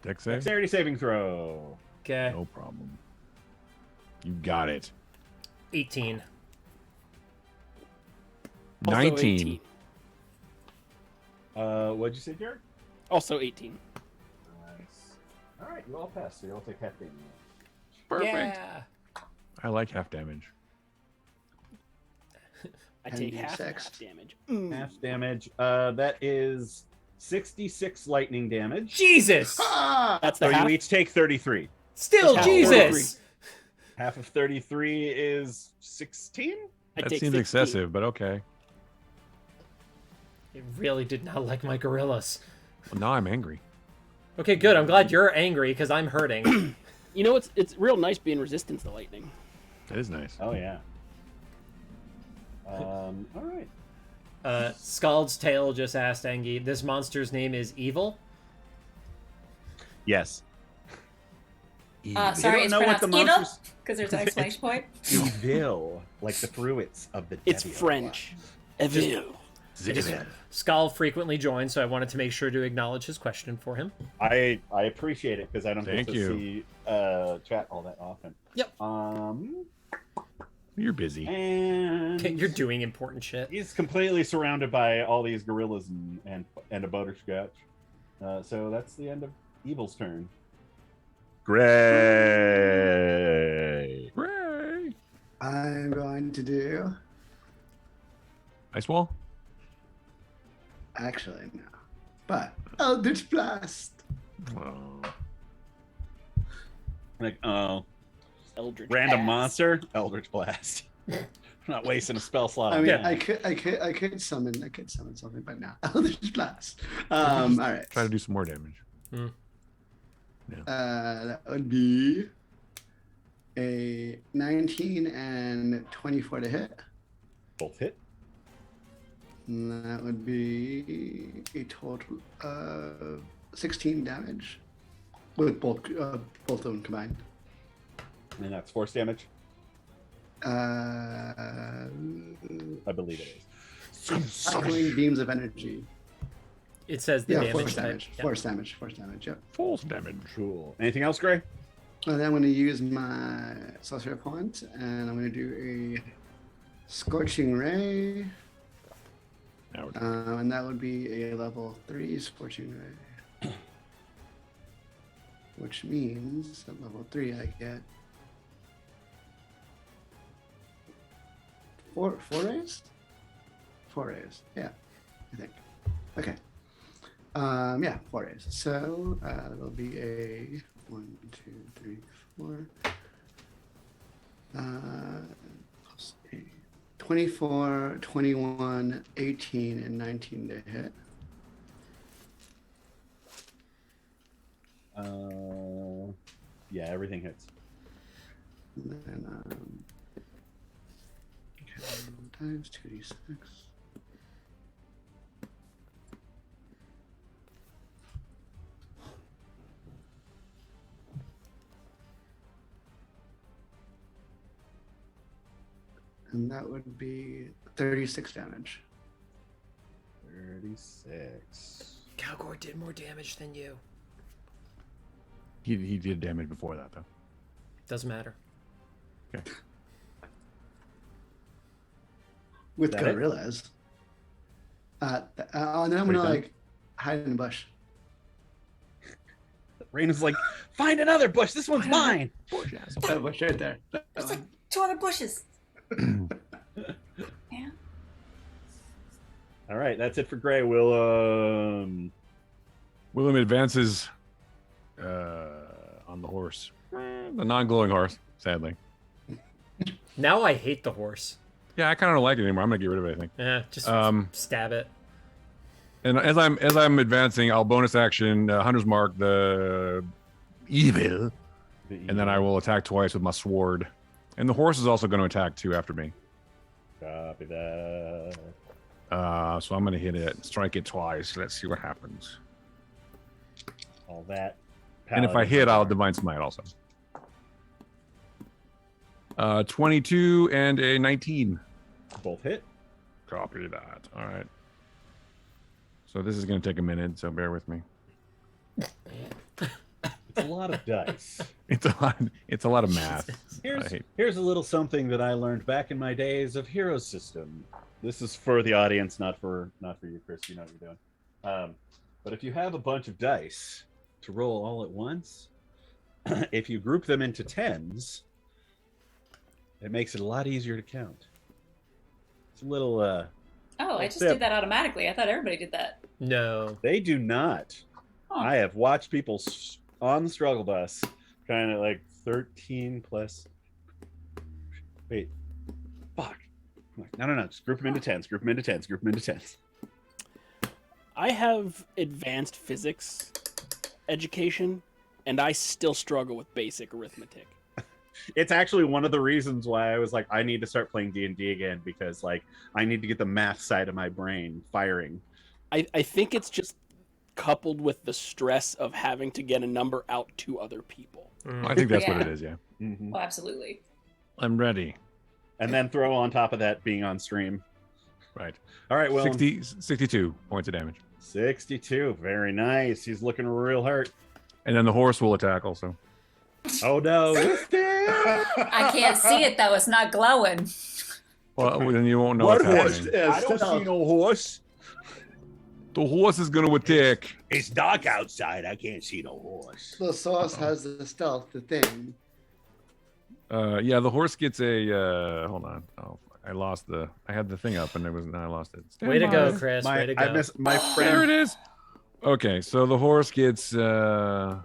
Dex save? dexterity saving throw. Okay. No problem. You got it. 18. Also 19. 18. What'd you say, Jared? Also 18. Nice. All right, you all pass, so you all take half damage. Perfect. Yeah. I like half damage. I take half 96. damage. Half damage. That is 66 lightning damage. Jesus! That's So the half. you each take 33. Still, Half Jesus! Half of 33 is 16? I That take seems 16. excessive, but okay. It really did not like my gorillas. Well, now I'm angry. Okay, good. I'm glad you're angry, because I'm hurting. You know, it's real nice being resistant to lightning. That is nice. Oh, yeah. All right. Scald's Tail just asked Engi, this monster's name is Evil? Yes. Sorry, don't it's know what pronounced the evil monsters- because there's an exclamation point. Evil, like the fruits of the It's devil. French. Evil. Scald frequently joins, so I wanted to make sure to acknowledge his question for him. I appreciate it because I don't Thank get to you. see chat all that often. Yep. You're busy. And You're doing important shit. he's completely surrounded by all these gorillas and a butterscotch. So that's the end of Evil's turn. Gray. Hooray! I'm going to do. Ice wall? Actually, no. But Eldritch Blast. Oh. Like, oh, Eldritch random Blast. monster, Eldritch Blast. I'm not wasting a spell slot. I on mean, that. I could summon something, but no. Eldritch Blast. All right. Try to do some more damage. That would be a 19 and 24 to hit. Both hit. And that would be a total of 16 damage with both of them combined. And that's force damage. Uh, I believe it is. echoing beams of energy. It says the Yeah, damage force type. damage. Yep. Force damage. Force damage. Yep. False damage. Cool. Anything else, Gray? And then I'm going to use my sorcerer point, and I'm going to do a Scorching Ray, Now we're and that would be a level 3 Scorching Ray. Which means at level 3 I get four rays? 4 rays, yeah, I think. Okay. Yeah, 4 rays. So that'll be a 1, 2, 3, 4. Plus 8. 24, 21, 18, and 19 to hit. Yeah, everything hits. And then times 2d6. And that would be 36 damage. 36. Calgor did more damage than you. he did damage before that, though. Doesn't matter. Okay. With That it? gorillas. And then I'm Pretty gonna done. like hide in the bush. Raina's like, find another bush. This one's mine. That bush right there. There's like 2 other bushes. Yeah. All right, that's it for Gray. We'll Willem advances on the horse. The non-glowing horse, sadly. Now I hate the horse. Yeah, I kind of don't like it anymore. I'm gonna get rid of it, I think. Yeah, just stab it. And as I'm advancing, I'll bonus action Hunter's Mark the evil, and then I will attack twice with my sword. And the horse is also going to attack too after me. Copy that. So I'm going to hit it, strike it twice. Let's see what happens. All that. And if I hit, I'll Divine Smite also. 22 and a 19. Both hit. Copy that. All right. So this is going to take a minute, so bear with me. It's a lot of dice. It's a lot of math. Here's a little something that I learned back in my days of Hero System. This is for the audience, not for you, Chris. You know what you're doing. But if you have a bunch of dice to roll all at once, if you group them into tens, it makes it a lot easier to count. It's a little. Oh, I just did that automatically. I thought everybody did that. No, they do not. Huh. I have watched people on the struggle bus, kind of like 13 plus. Wait, fuck. No. Just group them into tens. Group them into tens. Group them into tens. I have advanced physics education, and I still struggle with basic arithmetic. It's actually one of the reasons why I was like, I need to start playing D&D again, because like I need to get the math side of my brain firing. I think it's just coupled with the stress of having to get a number out to other people. I think that's what it is, yeah. Mm-hmm. Oh, absolutely. I'm ready. And then throw on top of that being on stream. Right. All right, well, 62 points of damage. 62. Very nice. He's looking real hurt. And then the horse will attack also. Oh, no. I can't see it, though. It's not glowing. Well, then you won't know what's happening. I don't see no horse. The horse is going to attack. It's dark outside. I can't see no horse. The sauce has the stealth, the thing. Yeah, the horse gets a. Hold on. Oh, I had the thing up and I lost it. Way to go, Chris. Way to go. I missed my friend. There it is. Okay, so the horse gets. Oh,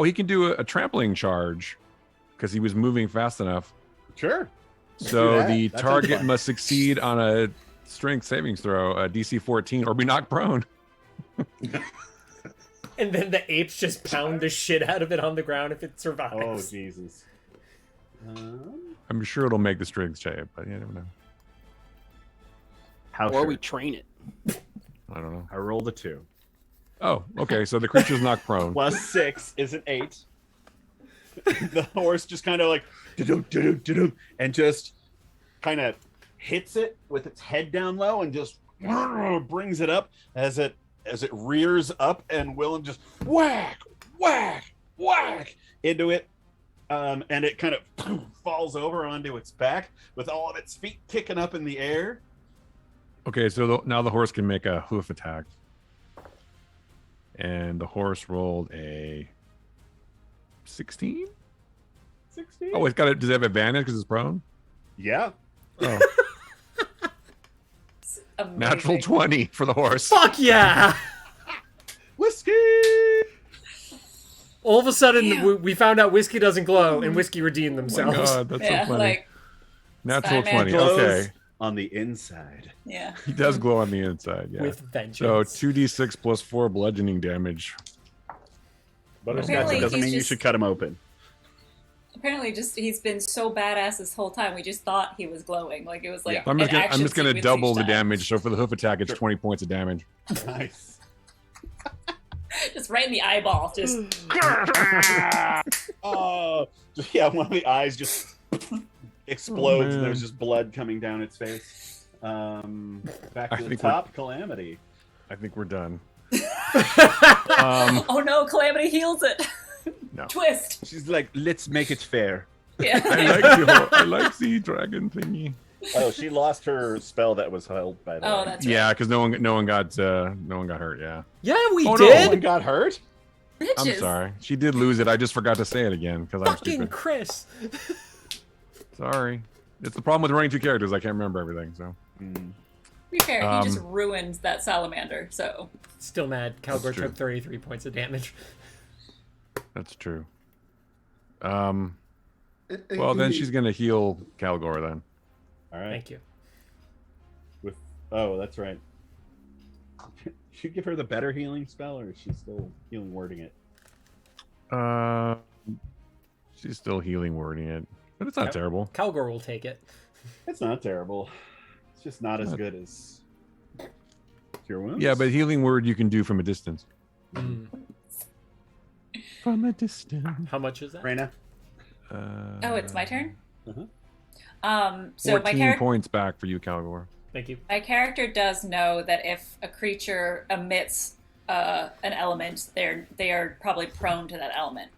he can do a trampling charge because he was moving fast enough. Sure. So the target must succeed on a strength savings throw, DC 14, or be knocked prone. And then the apes just pound the shit out of it on the ground if it survives. Oh, Jesus. I'm sure it'll make the strength check, but you never know. Or we train it. I don't know. I rolled a 2. Oh, okay. So the creature's knocked prone. Plus 6 is an 8. The horse just kind of like da-dum, and just kind of hits it with its head down low and just brings it up as it rears up, and Willem just whack into it, and it kind of falls over onto its back with all of its feet kicking up in the air. Okay, so now the horse can make a hoof attack. And the horse rolled a 16? 16? Oh, does it have advantage because it's prone? Yeah. Oh. Amazing. Natural 20 for the horse. Fuck yeah! Whiskey! All of a sudden, we found out whiskey doesn't glow, and whiskey redeemed themselves. Oh my God, that's Yeah, so funny. like, Natural Simon 20, Glows okay. on the inside. yeah. He does glow on the inside, yeah. With vengeance. So 2d6 plus 4 bludgeoning damage. Butterscotch Apparently doesn't he's mean you just- should cut him open. Apparently, he's been so badass this whole time. We just thought he was glowing. Like it was like. I'm just gonna double the damage. So for the hoof attack, it's Sure. 20 points of damage. Nice. Just right in the eyeball. Just. Oh, yeah, one of the eyes just explodes, and there's man. just blood coming down its face. Back I to the think top, Calamity. I think we're done. Oh no! Calamity heals it. No. Twist. She's like, let's make it fair. Yeah. I like the dragon thingy. Oh, she lost her spell that was held by the Oh, way. that's right. Yeah, because no one got hurt. Yeah. Yeah, we Oh, no. No did. one got hurt? Bitches. I'm sorry. She did lose it. I just forgot to say it again because I'm Fucking stupid. Chris. Sorry. It's the problem with running 2 characters. I can't remember everything. So. be fair, he just Um, ruined that salamander, so. Still mad. Calgor true. took 33 points of damage. That's true. Well, then she's gonna heal Calgor then. All right. Thank you. Oh, that's right. Should you give her the better healing spell, or is she still healing wording it? She's still healing wording it, but it's not Yep. terrible. Calgor will take it. It's not terrible. It's just not as good as Cure Wounds. Yeah, but healing word you can do from a distance. Mm. From a distance. How much is that? Raina. Oh, it's my turn? Uh-huh. So 14 points back for you, Calgor. Thank you. my character does know that if a creature emits an element, they are probably prone to that element.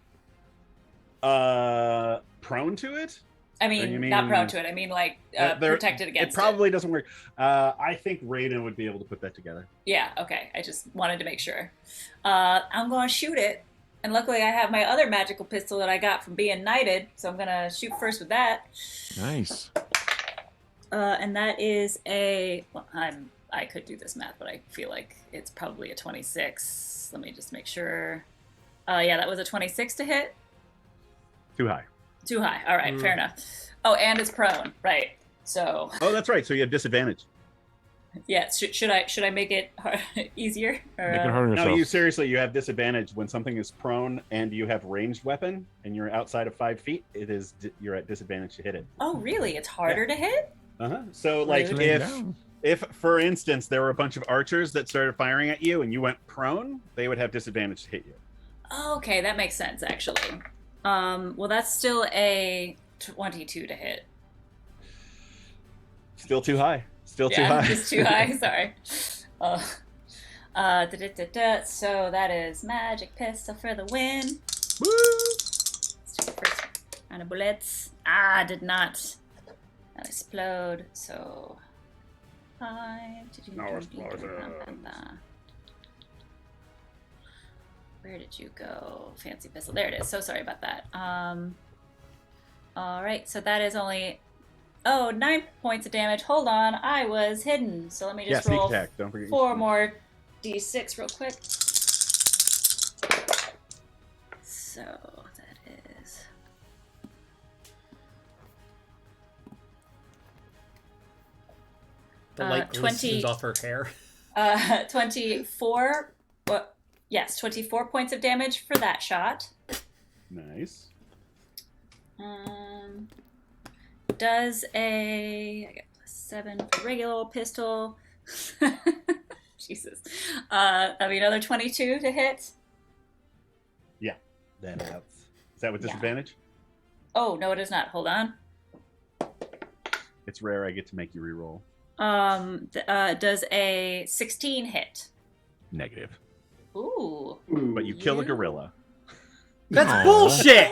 Prone to it? I Or mean, you not mean- prone to it. I mean, like, They're- protected against It probably doesn't work. I think Raiden would be able to put that together. Yeah, okay. I just wanted to make sure. I'm going to shoot it. And luckily I have my other magical pistol that I got from being knighted. So I'm going to shoot first with that. Nice. And that is a... Well, I could do this math, but I feel like it's probably a 26. Let me just make sure. Yeah, that was a 26 to hit. Too high. Too high. All right, fair enough. Oh, and it's prone. Right. So, Oh, that's right. So you have disadvantage. yeah, should I make it easier? Or, Make it harder on yourself. No, you have disadvantage when something is prone and you have ranged weapon and you're outside of 5 feet. You're at disadvantage to hit it. Oh, really? It's harder to hit? So, like, Laying if down. if for instance there were a bunch of archers that started firing at you and you went prone, they would have disadvantage to hit you. Oh, okay, that makes sense, actually. Well, that's still a 22 to hit. Still too high. Still too Yeah, high. just too high. Sorry. So that is magic pistol for the win. Woo! Let's take the first round of bullets. Ah, did not explode. So 5. No explosion. Where did you go? Fancy pistol. There it is. So sorry about that. All right. So that is only 9 points of damage. Hold on. I was hidden. So let me Yeah, just sneak roll attack. Don't forget. 4 more d6 real quick. So that is The light 20 glistens off her hair. 24. Well, yes, 24 points of damage for that shot. Nice. Does I got +7 for regular old pistol. Jesus. That'll be another 22 to hit. Yeah, that helps. Is that with Yeah. disadvantage? Oh, no, it is not. Hold on. It's rare I get to make you reroll. Does a 16 hit? Negative. Ooh. But you kill a gorilla. That's Aw. bullshit!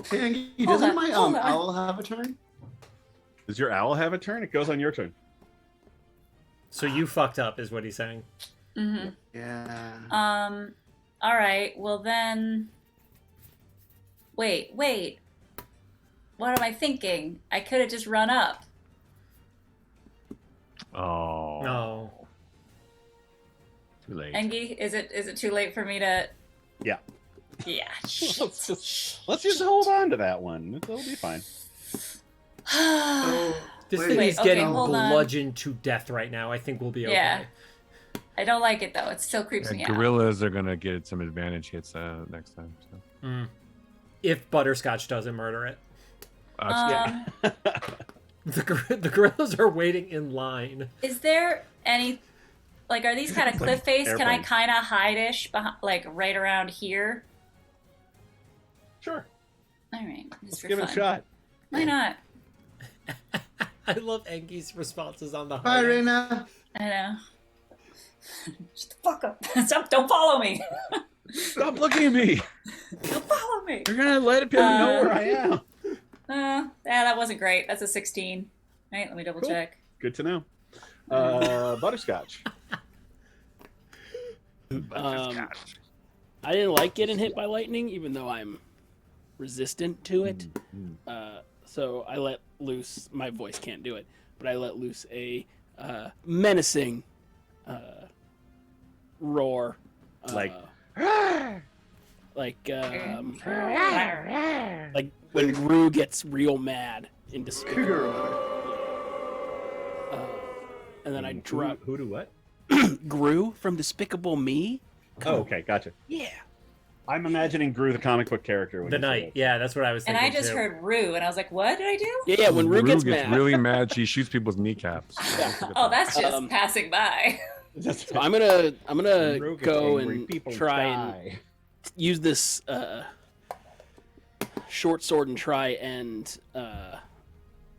Hey, Angie, Hold doesn't on, my hold on. owl have a turn? Does your owl have a turn? It goes on your turn. So you fucked up, is what he's saying. Mm-hmm. Yeah. All right. Well then. Wait. What am I thinking? I could have just run up. Oh. No. Too late. Engie, is it too late for me to? Yeah. Yeah. Let's just hold on to that one. It'll be fine. This Wait, thing is okay, getting hold on. bludgeoned to death right now. I think we'll be okay. Yeah. I don't like it though. It still creeps And me out. gorillas are gonna get some advantage hits next time. So. Mm. If Butterscotch doesn't murder it. Um, The gorillas are waiting in line. Is there any, like, are these kind of cliff face? Can I airplanes. kind of hide-ish, like right around here? Sure. All right, just Let's for give it fun. a shot. Why not? I love Engie's responses on the Bye, hard. Raina. I know. Shut the fuck up! Stop! Don't follow me! Stop looking at me. Don't follow me! You're gonna let people know where I am. Yeah, that wasn't great. That's a 16. Right, let me double Cool. check. Good to know. Butterscotch. I didn't like getting hit by lightning, even though I'm resistant to it. So I let loose. My voice can't do it. but I let loose a menacing roar. Like, Like when Gru gets real mad in Despicable. And then I drop who do what? Gru from Despicable Me. Oh, okay, gotcha. Yeah. I'm imagining Gru, the comic book character. When The you say knight. it. Yeah, that's what I was And thinking. I just too. heard Rue, and I was like, what did I do? Yeah, when Rue gets mad. really mad, she shoots people's kneecaps. Oh, that's just Um, passing by. So I'm gonna Gru gets go angry, and people try and die. use this short sword and try and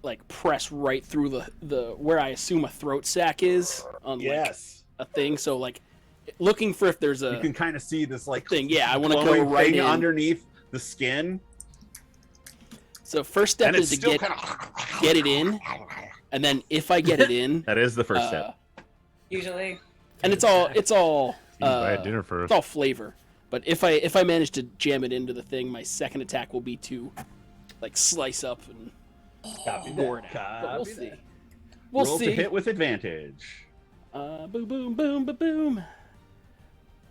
like press right through the where I assume a throat sac is on Yes. like a thing. So like looking for if there's You a can kind of see this like thing. Yeah, I want to go glowing right thing in. underneath the skin, So first step and is it's to still get kind of get it in, and then if I get it in, That is the first step. Usually. and it's all Buy a dinner first. it's all flavor. But if I manage to jam it into the thing, my second attack will be to like slice up and Copy gore it that. out. But we'll Copy see. that. We'll Roll see. to hit with advantage. Boom, boom, boom, boom, boom.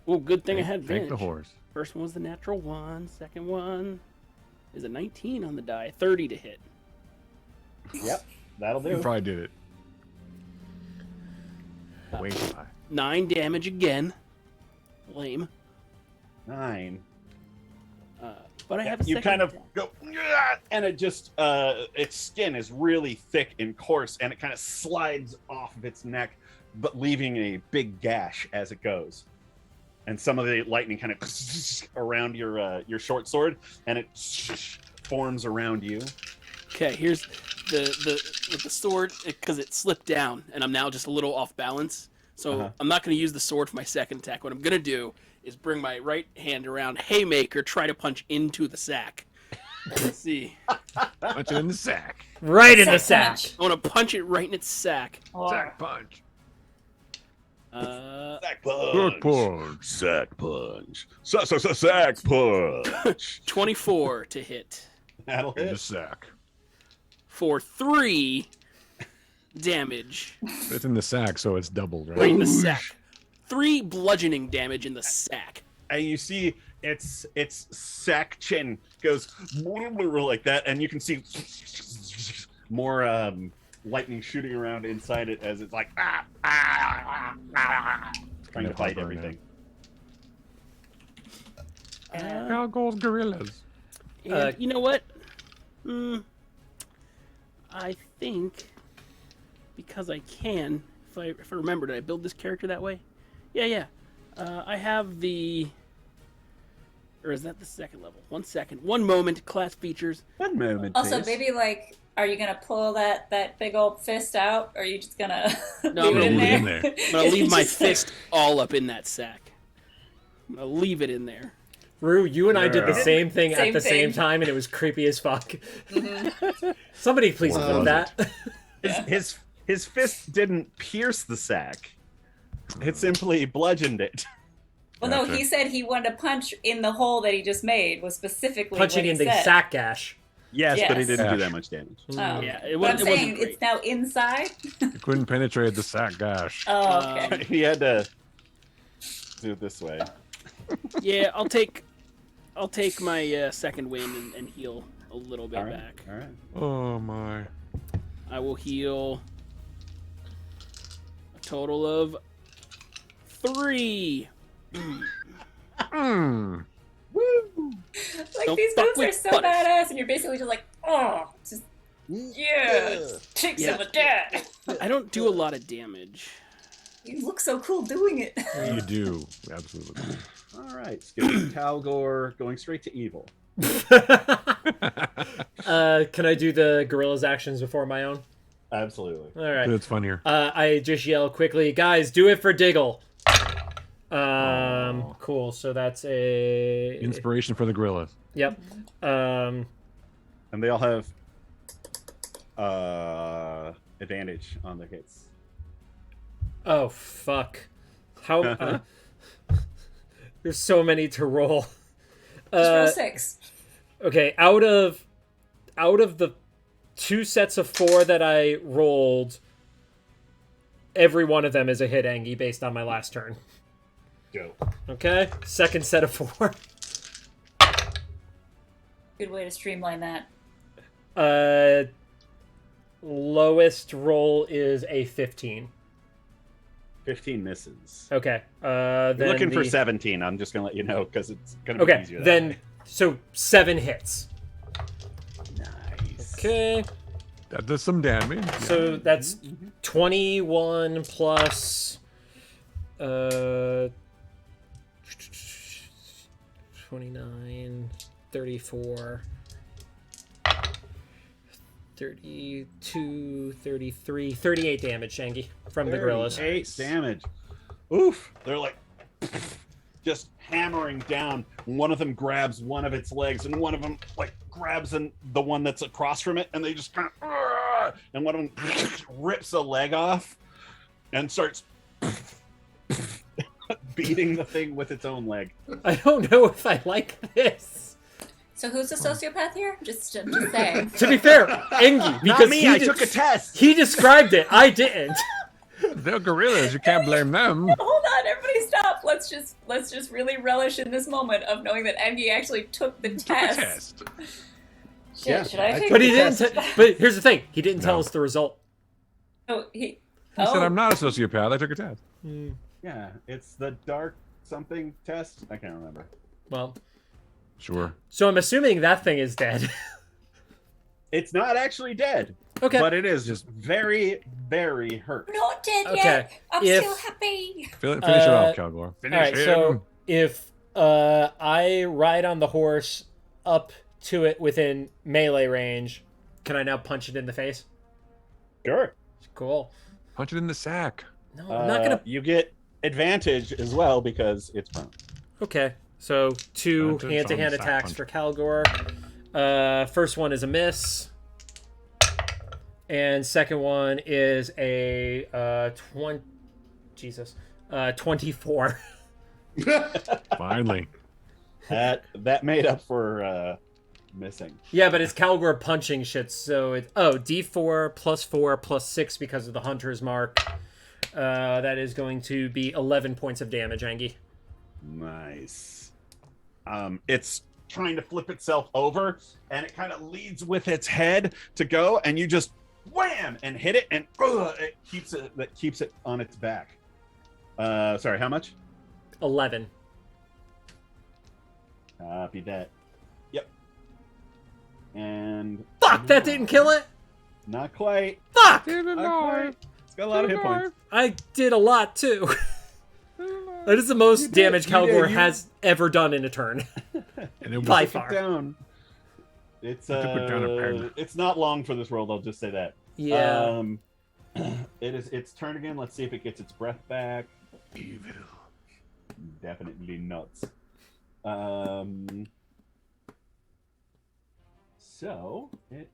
Oh, good thing I had Thank advantage. the horse. First one was the natural one. Second one is a 19 on the die. 30 to hit. Yep, that'll You do. probably did it. Way too high. 9 damage again. Lame. 9. But I have a You second kind of attack. go, "Yeah," and it just its skin is really thick and coarse, and it kind of slides off of its neck, but leaving a big gash as it goes. And some of the lightning kind of around your short sword, and it forms around you. Okay, here's with the sword because it slipped down and I'm now just a little off balance. So I'm not going to use the sword for my second attack. What I'm going to do is bring my right hand around, haymaker, try to punch into the sack. Let's see. Punch it in the sack. Right in the Sack sack. I want to punch it right in its sack. Sack punch. Sack Sack punch. Sack punch. Sack punch. 24 to hit That'll In the hit. sack. for 3 damage It's in the sack, so it's doubled, right? right in the sack. 3 bludgeoning damage in the sack. And you see its sack chin goes like that, and you can see more lightning shooting around inside it as it's like trying to fight everything. How goes gorillas? And you know what? I think because I can, if I remember, did I build this character that way? Yeah. I have the, or is that the second level? 1 second. 1 moment. Class features. One moment. Also, please. maybe like, are you gonna pull that big old fist out, or are you just gonna No, I'm leave gonna it leave it in there. I'm gonna leave my Just- fist all up in that sack. I'm gonna leave it in there. Rue, you and I did the Yeah. same thing at Same the same thing. time, and it was creepy as fuck. Somebody please Or clip was that. His fist didn't pierce the sack. It simply bludgeoned it. Well, no, Gotcha. he said he wanted to punch in the hole that he just made. Was specifically Punching what he in the said. sack gash. Yes, but he Yes. didn't do Gosh. that much damage. Oh. Yeah, it, But I'm wasn't saying great. it's now inside. You couldn't penetrate the sack gash. Oh, okay. He had to do it this way. Yeah, I'll take my second wind and heal a little bit All right. back. All right. Oh my. I will heal a total of 3. Mm. Like Don't these fuck moves are with so butter. badass, and you're basically just like, oh, just yes, take Yeah. some of that. I don't do a lot of damage. You look so cool doing it. You do. Absolutely. All right. Skipping Talgor, going straight to evil. Can I do the gorilla's actions before my own? Absolutely. All right. It's funnier. I just yell quickly, guys, do it for Diggle. Cool. So that's a Inspiration for the gorillas. Yep. And they all have advantage on their hits. Oh fuck. How? There's so many to roll. Just roll 6. Okay, out of the 2 sets of 4 that I rolled, every one of them is a hit, Angie, based on my last turn. Go. Okay? Second set of 4. Good way to streamline that. Lowest roll is a 15. 15 misses. Okay. You're Then looking for the- 17. I'm just gonna let you know because it's gonna be Okay, easier. that then way. so 7 hits. Nice. Okay. That does some damage. So that's 21 plus 29, 34, 32, 33, 38 damage, Shangy, from the gorillas. 8 damage. Oof. They're like just hammering down. One of them grabs one of its legs, and one of them like grabs the one that's across from it, and they just kind of, and one of them rips a leg off and starts beating the thing with its own leg. I don't know if I like this. So who's the sociopath here? Just saying. To be fair, Engi, because Not me. I he took a test. he described it. I didn't. They're gorillas. You can't blame them. Hold on, everybody stop. Let's just really relish in this moment of knowing that Engi actually took the test. Test. Shit, Yeah, should I take But the he didn't. test? But here's the thing: he didn't tell No. us the result. Oh, he I said I'm not a sociopath. I took a test. Yeah, it's the dark something test. I can't remember. Well, Sure. so I'm assuming that thing is dead. It's not actually dead, Okay. but it is just very, very hurt. Not dead Okay, yet. I'm if- still happy. Finish it off, Calgor. Finish All right. him. So if I ride on the horse up to it within melee range, can I now punch it in the face? Sure. Cool. Punch it in the sack. No, I'm not gonna. You get advantage as well because it's prone. Okay. So 2 Punch it, hand-to-hand sack attacks punch. for Calgor. First one is a miss. And second one is a 24. Finally. That made up for missing. Yeah, but it's Calgor punching shit, so it's D4 plus 4 plus 6 because of the hunter's mark. That is going to be 11 points of damage, Angie. Nice. It's trying to flip itself over, and it kind of leads with its head to go, and you just wham and hit it, and it keeps it on its back. Sorry, how much? 11. Copy that. Yep. And Fuck, that didn't kill it? not quite. Fuck! Not quite. It's got a lot of hit points. I did a lot, too. That is the most damage you did, Calgor you- has ever done in a turn. And it was By Took it far. down. It's took it down a peg. it's not long for this world. I'll just say that. Yeah. It is its turn again. Let's see if it gets its breath back. evil. Definitely nuts. So it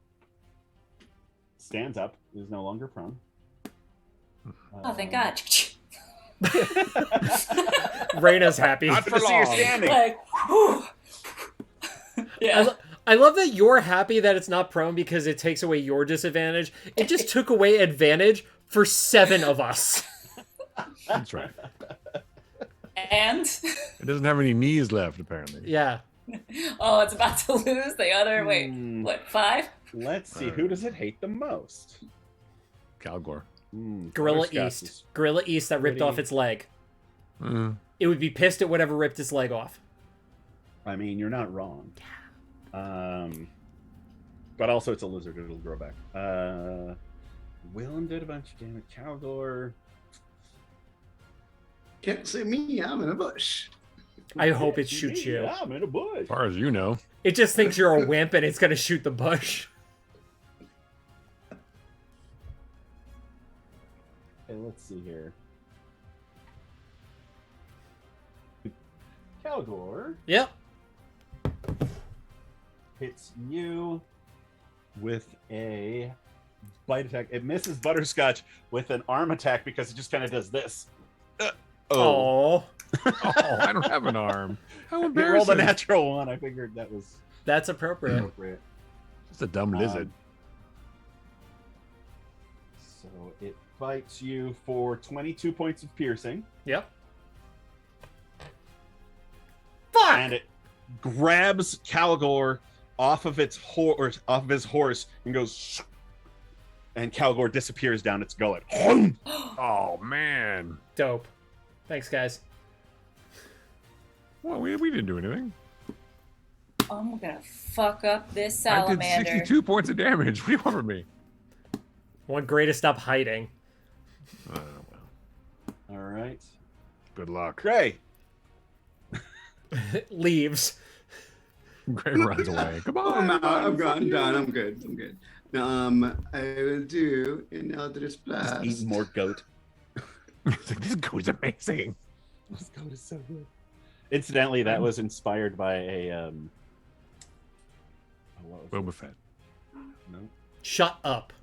stands up. Is no longer prone. Oh, thank God. Reyna's happy. Not Good for to see you long. standing. Like, whew. Yeah. I love that you're happy that it's not prone because it takes away your disadvantage. It just took away advantage for 7 of us. That's right. And It doesn't have any knees left, apparently. Yeah. oh, it's about to lose the other. Wait, Hmm. what? 5? Let's see. Who does it hate the most? Calgor. Gorilla Butterscotch East. is- Gorilla East that ripped pretty- off its leg. Mm. It would be pissed at whatever ripped its leg off. I mean, you're not wrong. But also it's a lizard. It'll grow back. Willem did a bunch of damage. Calgor. Can't see me. I'm in a bush. I hope it shoots you. Yeah, I'm in a bush. As far as you know. It just thinks you're a wimp and it's going to shoot the bush. Okay, let's see here. Calgor Yep. hits you with a bite attack. It misses Butterscotch with an arm attack because it just kind of does this. Oh, Oh, I don't have an arm. How You rolled a embarrassing. natural one. I figured that was that's appropriate. appropriate. Just a dumb lizard. So it bites you for 22 points of piercing. Yep. Fuck! And it grabs Calgor off of his horse and goes, and Calgor disappears down its gullet. Oh man. Dope. Thanks, guys. Well, we didn't do anything. I'm gonna fuck up this I did salamander. 62 points of damage. What do you want from me? One Gray to stop hiding. Well, All right. good luck. Gray. Leaves. Gray runs away. Come Oh, on. no, I'm gone. I'm done. I'm good. I'm good. I will do an Eldritch Blast. Eat more goat. This goat's amazing. This goat is so good. Incidentally, that was inspired by a what was Boba Fett. it? No. Shut up.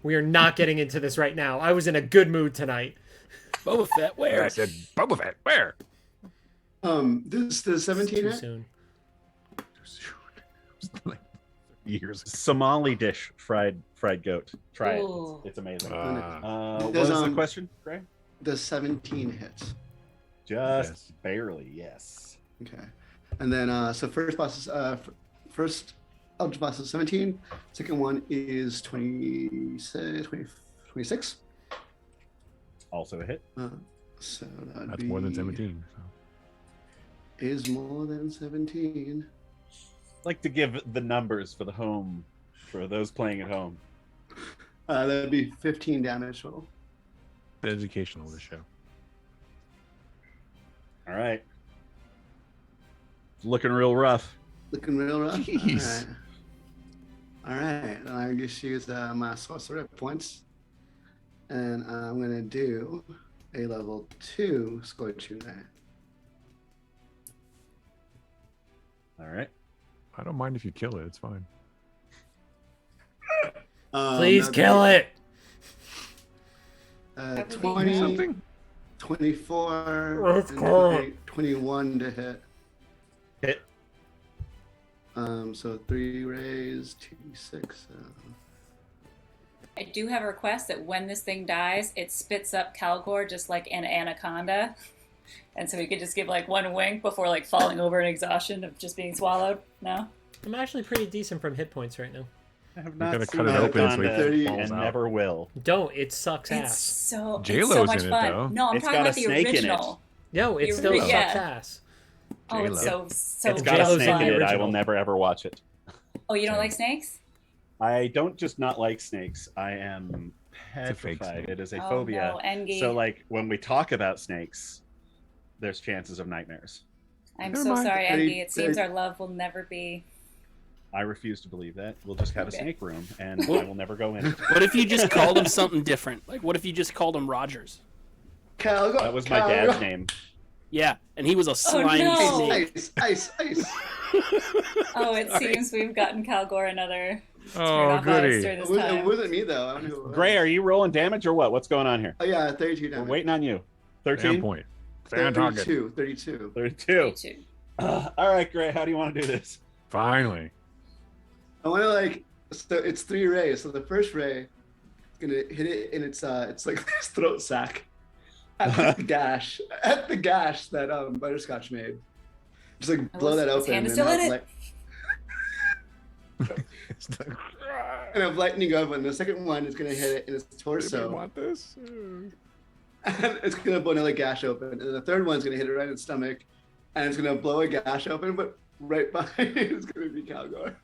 We are not getting into this right now. I was in a good mood tonight. Boba Fett, where? I said Boba Fett. Where? This the 17 Too hit? soon. Like years. Somali dish fried goat. Try it. Ooh. It's amazing. Does, What was the question, Gray? The 17 hits. Just Yes. barely, yes. Okay. And then so first boss is first Eldritch Blast is 17. Second one is 26. Also a hit. So that'd That's be, more than 17. So. Is more than 17. I'd like to give the numbers for those playing at home. That'd be 15 damage total. The educational of the show. All right. It's looking real rough. Looking real rough. Jeez. All right. Then I just use my sorcerer points, and I'm gonna do a level 2 Scorching Ray. All right. I don't mind if you kill it. It's fine. Please that'd kill be, it. That would be 20, Something? 24, Let's and go. 21 to hit. Hit. So 3 rays, 2d6. I do have a request that when this thing dies, it spits up Calgor just like an anaconda. And so we could just give like one wink before like falling over in exhaustion of just being swallowed. No? I'm actually pretty decent from hit points right now. I have gotta not cut seen it open so he Anaconda falls and out. never will. Don't. It sucks It's ass. so J-Lo's much in it, fun. though. No, I'm It's talking got a about the snake in it. original. No, it You still really- sucks yeah. ass. Oh, it's J-Lo. so It's J-Lo's got a on snake the in it. I original. will never ever watch it. Oh, you don't like snakes? I don't just not like snakes. I am a fake petrified. snake. It is a Oh, phobia. no, Engie. So like when we talk about snakes, there's chances of nightmares. I'm Never so mind. sorry, They- Engie. It seems they- our love will never be. I refuse to believe that. We'll just have a Okay. snake room and I will never go in it. What if you just called him something different? Like, what if you just called him Rogers? Calgor. That was my dad's name. Yeah, and he was a slimy no. snake. Ice. Oh, it Sorry. seems we've gotten Calgor another turn Oh, off goody. Oyster It this wasn't, time. it wasn't me though. I don't know who it was. Gray, are you rolling damage or what? What's going on here? Oh yeah, 32 We're damage. waiting on you. Stay 13? on point. Stay on target. 32. 32. 32. All right, Gray, how do you want to do this? Finally. I want to so it's 3 rays. So the first ray is gonna hit it in it's like this throat sac at the gash that Butterscotch made. Just like blow that his open hand is and still in have, it. and have lightning over. And the second one is gonna hit it in its Do you torso, want this? and it's gonna blow another gash open. And the third one's gonna hit it right in its stomach, and it's gonna blow a gash open, but right behind it is gonna be Calgor.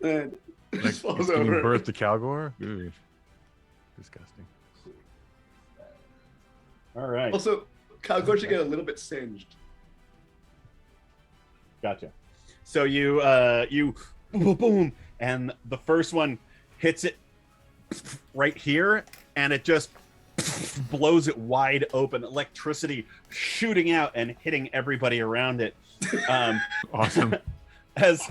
And it Like, just falls it's giving over. birth to Calgor? Ugh. Disgusting. All right. Also, Calgor should get a little bit singed. Gotcha. So you boom, boom, and the first one hits it right here, and it just blows it wide open. Electricity shooting out and hitting everybody around it. Awesome. As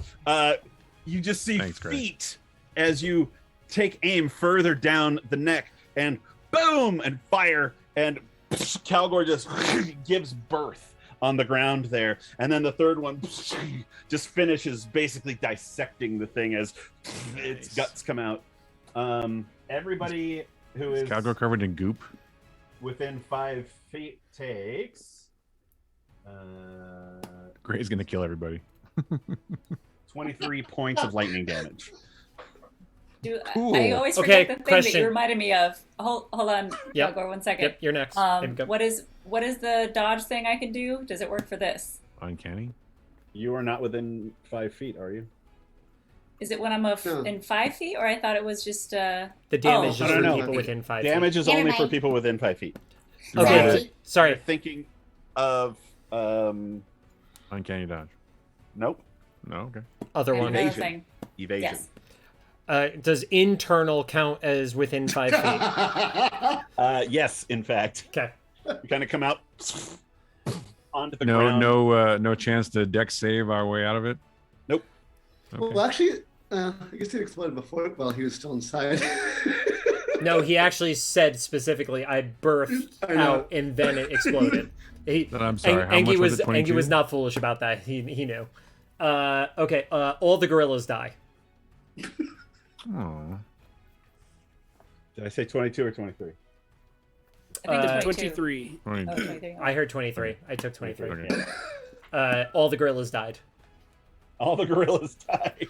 you just see Thanks, Greg. feet as you take aim further down the neck, and boom, and fire, and Calgor just gives birth on the ground there, and then the third one just finishes basically dissecting the thing as its Nice. guts come out. Everybody who is Calgor covered in goop. within 5 feet takes Gray's gonna kill everybody. 23 points of lightning damage. Cool. I always Okay, forget the thing that question. you reminded me of. Hold on, Yep. Calgor, 1 second. Yep, you're next. Go. What is the dodge thing I can do? Does it work for this? Uncanny. You are not within 5 feet, are you? Is it when I'm No. in 5 feet, or I thought it was just The damage Oh, is no, for no. people within 5 Damage feet. is Never only for mind. people within 5 feet. Okay, Sorry. sorry. You're thinking of Uncanny dodge. nope, No, okay. Other and one. another Evasion. thing? evasion. Yes. Does internal count as within 5 feet? Yes, in fact. Okay. You kind of come out onto the No, ground. no chance to deck save our way out of it. Nope. Okay. Well, actually, I guess it exploded before while he was still inside. No, he actually said specifically, I birthed I know. out and then it exploded. He, Then I'm sorry. How Angie much was it? Angie 22? was not foolish about that. He knew. Okay. All the gorillas die. Aw. Did I say 22 or 23? I think it's 23. 20. Oh, 23. I heard 23. I took 23. Okay. All the gorillas died. All the gorillas died.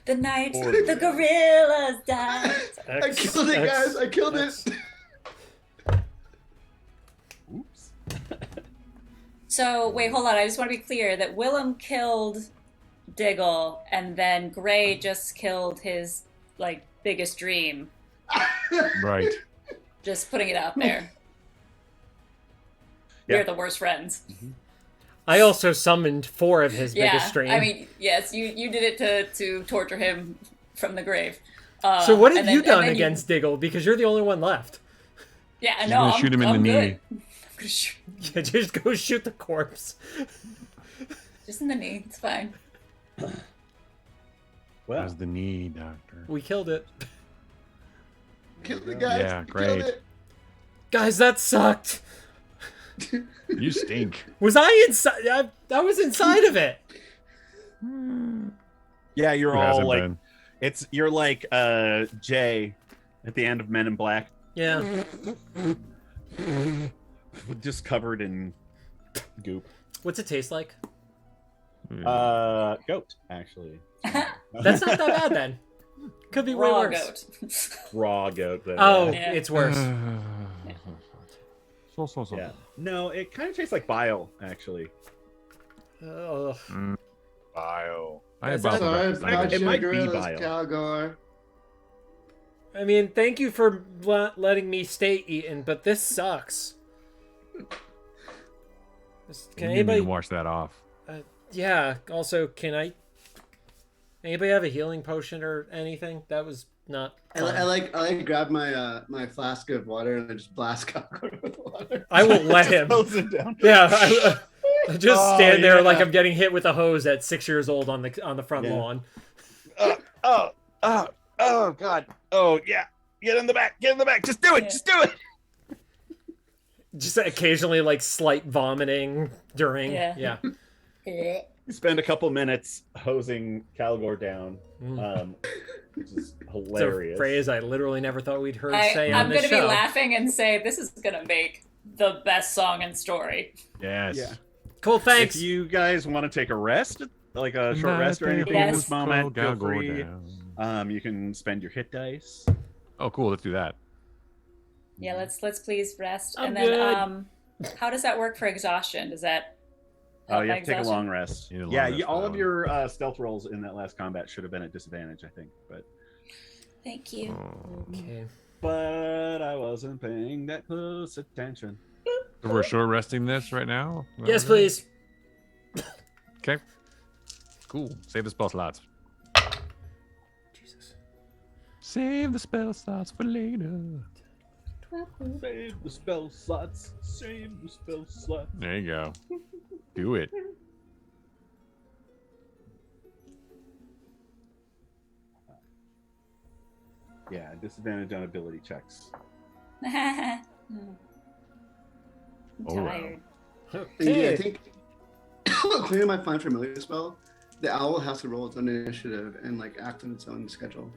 The night Or- the gorillas died. I killed it, guys. I killed it. Oops. So wait, hold on. I just want to be clear that Willem killed Diggle, and then Gray just killed his biggest dream. Right. Just putting it out there. Yeah. We're the worst friends. I also summoned 4 of his Yeah, biggest dream. I mean, yes, you did it to torture him from the grave. So what have and then- you and done then against Diggle? Because you're the only one left. Yeah, I She's know. gonna I'm, shoot him in the I'm knee. good. I'm gonna shoot Yeah, just go shoot the corpse. just in the knee. It's fine. Well, How's the knee, doctor? We killed it. Killed it, guys. Yeah, I great. Killed it. Guys, that sucked. You stink. Was I inside? I was inside of it. yeah, you're Who all hasn't like, been? you're like Jay at the end of Men in Black, Yeah. just covered in goop. What's it taste like? Goat, actually. That's not that bad then. Could be way Raw worse. goat. Raw goat. Though. Oh, Yeah. it's worse. So. Yeah. No, it kind of tastes like bile, actually. Ugh. Bio. I That's had not- bile Sorry breakfast. about It your might be gorillas, bile. Calgor. I mean, thank you for letting me stay eaten, but this sucks. Can You anybody? need to wash that off. Yeah. Also, can anybody have a healing potion or anything? That was not. Fun. I like grab my my flask of water and I just blast Calgor with water. I won't let him. Hose it down. Yeah. I just Oh, stand there yeah. like I'm getting hit with a hose at 6 years old on the front Yeah. lawn. Oh, God. Oh, yeah. Get in the back. Get in the back. Just do it. Yeah. Just do it. Just occasionally like slight vomiting during. Yeah. You spend a couple minutes hosing Calgor down, Mm. which is It's hilarious. a phrase I literally never thought we'd heard say on I'm this gonna be show. laughing and say this is gonna make the best song and story. Yes. Yeah. Cool, thanks. If you guys want to take a rest, like a short rest or anything Yes. in this moment, feel Go free. down. You can spend your hit dice. Oh, cool. Let's do that. Yeah, let's please rest. I'm and then how does that work for exhaustion? Does that Oh, help you my have to take a exhaustion? long rest. You need a long Yeah, rest all for of that your stealth rolls in that last combat should have been at disadvantage, I think. Thank you. Oh. Okay. But I wasn't paying that close attention. So we're short resting this right now? Yes, please. Okay. Cool. Save the spell slots. Jesus. Save the spell slots for later. Save the spell slots. Save the spell slots. There you go. Do it. Yeah, disadvantage on ability checks. I'm Oh, wow. tired. Yeah, I think clearing my find familiar spell, the owl has to roll its own initiative and like act on its own schedule.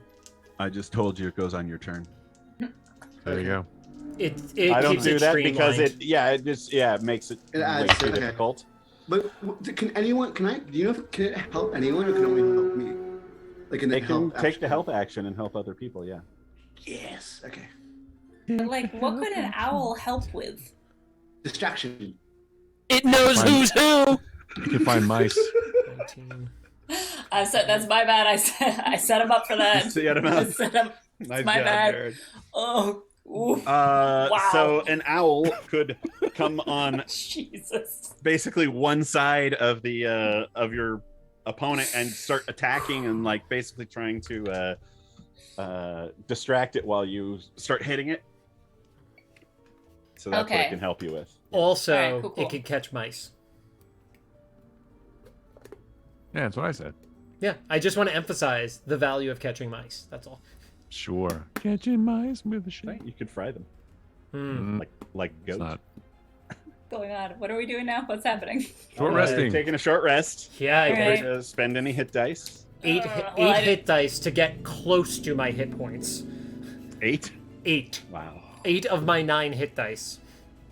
I just told you it goes on your turn. There you go. It I don't keeps do it that because streamlined. it makes it It way adds too to- okay. difficult. But can anyone? Can I? Do you know if can it help anyone or can it only help me? Like in the It can help take the action? help action and help other people. Yeah. Yes. Okay. But like, what could an owl help with? Distraction. It knows Fine. who's who. You can find mice. 19. That's my bad. I set him up for that. See what I mean? I set him. Nice my job, bad. Jared. Oh, oof. Wow. So an owl could come on Jesus. basically one side of the of your opponent and start attacking and like basically trying to distract it while you start hitting it. So that's what Okay. it can help you with. Also, Alright, cool. it can catch mice. Yeah, that's what I said. Yeah, I just want to emphasize the value of catching mice. That's all. Sure. Catching mice with a shit. Right? You could fry them Hmm. like It's goats. not. Going on. What are we doing now? What's happening? Short resting. Taking a short rest. Yeah, I Alright. got Spend any hit dice. eight well, I hit dice to get close to my hit points. 8. 8. Wow. 8 of my 9 hit dice.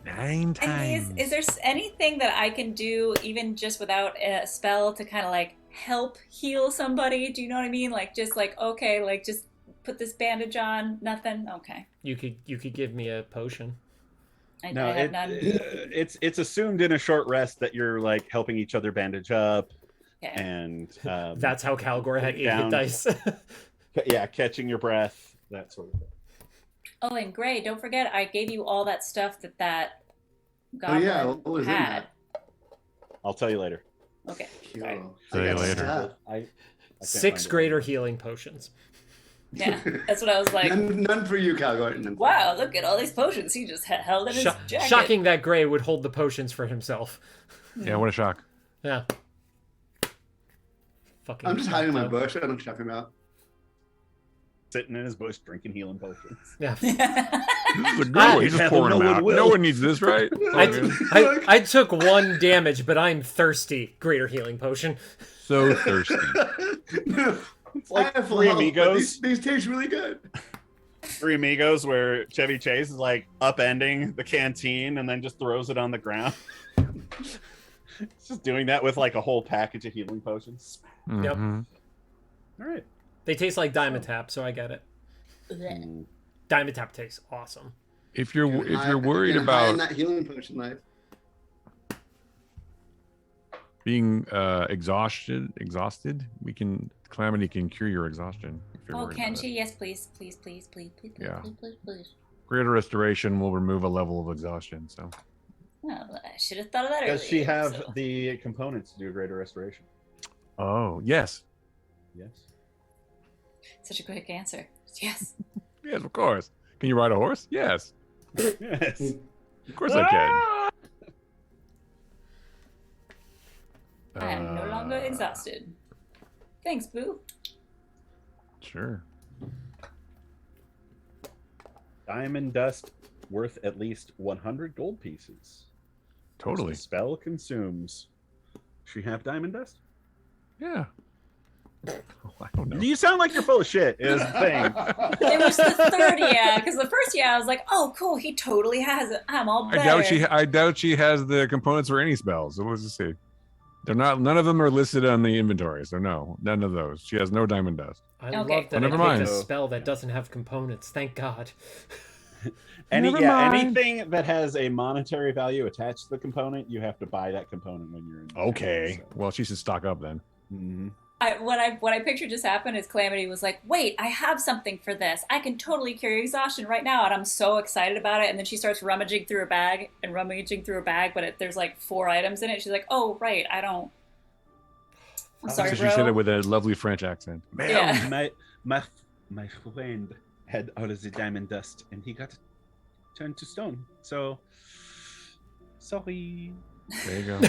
9 times. And is there anything that I can do, even just without a spell, to kind of like help heal somebody? Do you know what I mean? Like, just like, okay, like just put this bandage on. Nothing. Okay. You could give me a potion. I No, have none. it's assumed in a short rest that you're like helping each other bandage up Okay. and That's how Calgor had 8 hit down. dice. yeah, catching your breath, that sort of thing. Oh, and Gray, don't forget, I gave you all that stuff that Oh goblin yeah. What was in had. that? I'll tell you later. Okay. Yo, See you I got later. stuff. I can't 6 find it. greater healing potions. Yeah, that's what I was like. None for you, Cal Gordon. Wow, look at all these potions he just held in his jacket. Shocking that Gray would hold the potions for himself. Yeah, what a shock. Yeah. Fucking I'm just hiding in my fucked bush. I don't shock him out. Sitting in his bush drinking healing potions. Yeah. This is a good one. He's just pouring them out. No one needs this, right? I took 1 damage, but I'm thirsty. Greater healing potion. So thirsty. It's like I have full Three health, but Amigos. These taste really good. Three Amigos, where Chevy Chase is like upending the canteen and then just throws it on the ground. It's just doing that with like a whole package of healing potions. Yep. Mhm. All right. They taste like Diamond Tap, so I get it. Diamond Tap tastes awesome. If you're worried about that healing potion life. being exhausted, Calamity can cure your exhaustion. If you're Oh, worried can about she? it. Yes, please, please, please, please, please, please, Yeah. please, please, please. Greater Restoration will remove a level of exhaustion. So Oh, I should have thought of that earlier. Does she have so- the components to do a greater restoration? Oh, yes. Yes. Such a quick answer. Yes. Yes, of course. Can you ride a horse? Yes. Yes. Of course I can. I am no longer Uh, exhausted. Thanks, Boo. Sure. Diamond dust worth at least 100 gold pieces. Totally. The spell consumes. She have diamond dust? Yeah. Oh, I don't know. You sound like you're full of shit. Is the thing. It was the third yeah, because the first yeah I was like, oh cool, he totally has it. I'm all better. I doubt she has the components for any spells. So let's just see. They're not. None of them are listed on the inventory. So no, none of those. She has no diamond dust. I Okay. love Well, that never I mind. picked a spell that doesn't have components. Thank God. Never mind. Anything that has a monetary value attached to the component, you have to buy that component when you're in. the Okay. game, so. Well, she should stock up then. Mhm. What I pictured just happened is Calamity was like, wait, I have something for this. I can totally cure your exhaustion right now, and I'm so excited about it. And then she starts rummaging through her bag, but there's like 4 items in it. She's like, oh right, I don't. I'm sorry, So bro. she said it with a lovely French accent. Yeah. My friend had all of the diamond dust, and he got turned to stone. So sorry. There you go.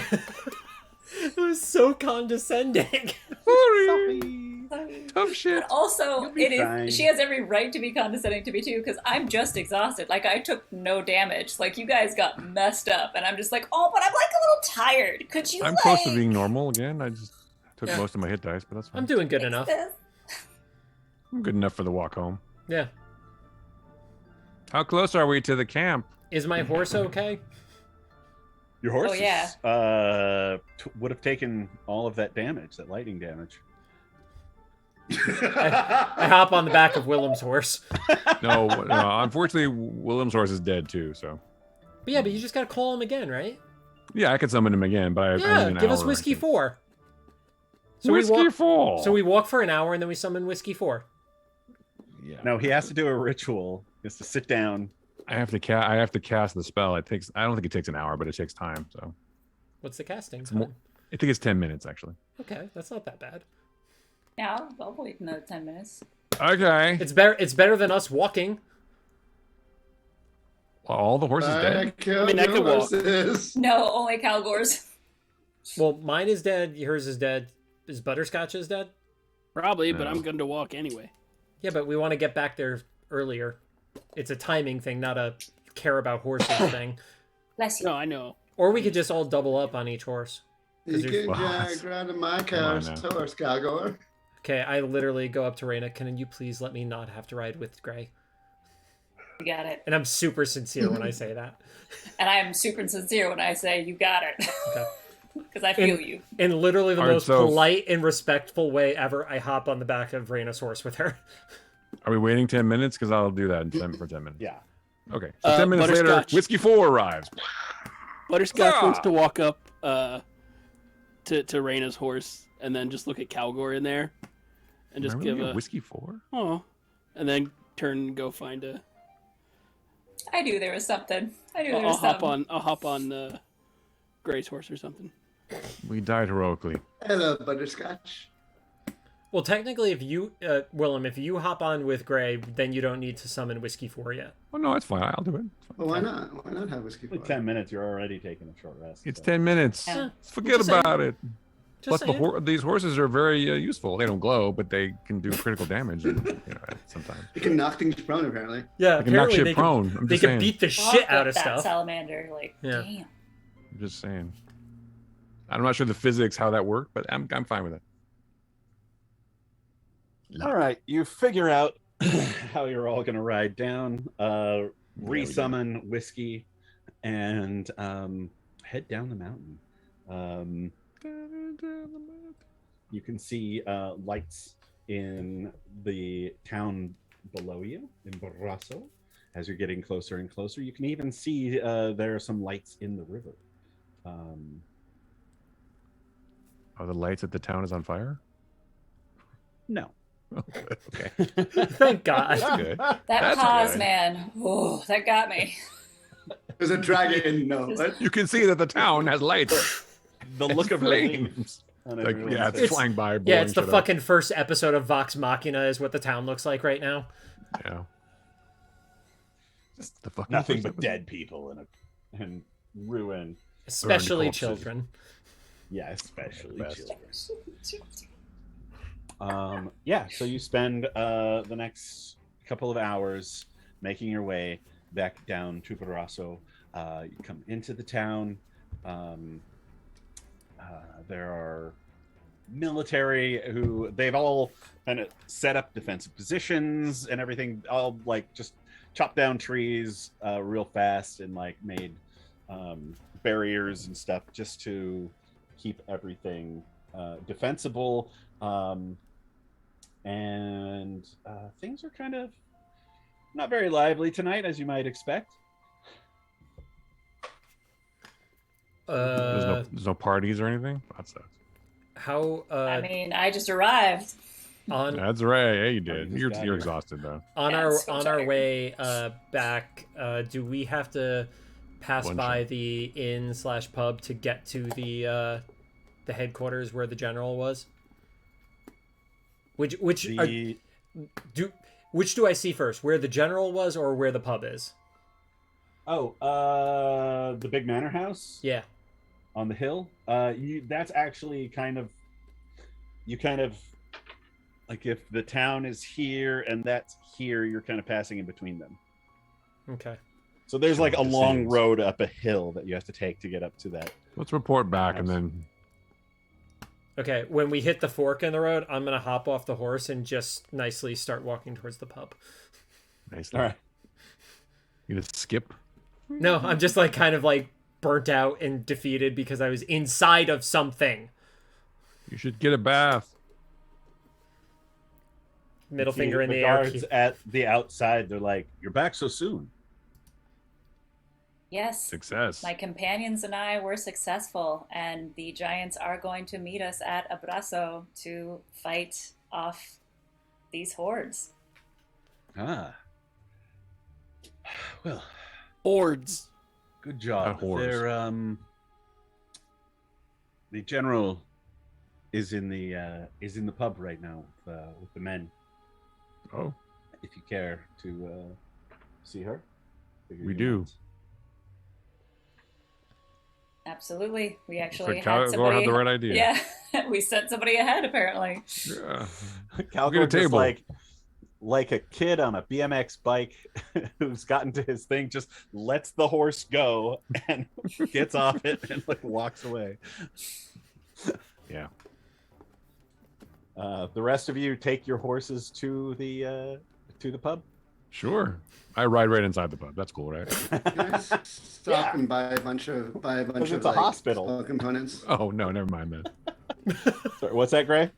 It was so condescending. Sorry. Tough shit. But also, You'll be it fine. is. She has every right to be condescending to me too, because I'm just exhausted. Like I took no damage. Like you guys got messed up, and I'm just like, oh, but I'm like a little tired. Could you? I'm like, close to being normal again. I just took Yeah. most of my hit dice, but that's fine. I'm doing good fix enough. this? Good enough for the walk home. Yeah. How close are we to the camp? Is my horse okay? Your horse Oh, yeah. would have taken all of that damage, that lightning damage. I hop on the back of Willem's horse. No, unfortunately, Willem's horse is dead too. So. But yeah, but you just gotta call him again, right? Yeah, I could summon him again, but I Yeah, need an give us hour, I Whiskey think. 4. So Whiskey 4. So we walk for an hour and then we summon Whiskey 4. Yeah. No, he has to do a ritual. He has to sit down. I have to cast the spell. It takes. I don't think it takes an hour, but it takes time. So. What's the casting more- time? I think it's 10 minutes actually. Okay, that's not that bad. Yeah, I'll wait another 10 minutes. Okay. It's better than us walking. Well, all the horses dead. I mean, I could walk. No, only Calgor's. Well, mine is dead, yours is dead. Is Butterscotch's dead? Probably, but No. I'm going to walk anyway. Yeah, but we want to get back there earlier. It's a timing thing, not a care about horses thing. Bless you. No, I know. Or we could just all double up on each horse. You can Wow, drag around my Come car's on now. horse, Galgor. Okay, I literally go up to Raina. Can you please let me not have to ride with Gray? You got it. And I'm super sincere when I say that. And I am super sincere when I say you got it. Okay. Because I feel you. In literally the All right, most so- polite and respectful way ever, I hop on the back of Raina's horse with her. Are we waiting 10 minutes? Because I'll do that in 10 minutes. Yeah. Okay. So 10 minutes later, Butterscotch. Whiskey 4 arrives. Butterscotch Ah! wants to walk up to Raina's horse and then just look at Calgor in there and just Remember give we a get Whiskey 4? oh, and then turn and go find a. I knew there was something. I knew there I'll was something. hop on Gray's horse or something. We died heroically. Hello, Butterscotch. Well, technically, if you, Willem, if you hop on with Gray, then you don't need to summon Whiskey 4 yet. Oh, no, it's fine. I'll do it. Well, why not? Why not have whiskey? Only 10 minutes, you're already taking a short rest. It's so. 10 minutes. Yeah. Forget Just saying. about it. Just Plus, saying. these horses are very useful. They don't glow, but they can do critical damage sometimes. You can knock things prone, apparently. Yeah, They can knock apparently shit they prone. can, I'm they just can saying. beat the Fuck shit out with of that stuff. salamander. Like, Yeah. damn. I'm just saying. I'm not sure the physics, how that worked, but I'm fine with it. All right, you figure out how you're all going to ride down, resummon Whiskey, and head down the mountain. You can see lights in the town below you, in Barrasso, as you're getting closer and closer. You can even see there are some lights in the river. Are the lights at the town is on fire? No. Okay. Thank God. That's good. That That's pause, good. man. Oh, that got me. There's a dragon. No, what? You can see that the town has lights. The look of flames. on Like, everyone's yeah, it's face. flying by. Yeah, blowing it's the shit up. fucking first episode of Vox Machina is what the town looks like right now. Yeah. Just the fucking Nothing first but episode. dead people and ruin. Especially corpses. children. Yeah, especially Best. children. Yeah, so you spend the next couple of hours making your way back down to Barrasso. You come into the town. There are military who they've all kind of set up defensive positions and everything, all like just chopped down trees real fast and like made barriers and stuff just to keep everything defensible. And things are kind of not very lively tonight, as you might expect. There's no parties or anything. That sucks. How I mean, I just arrived. on That's right. Yeah, you Oh, did. you You're just got you're here. exhausted though. on Yeah, our I'm so on our tired. way back, do we have to pass One by shot. the inn/pub to get to the headquarters where the general was? Which The do I see first? Where the general was or where the pub is? the big manor house Yeah. on the hill. That's actually kind of like if the town is here and that's here, you're kind of passing in between them. Okay. So there's like a Behind the long scenes. road up a hill that you have to take to get up to that. Let's report back and Nice. then Okay, when we hit the fork in the road, I'm gonna hop off the horse and just nicely start walking towards the pub. Nice. All right. You just skip. No, I'm just like kind of like burnt out and defeated because I was inside of something. You should get a bath. Middle See finger in the the air. guards at the outside. They're like, "You're back so soon." Yes. Success. My companions and I were successful, and the giants are going to meet us at Abrazo to fight off these hordes. Ah. Well, Hordes. good job. Not hordes. They're the general is in the pub right now with the men. Oh, If you care to see her, figure we you do. might. Absolutely. We actually Fred had Calgor somebody. had the right idea. Yeah, we sent somebody ahead apparently. Yeah. Calgor just table. like a kid on a BMX bike who's gotten to his thing, just lets the horse go and gets off it and like walks away. Yeah. The rest of you take your horses to the pub. Sure. I ride right inside the pub. That's cool, right? Can I stop and buy a bunch of it's a like, hospital. spell components? Oh no, never mind then. Sorry, what's that, Gray?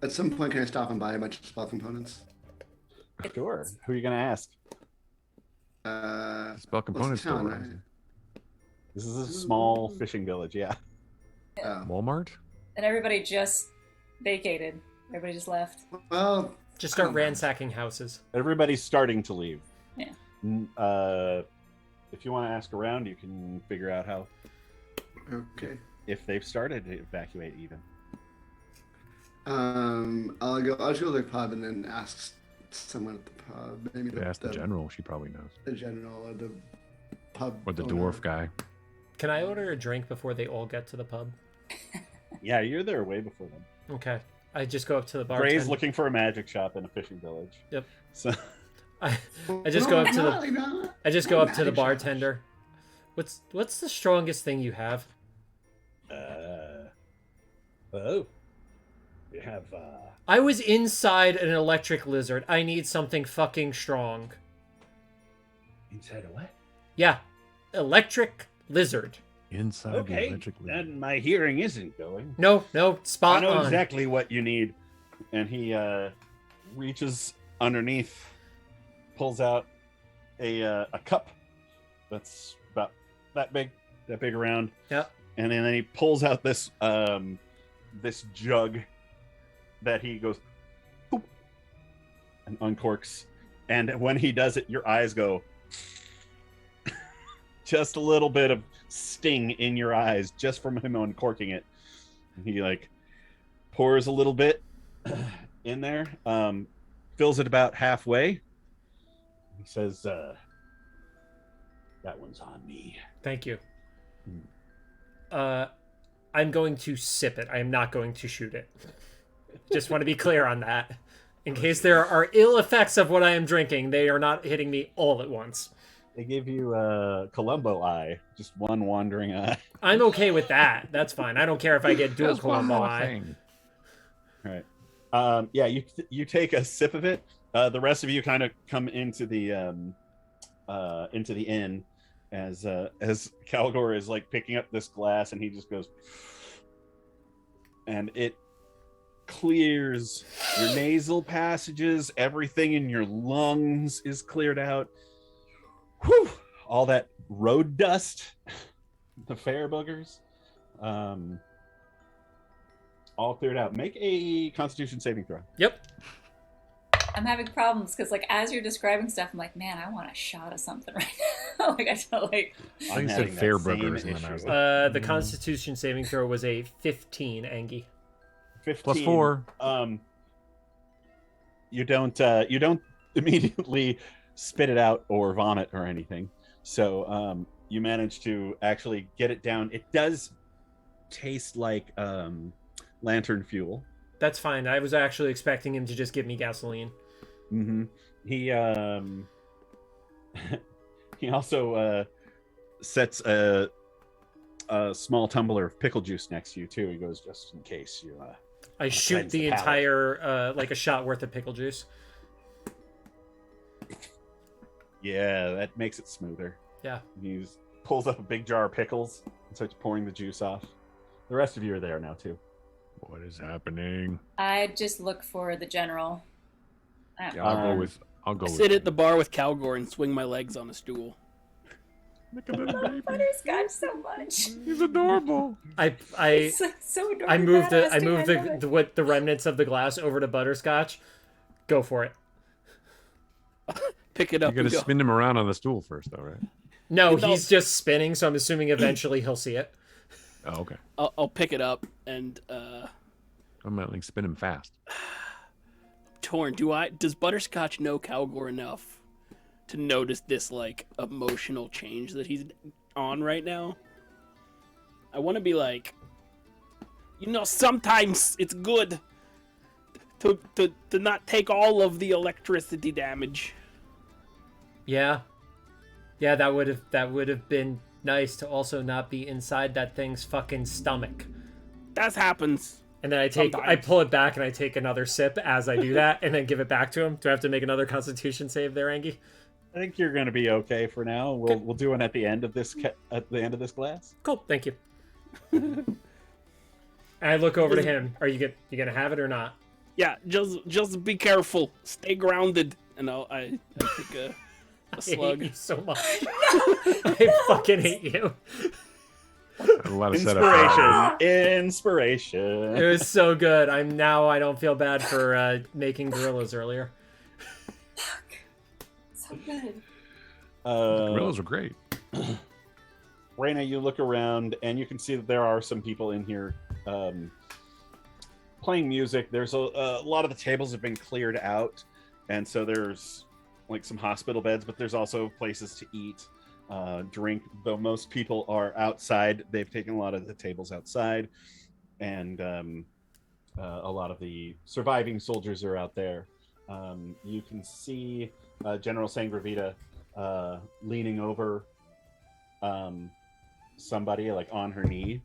At some point, can I stop and buy a bunch of spell components? Sure. Who are you gonna ask? Spell components town, store. right? This is a small fishing village. Yeah. Oh. Walmart? And everybody just vacated. Everybody just left. Well, Just start Oh. ransacking houses. Everybody's starting to leave. Yeah. If you want to ask around, you can figure out how okay. if they've started to evacuate even. I'll just go to the pub and then ask someone at the pub. Maybe Ask the general. She probably knows. the general or the pub. Or the owner. dwarf guy. Can I order a drink before they all get to the pub? Yeah, you're there way before them. Okay. I just go up to the Gray's bartender. looking for a magic shop in a fishing village. Yep. So I just go up to the the. I just go up to the Magic shop. bartender. What's the strongest thing you have? we have I was inside an electric lizard. I need something fucking strong. inside a what? Yeah. Electric lizard. Inside the Okay, electric loop. then my hearing isn't going. No, I spot know on. exactly what you need. And he reaches underneath, pulls out a cup that's about that big around. Yep. And then he pulls out this this jug that he goes boop, and uncorks. And when he does it, your eyes go just a little bit of sting in your eyes just from him uncorking it. And he like pours a little bit in there, fills it about halfway. He says, that one's on me. Thank you. I'm going to sip it. I am not going to shoot it. Just want to be clear on that. In case there are ill effects of what I am drinking, they are not hitting me all at once. They give you a Columbo eye, just one wandering eye. I'm okay with that. That's fine. I don't care if I get dual Just one Columbo more eye. thing. All right. Yeah, you take a sip of it. The rest of you kind of come into the inn as Calgor is like picking up this glass, and he just goes, and it clears your nasal passages. Everything in your lungs is cleared out. Whew! All that road dust, the fair boogers, all cleared out. Make a Constitution saving throw. Yep. I'm having problems because, like, as you're describing stuff, I'm like, man, I want a shot of something right now. Like, I feel like I think you said fair burgers, and then I was like, The Constitution saving throw was a 15, Angie. 15 +4. You don't immediately spit it out or vomit or anything, so you manage to actually get it down. It does taste like lantern fuel. That's fine. I was actually expecting him to just give me gasoline. Mm-hmm. He also sets a a small tumbler of pickle juice next to you too. He goes, just in case you. I shoot cleanse the the palate. entire, like a shot worth of pickle juice. Yeah, that makes it smoother. Yeah. He pulls up a big jar of pickles and starts pouring the juice off. The rest of you are there now too. What is happening? I just look for the general. Yeah, I'll go with. Sit at the bar with Calgor and swing my legs on a stool. Look at little baby. Butterscotch so much. He's adorable. It's like so adorable. I moved the remnants of the glass over to Butterscotch. Go for it. Pick it up. You gotta and go. spin him around on the stool first, though, right? No, he's just spinning, so I'm assuming eventually he'll see it. Oh, okay. I'll pick it up and I'm gonna like spin him fast. torn. Does Butterscotch know Calgor enough to notice this like emotional change that he's on right now? I want to be like, sometimes it's good to not take all of the electricity damage. Yeah, that would have been nice to also not be inside that thing's fucking stomach. That happens. And then I pull it back and I take another sip as I do that, and then give it back to him. Do I have to make another Constitution save there, Angie? I think you're going to be okay for now. We'll do one at the end of this glass. Cool, thank you. And I look over to him. Are you gonna have it or not? Yeah, just be careful. Stay grounded. And I take a slug. I hate you so much. I fucking hate you. A lot of setup. Inspiration. It was so good. I don't feel bad for making gorillas earlier. So good. The gorillas are great. Raina, you look around and you can see that there are some people in here playing music. There's a lot of the tables have been cleared out, and so there's like some hospital beds, but there's also places to eat, drink. Though most people are outside, they've taken a lot of the tables outside, and a lot of the surviving soldiers are out there. You can see General Sangravita leaning over somebody like on her knee,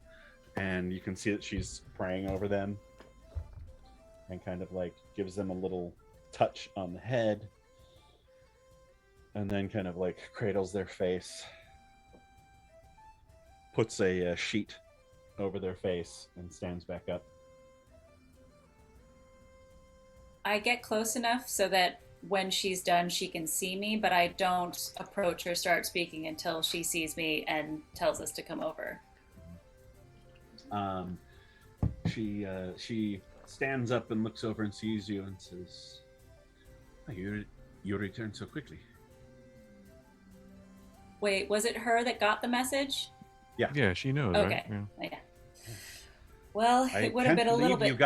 and you can see that she's praying over them and kind of like gives them a little touch on the head, and then kind of like cradles their face, puts a sheet over their face, and stands back up. I get close enough so that when she's done, she can see me, but I don't approach or start speaking until she sees me and tells us to come over. She stands up and looks over and sees you and says, "Oh, you returned so quickly." Wait, was it her that got the message? Yeah, she knows, Okay. right? Yeah. Yeah. Well, it would have been a little bit...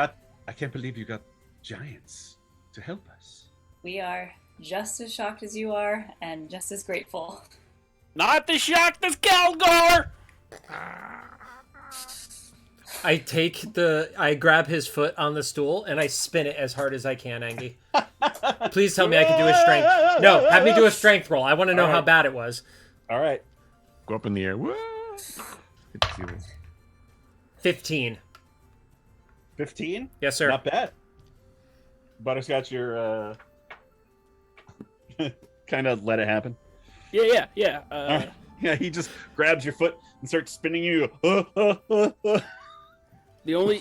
I can't believe you got giants to help us. We are just as shocked as you are, and just as grateful. Not as shocked as Calgor! I grab his foot on the stool and I spin it as hard as I can, Angie. Please tell me I can do a strength. No, have me do a strength roll. I want to know how bad it was. All right. Go up in the air. Whoa! 15. 15? Yes, sir. Not bad. Butterscotch, you're kind of let it happen. Yeah. Yeah, he just grabs your foot and starts spinning you.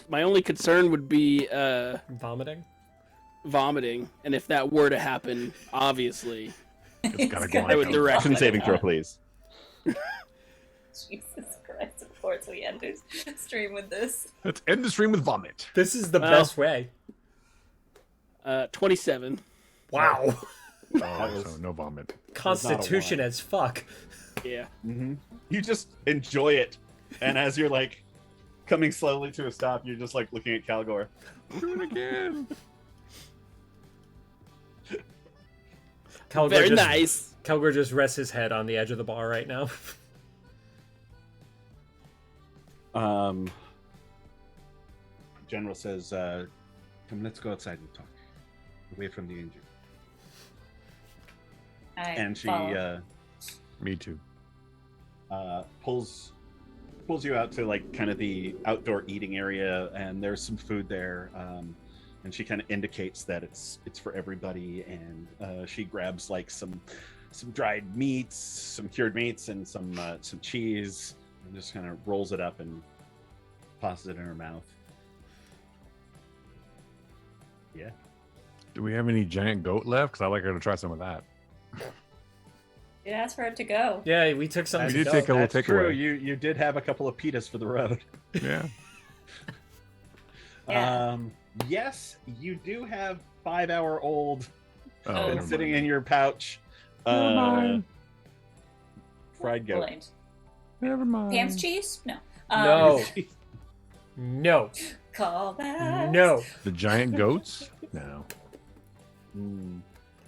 My only concern would be Vomiting. and if that were to happen, obviously, It's gotta go. I would direct. Action saving throw, please. Jesus Christ, of course we end the stream with this. Let's end the stream with vomit. This is the best way. 27. Wow. Oh, so no vomit. Constitution as fuck. Yeah. Mm-hmm. You just enjoy it, and as you're like coming slowly to a stop, you're just like looking at Calgor. Do it again. Very nice. Calgor just rests his head on the edge of the bar right now. General says, "Come, let's go outside and talk, away from the injured." And she Me too. pulls pulls you out to like kind of the outdoor eating area, and there's some food there. And she kind of indicates that it's for everybody, and she grabs like some dried meats, some cured meats, and some cheese, and just kind of rolls it up and tosses it in her mouth. Yeah. Do we have any giant goat left? Because I'd like her to try some of that. You asked for it to go. Yeah, we took some. We to did go. take a little That's true. takeaway. You did have a couple of pitas for the road. Yeah. Yeah. Yes, you do have 5-hour-old Oh, Oh. never sitting mind. in your pouch. Never mind. Fried goat. Blind. Never mind. Pam's cheese? No. No. No. Call that. No. The giant goats? No. Mm.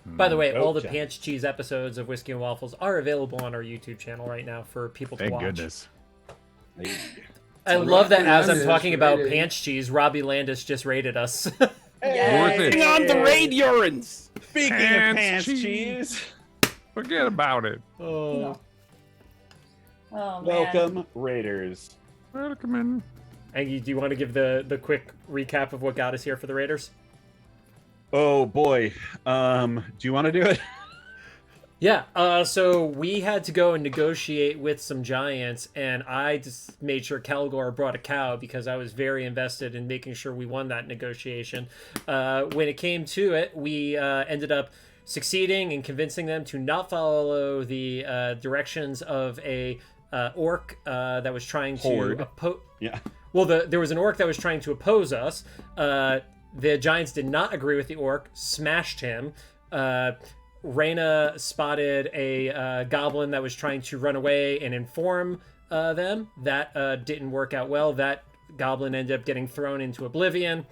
By the way, all the Goat Pants Cheese episodes of Whiskey and Waffles are available on our YouTube channel right now for people to Thank watch. goodness. Hey. I love that as I'm Landis talking about rated. Pants Cheese, Robbie Landis just rated us. Worth it. Bring on the raid urines. Speaking of Pants pants cheese. cheese, Forget about it. Oh. Oh, man. welcome Raiders. Welcome in. Angie, do you want to give the quick recap of what got us here for the Raiders? Oh boy, do you want to do it? Yeah, so we had to go and negotiate with some giants, and I just made sure Calgor brought a cow because I was very invested in making sure we won that negotiation. When it came to it, we ended up succeeding in convincing them to not follow the directions of a orc that was trying Horde. to Yeah. Well, there was an orc that was trying to oppose us. The giants did not agree with the orc, smashed him. Reyna spotted a goblin that was trying to run away and inform them. That didn't work out well. That goblin ended up getting thrown into oblivion.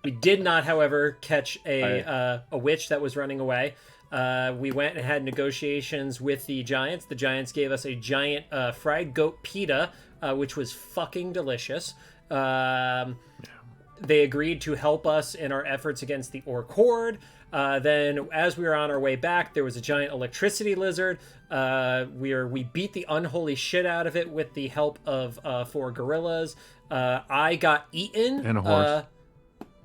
We did not, however, catch a witch that was running away. We went and had negotiations with the giants. The giants gave us a giant fried goat pita, which was fucking delicious. They agreed to help us in our efforts against the orc horde. Then, as we were on our way back, there was a giant electricity lizard. We beat the unholy shit out of it with the help of 4 gorillas. I got eaten. And a horse.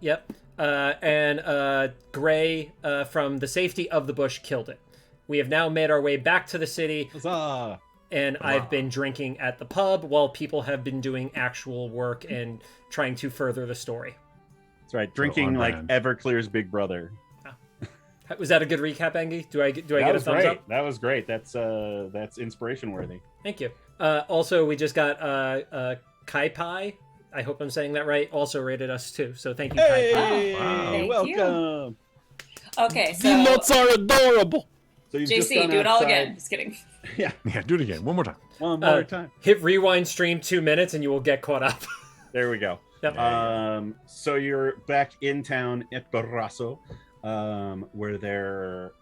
Yep. And Gray, from the safety of the bush, killed it. We have now made our way back to the city, Huzzah! and I've been drinking at the pub while people have been doing actual work and trying to further the story. That's right. Drinking on like brand. Everclear's Big Brother. Was that a good recap, Engie? Do I That get a was thumbs great. up? That was great. That's inspiration worthy. Thank you. Also, we just got Kai Pai. I hope I'm saying that right. Also rated us too. So thank you, Kai Pai. Hey, Wow. Thank welcome. Okay, The so nuts are adorable. So you've just JC, gone do it all outside. again. Just kidding. Yeah, Yeah, do it again. One more time. one more time. Hit rewind stream 2 minutes and you will get caught up. There we go. Yep. So you're back in town at Barrasso, where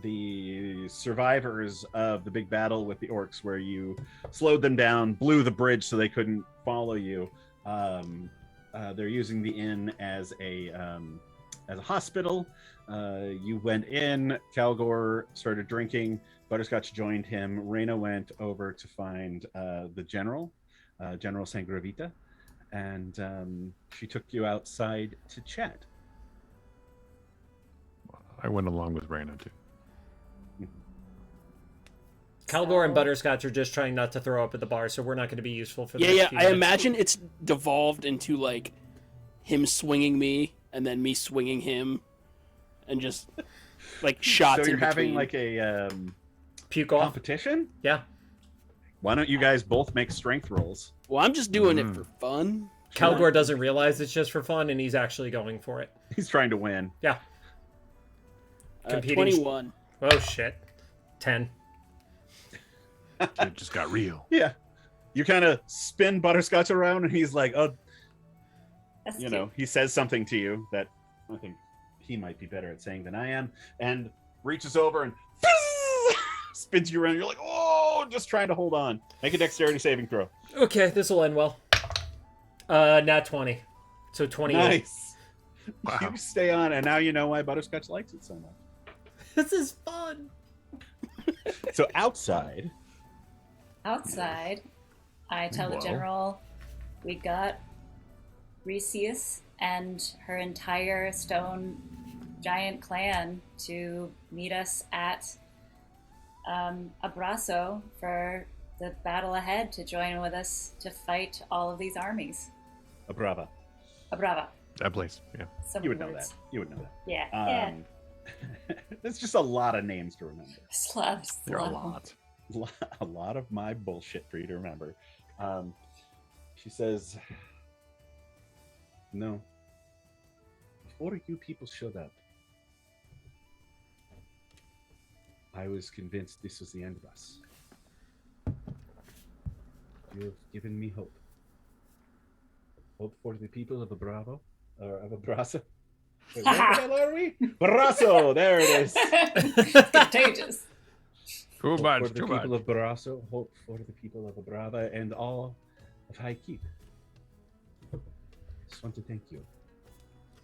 the survivors of the big battle with the orcs, where you slowed them down, blew the bridge so they couldn't follow you. They're using the inn as a hospital. You went in. Calgor started drinking. Butterscotch joined him. Reyna went over to find the general. General Sangravita, and she took you outside to chat. I went along with Reyna too. Calgor and Butterscotch are just trying not to throw up at the bar, so we're not going to be useful for the Yeah, next yeah. few I minutes. imagine it's devolved into like him swinging me and then me swinging him, and just like shots. So you're in having between. like a Puke off. competition? Yeah. Why don't you guys both make strength rolls? Well, I'm just doing it for fun. Calgor doesn't realize it's just for fun, and he's actually going for it. He's trying to win. Yeah. Competing- 21. Oh, shit. 10. It just got real. Yeah. You kind of spin Butterscotch around, and he's like, oh, That's you cute. know, he says something to you that I think he might be better at saying than I am, and reaches over and spins you around. You're like, oh, just trying to hold on. Make a dexterity saving throw. Okay, this will end well. Nat 20. So 28. Nice. Wow. You stay on, and now you know why Butterscotch likes it so much. This is fun. So outside, Outside, I tell the Well. general we got Resius and her entire stone giant clan to meet us at Abrazo for the battle ahead, to join with us to fight all of these armies. A brava. Abrava. That place. Yeah. Some You would know words. that. You would know that. Yeah. Yeah. There's just a lot of names to remember. Slabs. There are a lot. A lot of my bullshit for you to remember. She says, no. Before you people showed up, I was convinced this was the end of us. You have given me hope. Hope for the people of Abravo, or of Abrazo. Wait, where the hell are we? Brasso, there it is. It's contagious. Too Hope much. for the Too people much. of Barrasso, hope for the people of Abrava, and all of High Keep. Just want to thank you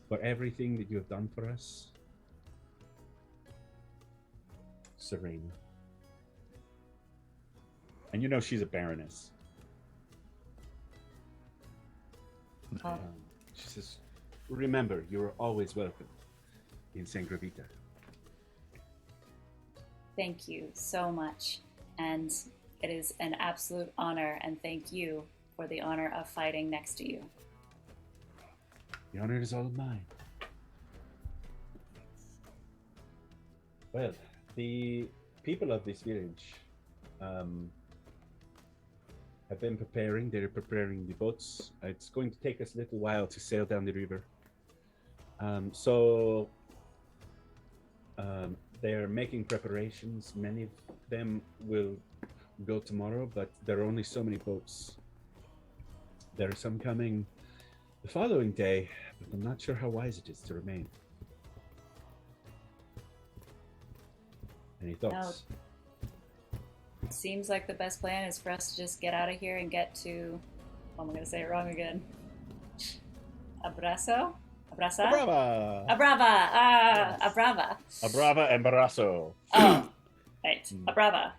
for everything that you have done for us. Serena. And you know she's a baroness. Oh. She says, remember, you are always welcome in Sangravita. Thank you so much. And it is an absolute honor, and thank you for the honor of fighting next to you. The honor is all mine. Well, the people of this village have been preparing. They're preparing the boats. It's going to take us a little while to sail down the river. So they're making preparations. Many of them will go tomorrow, but there are only so many boats. There are some coming the following day, but I'm not sure how wise it is to remain. Any thoughts? It seems like the best plan is for us to just get out of here and get to... Oh, I'm going to say it wrong again. Abrazo? Abrasa? Abrava! Abrava! Yes. Abrava. Abrava and Barrasso. Oh, right. Abrava.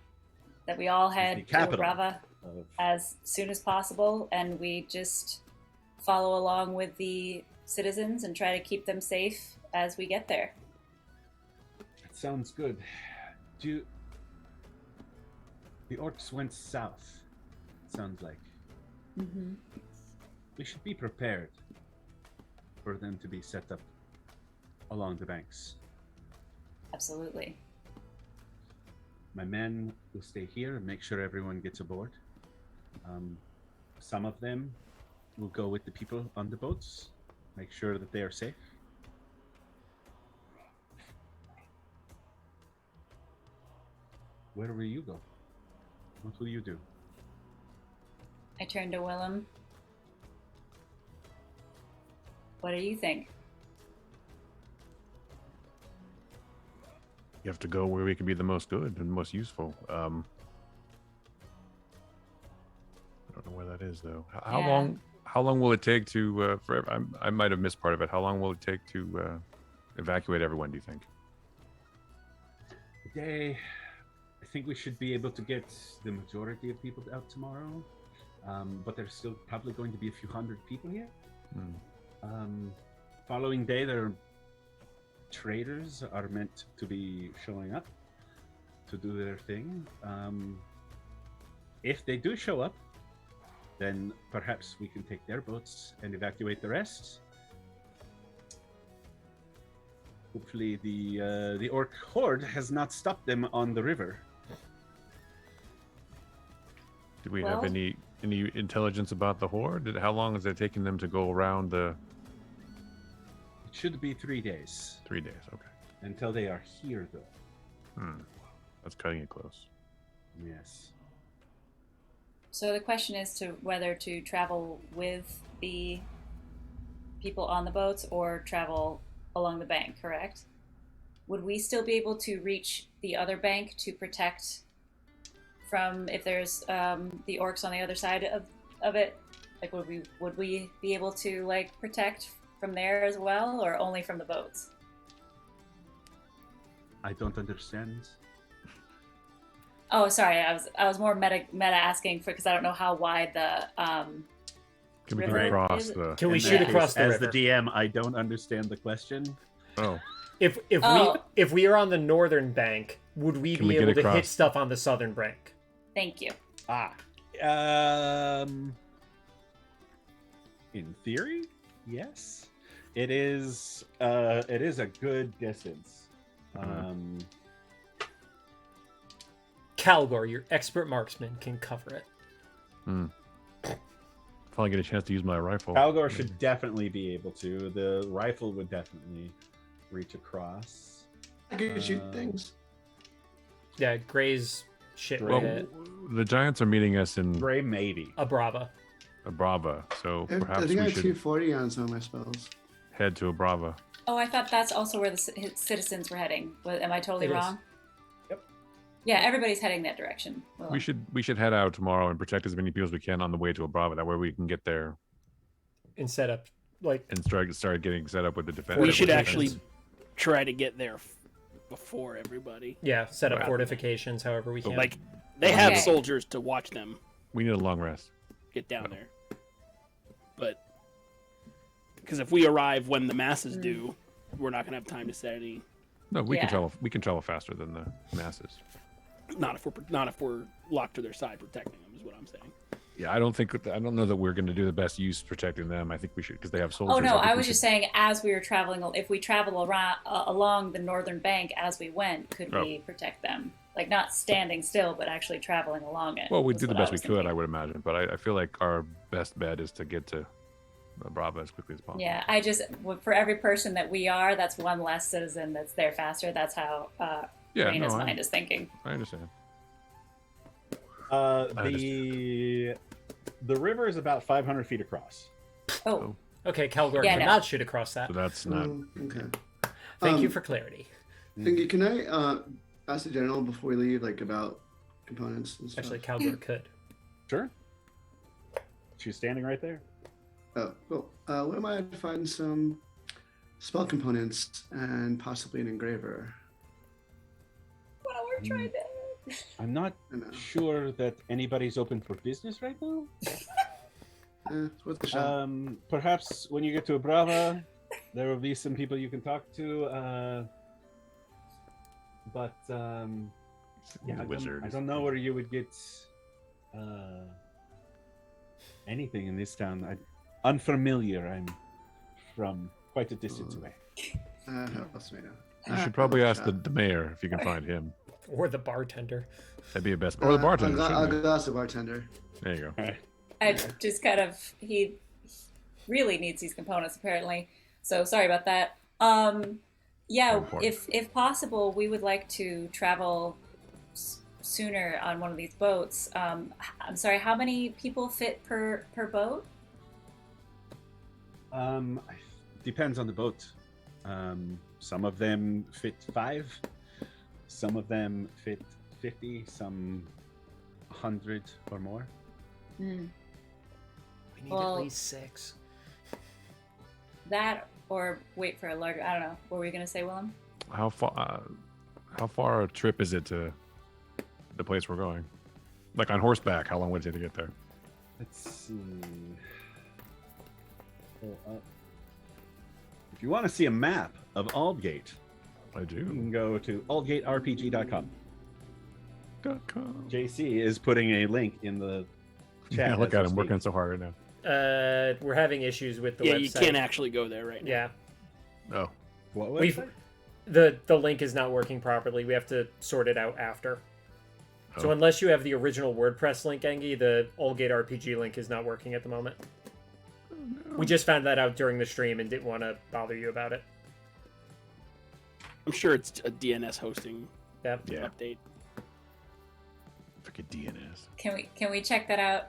That we all head the to capital Abrava of- as soon as possible, and we just follow along with the citizens and try to keep them safe as we get there. That sounds good. The orcs went south, it sounds like. Mm-hmm. We should be prepared for them to be set up along the banks. Absolutely. My men will stay here and make sure everyone gets aboard. Some of them will go with the people on the boats, make sure that they are safe. Where will you go? What will you do? I turn to Willem. What do you think? You have to go where we can be the most good and most useful. I don't know where that is though. How Yeah. long? How long will it take to? I might have missed part of it. How long will it take to evacuate everyone? Do you think? Today, I think we should be able to get the majority of people out tomorrow. But there's still probably going to be a few hundred people here. Following day, their traders are meant to be showing up to do their thing. If they do show up, then perhaps we can take their boats and evacuate the rest. Hopefully the orc horde has not stopped them on the river. Do we have Well- any intelligence about the horde? How long is it taking them to go around the It should be 3 days 3 days? Okay, until they are here, though. that's cutting it close. Yes. So the question is to whether to travel with the people on the boats or travel along the bank, correct? Would we still be able to reach the other bank to protect from if there's the orcs on the other side of it? Like, would we be able to like protect from there as well, or only from the boats? I don't understand. Oh, sorry. I was more meta asking for because I don't know how wide the Can we river get across is. the? Can we In shoot that across case, the as river? the DM, I don't understand the question. Oh, If we are on the northern bank, would we Can be we get able to hit across? stuff on the southern bank? Thank you. In theory, yes. It is a good distance. Calgor, your expert marksman, can cover it. if I get a chance to use my rifle. Algor should definitely be able to. The rifle would definitely reach across. I could shoot things. Yeah, Gray's shit Well, right at The giants are meeting us in Gray, maybe. a Brava. Abrava, so I perhaps think I we have should 240 on some of my spells. head to Abrava. Oh, I thought that's also where the citizens were heading. Am I totally It is. wrong? Yep. Yeah, everybody's heading that direction. Well, We should head out tomorrow and protect as many people as we can on the way to Abrava. That way we can get there And set up, like, and start getting set up with the defense. We should Fortifications. actually try to get there before everybody. yeah, set up Right. fortifications however we can. Like they have Okay. soldiers to watch them We need a long rest. get down there. But because if we arrive when the masses do, we're not gonna have time to set any. No, we can Yeah. travel. We can travel faster than the masses. Not if we're locked to their side protecting them. Is what I'm saying. Yeah, I don't know that we're going to do the best use protecting them. I think we should because they have soldiers. oh no, think I we was should- just saying as we were traveling, if we travel around along the northern bank as we went, could we protect them? Like not standing still, but actually traveling along it. Well, we'd was do the what I best we was could, thinking. I would imagine. But I feel like our best bet is to get to Brava as quickly as possible. Yeah, I just for every person that we are, that's one less citizen that's there faster. That's how Yeah, Raina's no, mind is thinking. I understand. The river is about 500 feet across. Oh, okay, Calgor Yeah, no. cannot shoot across that. So that's not. Okay. Thank you for clarity. Thingy, can I ask the general before we leave, like about components and stuff? Actually, Calgor could. Sure. She's standing right there. Oh, cool. What am I to find some spell components and possibly an engraver? well, we're trying to. I'm not I know. sure that anybody's open for business right now. It's worth a shot. Perhaps when you get to Abrava, there will be some people you can talk to. But yeah, He's a wizard. I don't know where you would get anything in this town. Unfamiliar. I'm from quite a distance away. Help us, Maida. You should probably ask the mayor if you can find him. Or the bartender. That'd be a best. Or the bartender. I'll shouldn't go ask the bartender. it? There you go. I just kind of he really needs these components apparently. So sorry about that. Yeah, important. if possible, we would like to travel sooner on one of these boats. I'm sorry, how many people fit per boat? Depends on the boat. Some of them fit 5. Some of them fit 50. Some 100 or more. We need Well- at least 6. That or wait for a larger. I don't know. What were you gonna say, Willem? How far a trip is it to the place we're going? Like on horseback, how long would it take to get there? Let's see. Pull up. If you want to see a map of Aldgate, I you do. can go to aldgaterpg.com. .com. JC is putting a link in the chat. Yeah, look as at we him working speak. so hard right now. We're having issues with the Yeah, website. you can't actually go there right now. Yeah, Oh, What We've- website? the link is not working properly. We have to sort it out after. So Oh. unless you have the original WordPress link, Engie, the Aldgate RPG link is not working at the moment. We just found that out during the stream and didn't want to bother you about it. I'm sure it's a DNS hosting Yeah. yeah. update. Freaking DNS. Can we check that out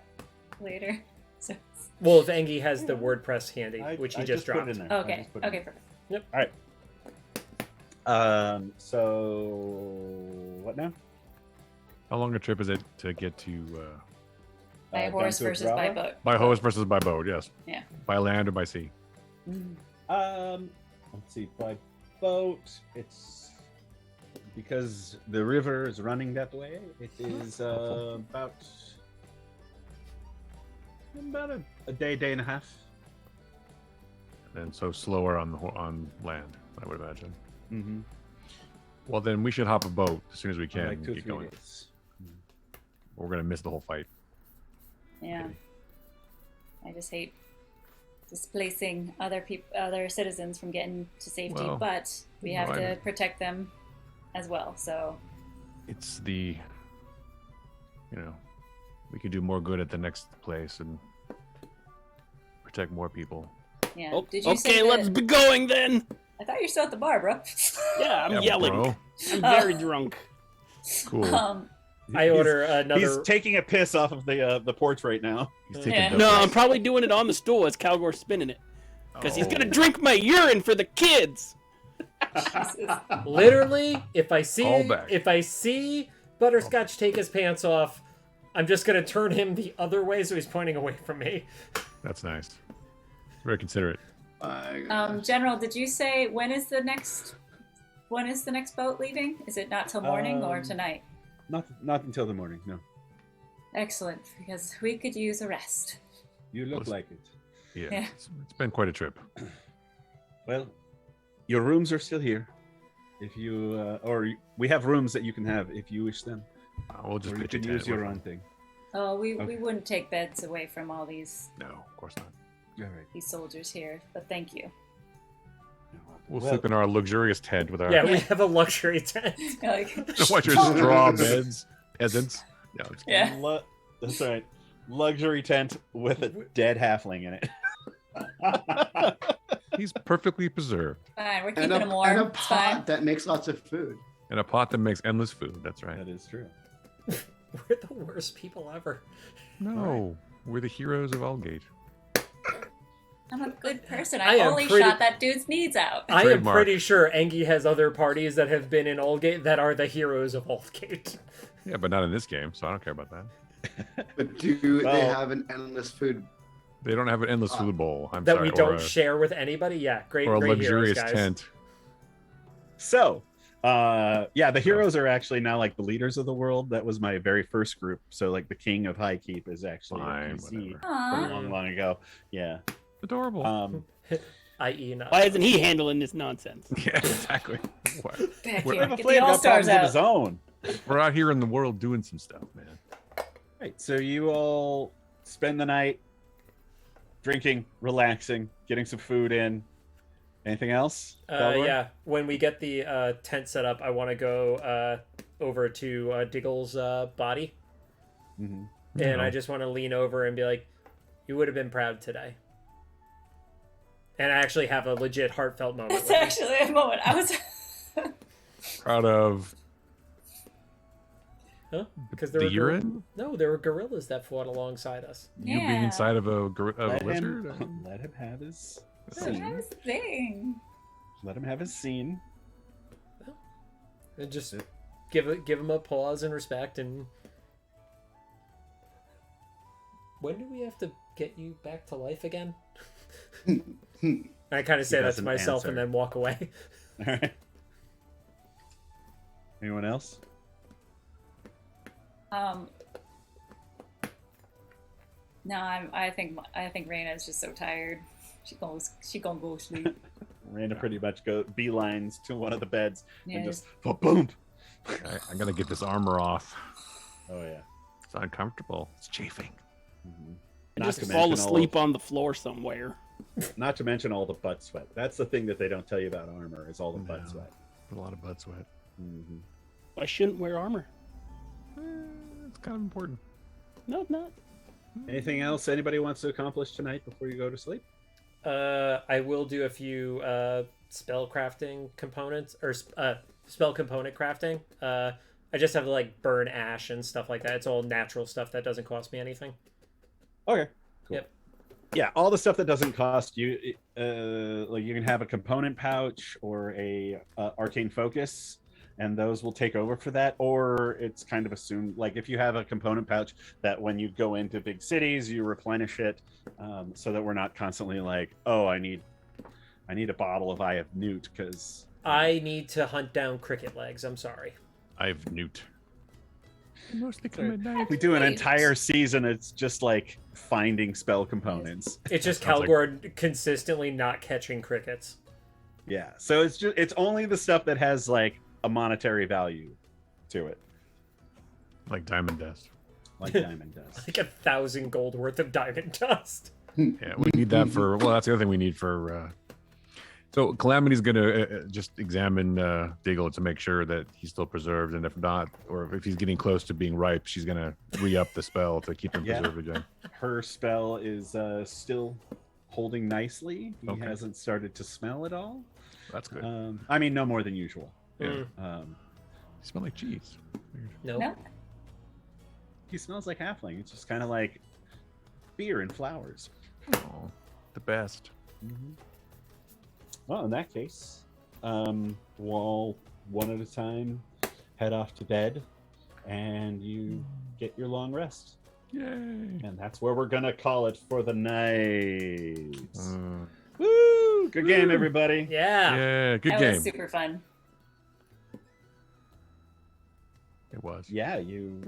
later? So, Well, if Engie has the WordPress handy, which he I just put it dropped. in there. I okay. just put it in Okay. Perfect. there. So what now? How long a trip is it to get to By Down horse to versus by Abrava? boat. by horse versus by boat? Yes. Yeah. By land or by sea? Let's see. By boat, it's because the river is running that way, it is about a day and a half. And so slower on land, I would imagine. Mm-hmm. Well, then we should hop a boat as soon as we can Like and 2 or get 3 going. days. We're gonna miss the whole fight. Yeah. I just hate displacing other citizens from getting to safety, Well, but we have right. to protect them as well. So It's the, we could do more good at the next place and protect more people. yeah. Oh, Did you say okay, let's that- be going then. I thought you're still at the bar, bro. Yeah, I'm Yeah, yelling. bro. I'm very drunk. Cool. I order another. He's taking a piss off of the porch right now. He's taking Yeah. dope No, I'm rides. probably doing it on the stool as Calgore's spinning it. Because he's Oh. gonna drink my urine for the kids. Literally, if I Call back. see Butterscotch take his pants off, I'm just gonna turn him the other way so he's pointing away from me. That's nice. Very considerate. General, did you say when is the next boat leaving? Is it not till morning or tonight? Not until the morning. No, Excellent, because we could use a rest. you look Close. like it. Yeah, Yeah. it's been quite a trip. Well, your rooms are still here. If you we have rooms that you can have if you wish them, We'll just or you pitch a can tent. use your We're own fine. thing. Oh, we Okay. wouldn't take beds away from all these No, of course not. All right. soldiers here, but thank you. We'll Well, sleep in our luxurious tent with our Yeah, we have a luxury tent. Like, watch your straw beds, peasants. No, I'm just kidding. yeah. That's right. Luxury tent with a dead halfling in it. He's perfectly preserved. Fine, we're And keeping a, him warm. and a It's fine. pot that makes lots of food. In a pot that makes endless food. That's right. That is true. We're the worst people ever. No, we're the heroes of Aldgate. I'm a good person. I I am only pretty- shot that dude's needs out. I am Trademark. pretty sure Engie has other parties that have been in Aldgate that are the heroes of Aldgate. Yeah, but not in this game, so I don't care about that. But do they Well- have an endless food? They don't have an endless food bowl. I'm That sorry, we don't or a, share with anybody. Yeah, great, or a great luxurious heroes, guys. tent. So, the heroes are actually now like the leaders of the world. That was my very first group. So, like, the king of High Keep is actually Fine, a PC whatever. Aw. long ago. Yeah. Adorable. I.e. not. Why isn't he handling this nonsense? Yeah, exactly. What? Back We're- here, Flavor get Flav the got all-stars problems of out. his own. We're out here in the world doing some stuff, man. Right. So you all spend the night drinking, relaxing, getting some food in. Anything else? Caldor? Yeah, when we get the tent set up, I want to go over to Diggle's body, Mhm. and No. I just want to lean over and be like, "You would have been proud today." And I actually have a legit heartfelt moment. That's with him. actually a moment. I was. Proud of Huh? Because there the were urine? No, there were gorillas that fought alongside us. You being Yeah. inside of a Let lizard? him, let him have his That scene. was the thing. Let him have his scene. And just give him a pause and respect. And when do we have to get you back to life again? I kind of say that to doesn't myself and answer. then walk away. All right. Anyone else? No, I think Raina's just so tired. She gonna go sleep. Randa pretty much go beelines to one of the beds Yeah, and just boom. I'm gonna get this armor off. Oh yeah. It's uncomfortable. It's chafing. Mhm. And Not just to fall mention all asleep of- on the floor somewhere. Not to mention all the butt sweat. That's the thing that they don't tell you about armor is all the butt No. sweat. A lot of butt sweat. Mm-hmm. I shouldn't wear armor. It's kind of important. No, it's not. Anything else anybody wants to accomplish tonight before you go to sleep? I will do a few spell crafting components or spell component crafting. I just have to like burn ash and stuff like that. It's all natural stuff that doesn't cost me anything. Okay. Cool. Yep. Yeah, all the stuff that doesn't cost you, like you can have a component pouch or a arcane focus, and those will take over for that. Or it's kind of assumed, like if you have a component pouch, that when you go into big cities, you replenish it, so that we're not constantly like, oh, I need a bottle of Eye of Newt because I need to hunt down cricket legs. I'm sorry. I've newt. Mostly come at night. We do an Great. entire season. It's just like finding spell components. It's just Sounds like- Calgor consistently not catching crickets. Yeah. So it's only the stuff that has like a monetary value to it, Like diamond dust. like diamond dust. Like 1,000 gold worth of diamond dust. Yeah, we need that for. Well, that's the other thing we need for. So Calamity's gonna just examine Diggle to make sure that he's still preserved, and if not, or if he's getting close to being ripe, she's gonna re-up the spell to keep him Yeah. preserved again. Her spell is still holding nicely. He Okay. hasn't started to smell at all. That's good. I mean, no more than usual. Yeah. Mm. You smell like cheese. Nope. No. He smells like halfling. It's just kind of like beer and flowers. Oh, the best. Well, in that case, we'll all one at a time head off to bed, and you get your long rest. Yay! And that's where we're gonna call it for the night. Uh, Woo! Good game, everybody. Yeah. yeah, good That game. was super fun. It was. Yeah, you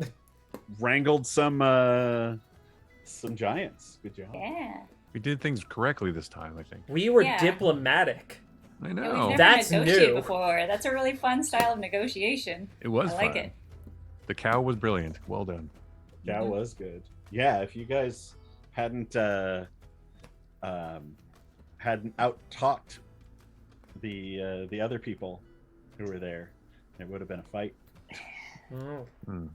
wrangled some giants. Good job. Yeah. We did things correctly this time, I think. We were Yeah. diplomatic. I Yeah, know. we've never That's negotiated new. before. That's a really fun style of negotiation. It was I like fun. it. The cow was brilliant. Well done. That was good. Yeah, if you guys hadn't out talked the other people who were there, it would have been a fight. Mm. Hmm.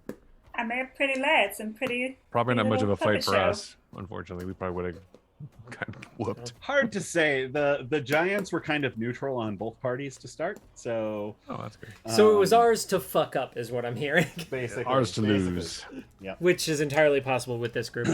I made pretty lads and pretty. Probably not much of a Little fight puppet for show. us. Unfortunately, we probably would have kind of whooped. Hard to say. The giants were kind of neutral on both parties to start, so Oh, that's good. So it was ours to fuck up, is what I'm hearing. basically Ours to basically. lose. Which is entirely possible with this group.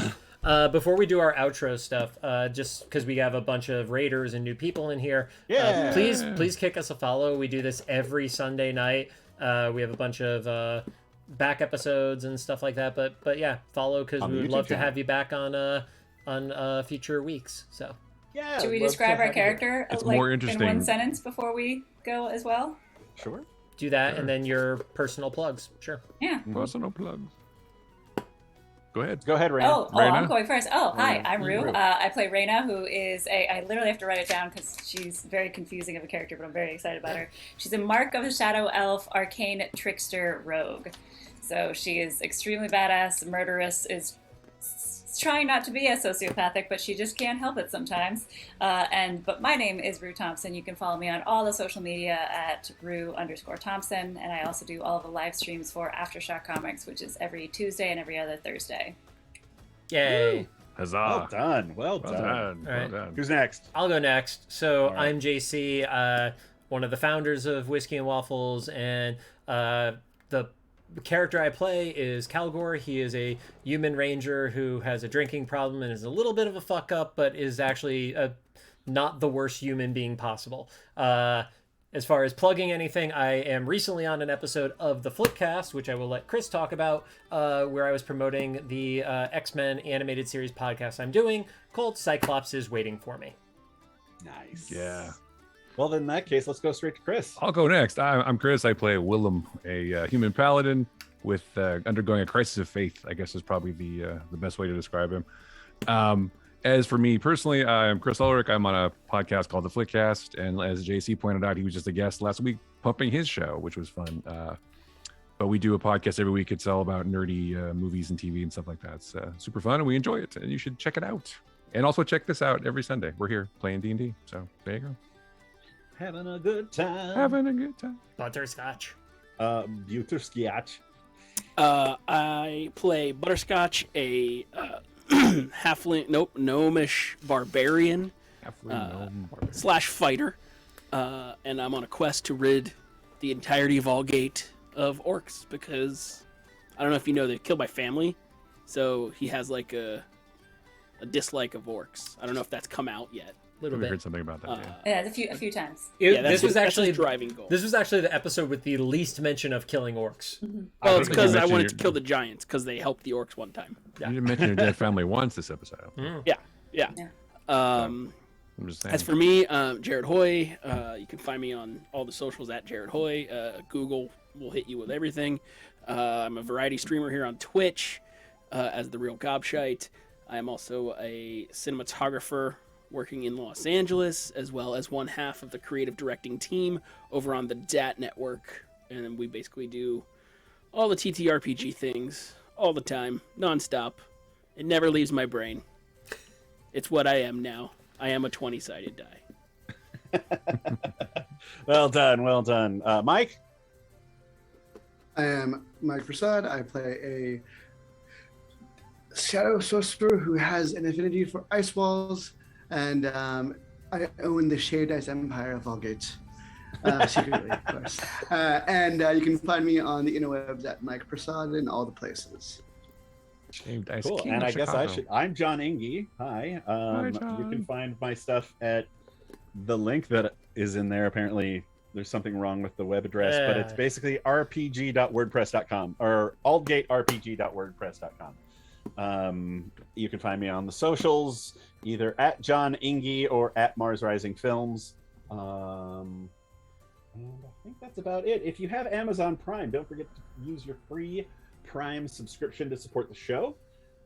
Before we do our outro stuff, just because we have a bunch of raiders and new people in here, Yeah. please kick us a follow. We do this every Sunday night. We have a bunch of back episodes and stuff like that. But yeah, follow because On we the would YouTube love to channel. have you back on future weeks. So Yeah. Should we love to describe our have you. character It's like more in interesting. one sentence before we go as well? Sure. do that, and then your personal plugs. Sure. Yeah. Personal plugs. Go ahead. Go ahead, Raina. Oh, Raina? I'm going first. Oh, hi, I'm Rue. Rue. I play Raina, who is I literally have to write it down because she's very confusing of a character, but I'm very excited about her. She's a Mark of the Shadow Elf, arcane trickster rogue. So she is extremely badass, murderous, is trying not to be as sociopathic, but she just can't help it sometimes. But my name is Rue Thompson. You can follow me on all the social media at Rue_Thompson, and I also do all of the live streams for Aftershock Comics, which is every Tuesday and every other Thursday. Yay. Huzzah. Well done. Well Well done. done. All Well right. done. Who's next? I'll go next. So All right. I'm JC, one of the founders of Whiskey and Waffles, and the character I play is Calgor. He is a human ranger who has a drinking problem and is a little bit of a fuck up, but is actually not the worst human being possible. As far as plugging anything, I am recently on an episode of the Flipcast, which I will let Chris talk about, where I was promoting the X-Men animated series podcast I'm doing called Cyclops is Waiting for Me. Nice. Yeah. Well, then in that case, let's go straight to Chris. I'll go next. I'm Chris. I play Willem, a human paladin with undergoing a crisis of faith, I guess is probably the best way to describe him. As for me personally, I'm Chris Ulrich. I'm on a podcast called The Flickcast, and as JC pointed out, he was just a guest last week pumping his show, which was fun. But we do a podcast every week. It's all about nerdy movies and TV and stuff like that. It's super fun, and we enjoy it, and you should check it out. And also check this out every Sunday. We're here playing D&D, so there you go. Having a good time. Having a good time. Butterscotch. Butterskiatch. I play Butterscotch, a halfling, gnomish barbarian / fighter, and I'm on a quest to rid the entirety of Aldgate of orcs because I don't know if you know, they're killed by family, so he has like a dislike of orcs. I don't know if that's come out yet. Little We bit. heard something about that. Yeah. Yeah, a few times. Yeah, This was that's actually his driving goal. This was actually the episode with the least mention of killing orcs. Well, it's think you because I mentioned wanted to your- kill the giants because they helped the orcs one time. Yeah. You didn't mention your dead family once this episode. Mm. Yeah. I'm just saying. As for me, Jared Hoy, you can find me on all the socials at Jared Hoy. Google will hit you with everything. I'm a variety streamer here on Twitch as The Real Gobshite. I am also a cinematographer working in Los Angeles, as well as one half of the creative directing team over on the DAT network. And we basically do all the TTRPG things all the time, nonstop. It never leaves my brain. It's what I am now. I am a 20-sided die. Well done, well done. Mike? I am Mike Prasad. I play a shadow sorcerer who has an affinity for ice walls, and I own the Shaved Ice Empire of Aldgate. Secretly, of course. And you can find me on the interwebs at Mike Prasad in all the places. Shaved Ice Cool. King And of I guess I Chicago. should. I'm John Ingy. Hi. Hi, You John. can find my stuff at the link that is in there. Apparently, there's something wrong with the web address, but it's basically rpg.wordpress.com or aldgaterpg.wordpress.com. You can find me on the socials, either at John Ingy or at Mars Rising Films. And I think that's about it. If you have Amazon Prime, don't forget to use your free Prime subscription to support the show.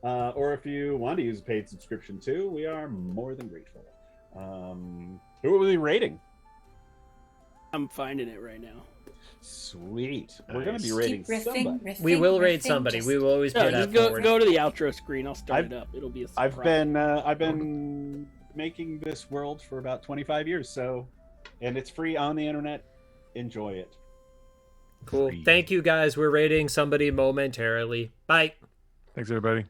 Or if you want to use a paid subscription too, we are more than grateful. Who are we rating? I'm finding it right now. Sweet. We're going to be Nice. rating Keep riffing, somebody. riffing, We will raid riffing, somebody. just- We will always No, pay just that go forward. to the outro screen. I'll start I've- it up. It'll be a surprise. I've been making this world for about 25 years, and it's free on the internet. Enjoy it. Cool. Free. Thank you, guys. We're rating somebody momentarily. Bye. Thanks, everybody.